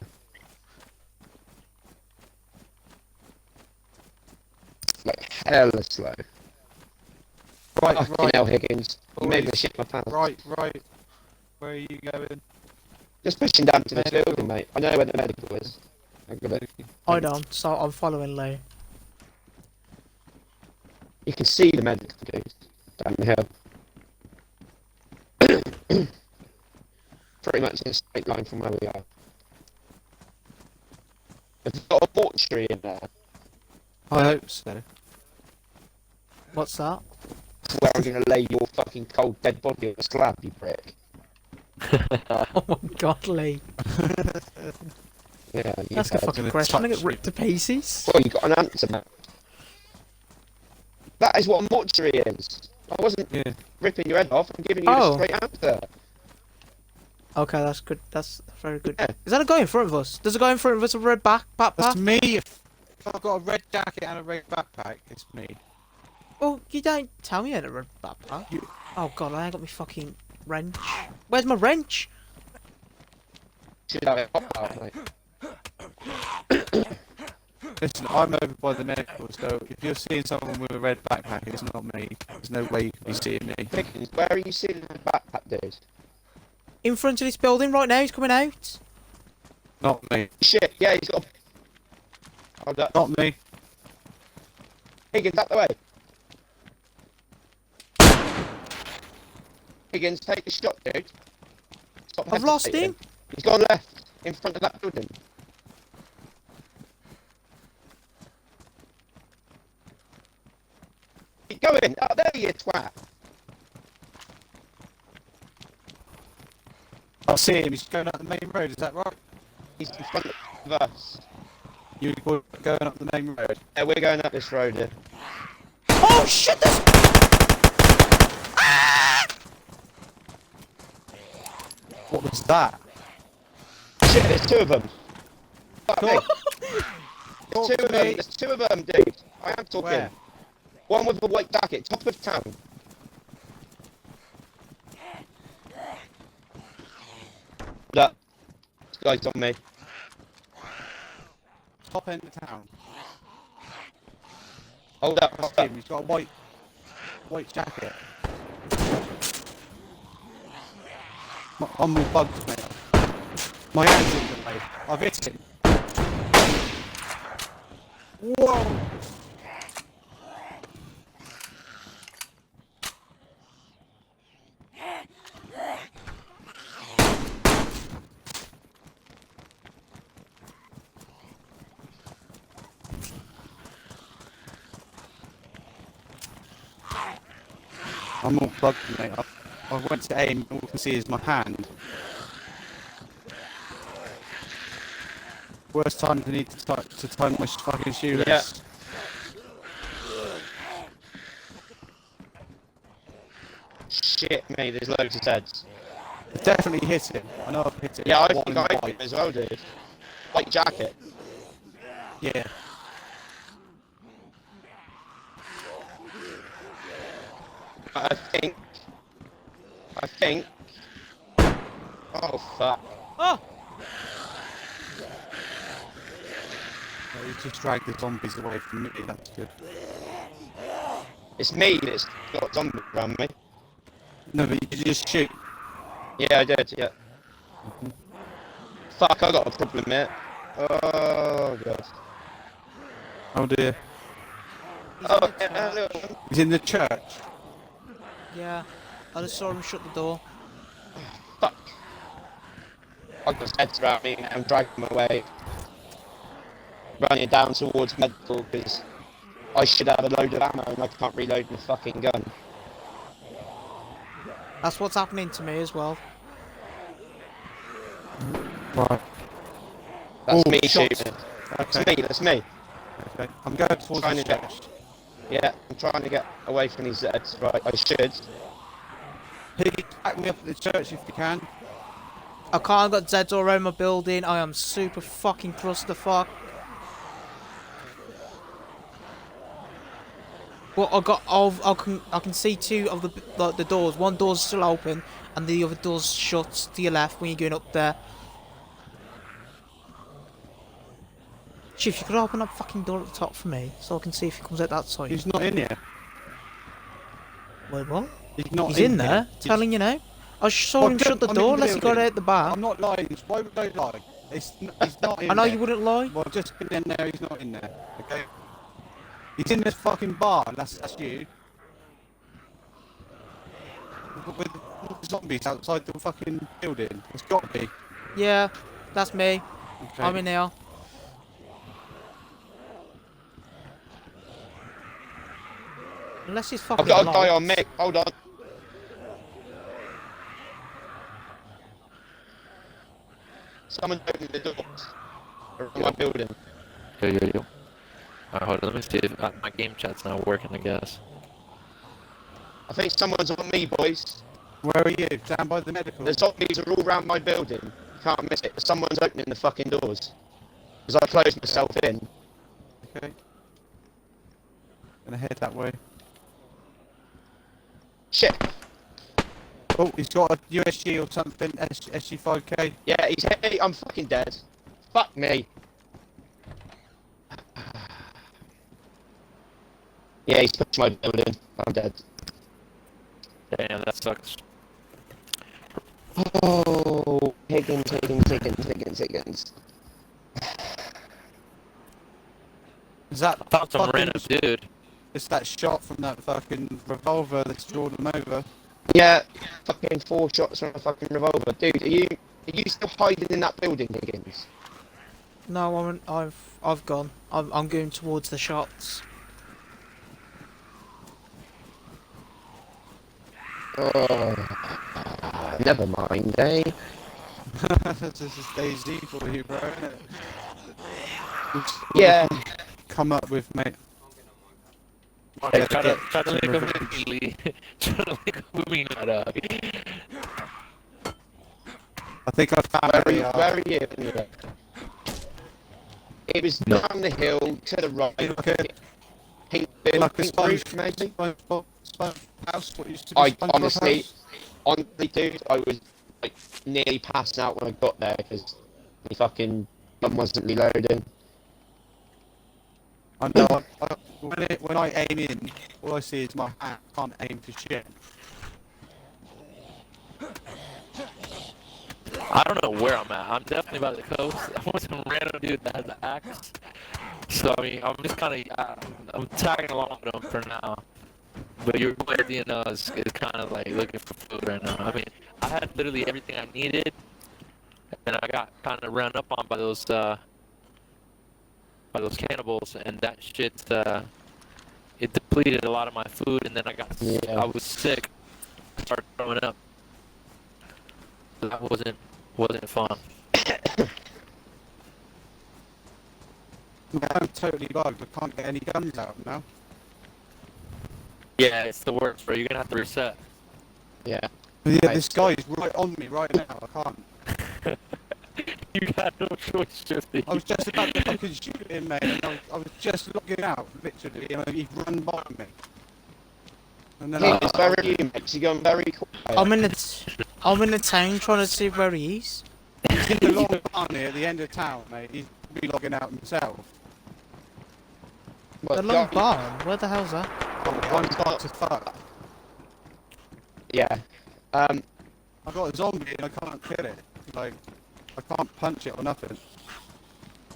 Like, hella slow. Right, Fucking right, hell, Higgins. You made me Boys. shit my pants. right. Where are you going? Just pushing down to this Medical. building, mate. I know where the medical is. I've got it. I don't, so I'm following Lee. You can see the medical, dude. Down the hill. Pretty much in a straight line from where we are. Have you got a mortuary in there? I hope so. What's that? Where I'm gonna lay your fucking cold dead body on a slab, you prick. Oh my God, Lee. Yeah, you That's a heard. fucking gonna question. I touch get ripped to pieces. Well, you got an answer, man. That is what a mortuary is. I wasn't Yeah. ripping your head off. I'm giving you the Oh. straight answer. Okay, that's good. That's very good. Yeah. Is that a guy in front of us? Does a guy in front of us have a red That's backpack? me. If I've got a red jacket and a red backpack, it's me. Oh, you don't tell me I had a red backpack. You- Oh god, I ain't got my fucking wrench. Where's my wrench? Should have it pop out, mate. Listen, I'm over by the medical, so if you're seeing someone with a red backpack, it's not me. There's no way you can be seeing me. Pickens, where are you seeing the backpack, dude? In front of this building right now, he's coming out. Not me. Shit, yeah, he's got. Hold up. Not me. Higgins, out the way. Higgins, take the shot, dude. Stop I've lost hesitating. him. He's gone left, in front of that building. Keep going. Oh, there you twat. I see him. He's going up the main road. Is that right? He's in front of us. You were going up the main road. Yeah, we're going up this road here. Oh shit! There's... What was that? Shit, there's two of them. Fuck me. Talk There's two to of them. me. There's two of them, dude. I am talking. Where? One with a white jacket, top of town. Look, this guy's on me. Top end of town. Hold up, That's hold up. him. He's got a white jacket. I'm all bugged, mate. My hand's in the way. I've hit him. Whoa! I'm all bugged, mate. I went to aim, all I can see is my hand. Worst time to need to tie my fucking shoelace. Yeah. Shit me, there's loads of heads. I definitely hit him. I know I've hit him. Yeah, I One think I hit white. him as well, dude. White jacket. Yeah. I think. Oh fuck. Oh! You just dragged the zombies away from me. That's good. It's me that's got zombies around me. No, but you just shoot. Yeah, I did, yeah. Fuck, I got a problem here. Oh god. Oh dear. Oh, yeah, look. He's in the church. Yeah, I just saw him shut the door. Fuck. I got heads around me and I'm dragging him away. Running down towards medical because I should have a load of ammo and I can't reload my fucking gun. That's what's happening to me as well. Right. That's Oh, me shots. shooting. Okay. That's me, that's me. Okay. I'm going towards Trying the to get- church. Yeah, I'm trying to get away from these Zeds. Right, I should. Piggy, back me up at the church if you can. I can't got Zeds all around my building. I am super fucking clusterfuck. Well, I can see two of the doors. One door's still open, and the other door's shut to your left when you're going up there. Chief, you could open that fucking door at the top for me, so I can see if he comes out that side. He's not in here. Wait, what? He's not He's in there, here. telling you now. I saw Well, him don't- shut the I'm door in the unless he got building. out the back. I'm not lying. Why would I lie? He's not in I know there. you wouldn't lie. Well, just been in there. He's not in there. Okay. He's in this fucking bar. That's you. With the zombies outside the fucking building. It's got to be. Yeah, that's me. Okay. I'm in here. Unless he's fucking I've got a guy lights. on Mick. Hold on. Someone open the doors around my building. Yo. Alright, hold on. Let me see if my game chat's not working, I guess. I think someone's on me, boys. Where are you? Down by the medical? The zombies are all around my building. You can't miss it. Someone's opening the fucking doors. Because I closed myself in. Okay. Gonna head that way. Shit. Oh, he's got a USG or something. SG5K. Yeah, he's hit me. I'm fucking dead. Fuck me. Yeah, he's pushed my building. I'm dead. Damn, that sucks. Oh, Higgins. Is that I thought some fucking- random dude. It's that shot from that fucking revolver that's drawn them over. Yeah, fucking 4 shots from a fucking revolver. Dude, are you still hiding in that building, Higgins? No, I've gone. I'm going towards the shots. Oh, never mind, eh? This is DayZ for you, bro, isn't it? Yeah. Come up with, mate. Hey, Yeah, try get to link some up revenge. with me, Lee. Try to link up with me, not I think I found Where are you? Anyway? It was No. down the hill to the right. Like a Pink sponge, roof, maybe. sponge house. What used to be I SpongeBob honestly, house. dude, I was like nearly passing out when I got there because the fucking gun wasn't reloading. I know. When I aim in, all I see is my hand. I can't aim for shit. I don't know where I'm at. I'm definitely by the coast. I'm with some random dude that has an axe. So, I mean, I'm just kind of, I'm tagging along with him for now. But your boy, you know, is kind of like looking for food right now. I mean, I had literally everything I needed. And I got kind of run up on by those cannibals. And that shit, it depleted a lot of my food. And then I was sick. I started throwing up. So that wasn't fun. I'm totally bugged. I can't get any guns out now. Yeah, it's the worst, bro. You're gonna have to reset. Yeah. Yeah, Right. this guy is right on me right now. I can't. You got no choice, Shifty. I was just about to fucking shoot him, mate. And I was just logging out, literally, and he's run by me. And then Higgins, where are you, mate? You're going very quiet. I'm in the town trying to see where he is. he's in the long barn here at the end of town, mate. He's probably logging out himself. What, The long guy- barn. Where the hell's that? I'm about to fuck. Yeah. I got a zombie and I can't kill it. Like, I can't punch it or nothing.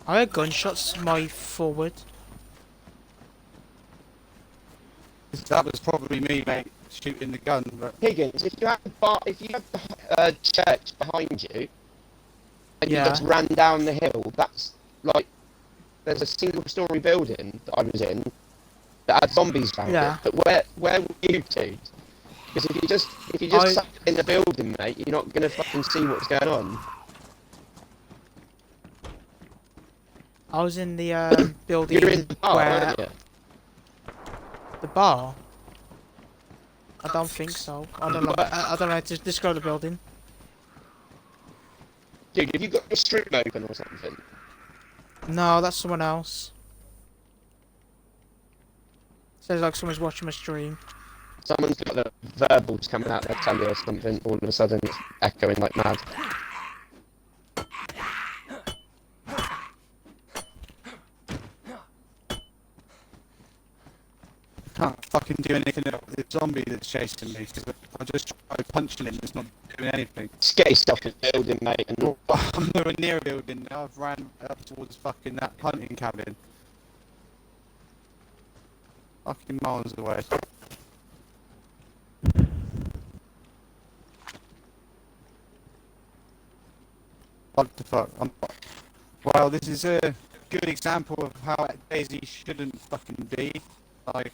I heard gunshots my forward. That was probably me, mate, shooting the gun. But Higgins, if you have the church behind you, and Yeah. you just ran down the hill, that's like there's a single-story building that I was in that had zombies around Yeah. it. But where were you two? Because if you just sat in the building, mate, you're not gonna fucking see what's going on. I was in the building You're in the bar, where aren't you? the bar. I don't think so. I don't know. I don't know how to describe the building. Dude, have you got your stream open or something? No, that's someone else. Sounds like someone's watching my stream. Someone's got the verbals coming out their telly or something. All of a sudden, it's echoing like mad. can't fucking do anything about the zombie that's chasing me. Cause I just tried punching him, it's not doing anything. Just get yourself in the building, mate, and I'm nowhere near a building now. I've ran up towards fucking that hunting cabin. Fucking miles away. What the fuck? Well, this is a good example of how DayZ shouldn't fucking be. Like,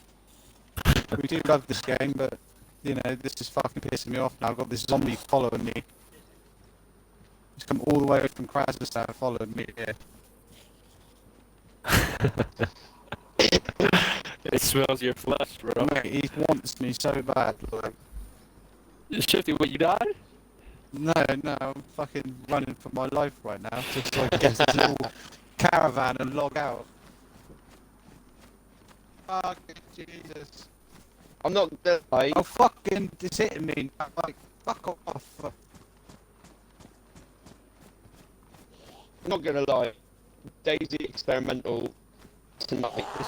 we do love this game, but, you know, this is fucking pissing me off now. I've got this zombie following me. He's come all the way from Kazakhstan following me here. It smells your flesh, bro. Mate, he wants me so bad. Like, Shifty, what, you died? no, I'm fucking running for my life right now. Just so I can get to this little caravan and log out. Fucking Jesus. I'm not gonna lie. Oh, fucking, it's hitting me. Like, fuck off. I'm not gonna lie. DayZ experimental tonight is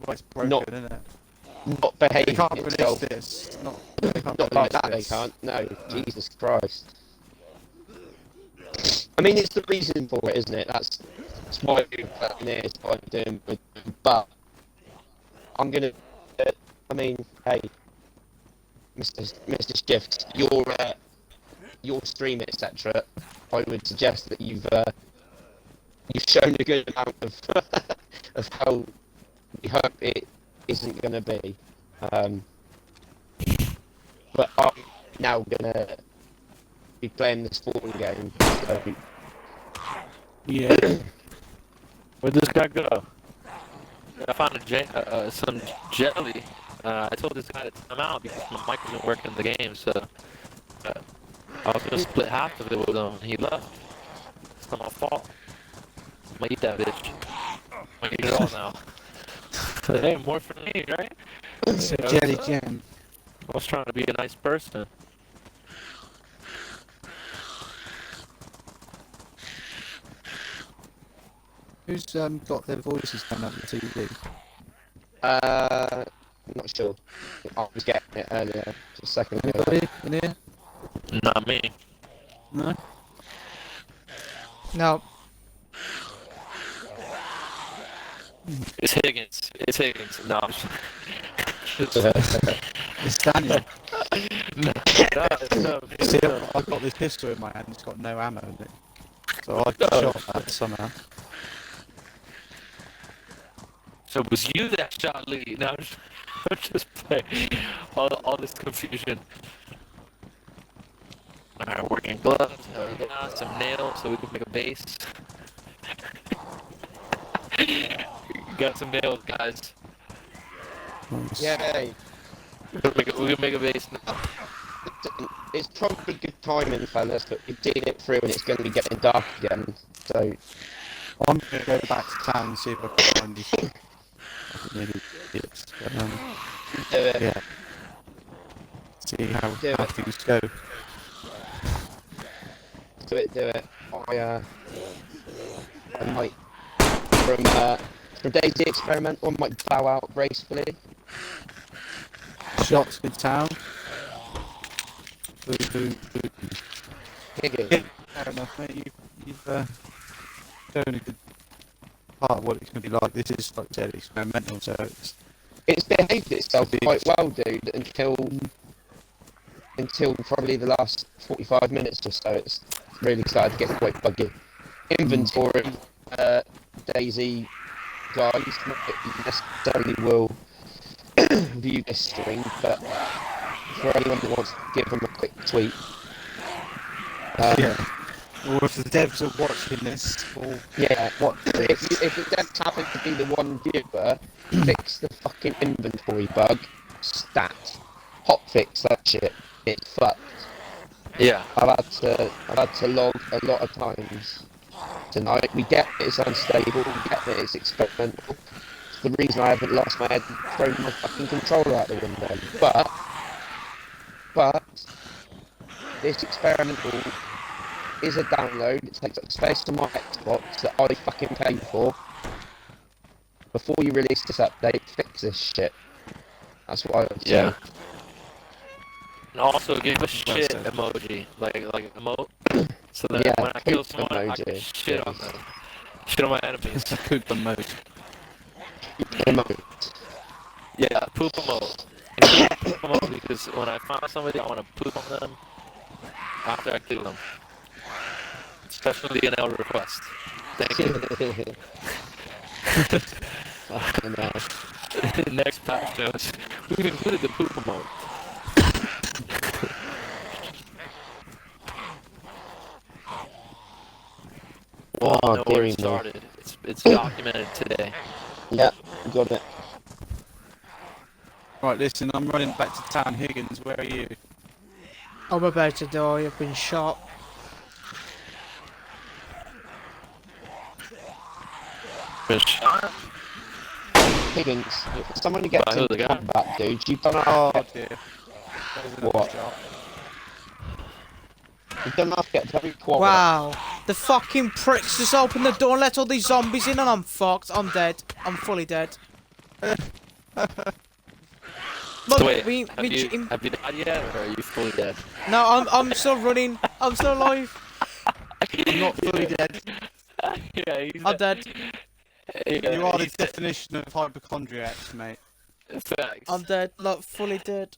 Well, it's broken, Not- isn't it? not They behaving can't release itself. this. They can't Not like release that, they this. can't. No, No. Jesus Christ. I mean, it's the reason for it, isn't it? That's why I'm playing it, it's what I'm doing with them. But I'm gonna. I mean, hey, Mr. Shift, your stream, etc. I would suggest that you've shown a good amount of of how we hope it isn't gonna be. But I'm now gonna be playing this fallen game. So, Yeah. Where'd this guy go? I found some jelly. I told this guy to time out because my mic wasn't working in the game, so I was gonna split half of it with him, and he left. It's not my fault. I'm gonna eat that bitch. I'm gonna eat it all now. Hey, more for me, right? It's a jelly gem. I was trying to be a nice person. Who's got their voices done up the TV? I'm not sure. I was getting it earlier, just a second ago. Anybody in here? Not me. No? No. It's Higgins. It's Higgins. No. It's Daniel. No, See, I've got this pistol in my hand, it's got no ammo in it. So I shot that somehow. So it was you that shot Lee. No, I'm just playing. All this confusion. Alright, working gloves. Some nails so we can make a base. Got some nails, guys. Nice. Yay! We can make a base now. It's probably good timing, fellas, but we've seen it through and it's going to be getting dark again. So, I'm going to go back to town and see if I can find these fucking idiots. But, do it. yeah. See how Do it. things go. Do it. I might, from DayZ experimental, I might bow out gracefully. Shots in town. Boom, boom, boom. Higgins. Fair enough, mate. You've shown a good part of what it's going to be like. This is, like I said, experimental, so It's behaved itself quite well, dude, until probably the last 45 minutes or so. It's really started to get quite buggy. Inventory, DayZ guys, not that you necessarily will view this stream, but for anyone that wants to give them a quick tweet. yeah. Or if the devs are watching this, or Yeah, what? if it does happen to be the one viewer, fix the fucking inventory bug, stat, hotfix that shit. It's fucked. Yeah. I've had to log a lot of times tonight. We get that it's unstable, we get that it's experimental. It's the reason I haven't lost my head and thrown my fucking controller out the window. But this experimental is a download. It takes up space on my Xbox that I fucking paid for. Before you release this update, fix this shit. That's what I would say. Yeah. And also give a shit emoji, like emote, so that Yeah, when I kill poop someone, I can emoji. shit on them, shit on my enemies. It's a poop mode. Emote. Yeah, poop emote. And poop emote because when I find somebody, I want to poop on them after I kill them. Especially an L request. Thank you. Fucking hell. Next patch notes. We've included the poop emote. Well, Oh, I know where dearie it me. started. It's documented today. Yeah, got it. Right, listen, I'm running back to town. Higgins, where are you? I'm about to die. I've been shot. Been shot? Higgins, someone who gets By who, in the guy? combat, dude. You've done Oh enough. dear. There's another What? shot. You've done enough to get very quad. Wow. The fucking pricks just opened the door and let all these zombies in and I'm fucked. I'm dead. I'm fully dead. Look, So wait, we, have you died yet, or are you fully dead? No, I'm still running. I'm still alive. I'm not fully dead. Yeah, he's I'm dead. Yeah, You are the he's dead. definition of hypochondriacs, mate. Facts. I'm dead. Look, fully dead.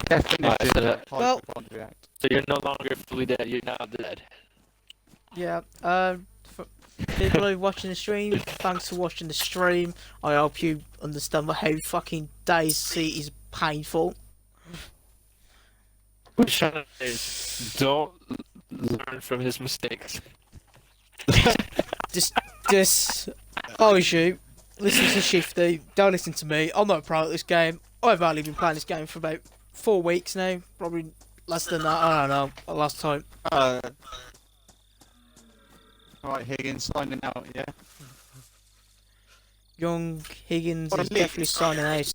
Definition so of well- hypochondriac. So you're no longer fully dead. You're now dead. Yeah. For people who are watching the stream, thanks for watching the stream. I hope you understand how fucking DayZ is painful. What Shannon is, don't learn from his mistakes. Just, I was you. Listen to Shifty. Don't listen to me. I'm not a pro at this game. I've only been playing this game for about 4 weeks now. Probably less than that. I don't know. Last time. Alright, Higgins, signing out, yeah? Young Higgins What a is leak. definitely signing out.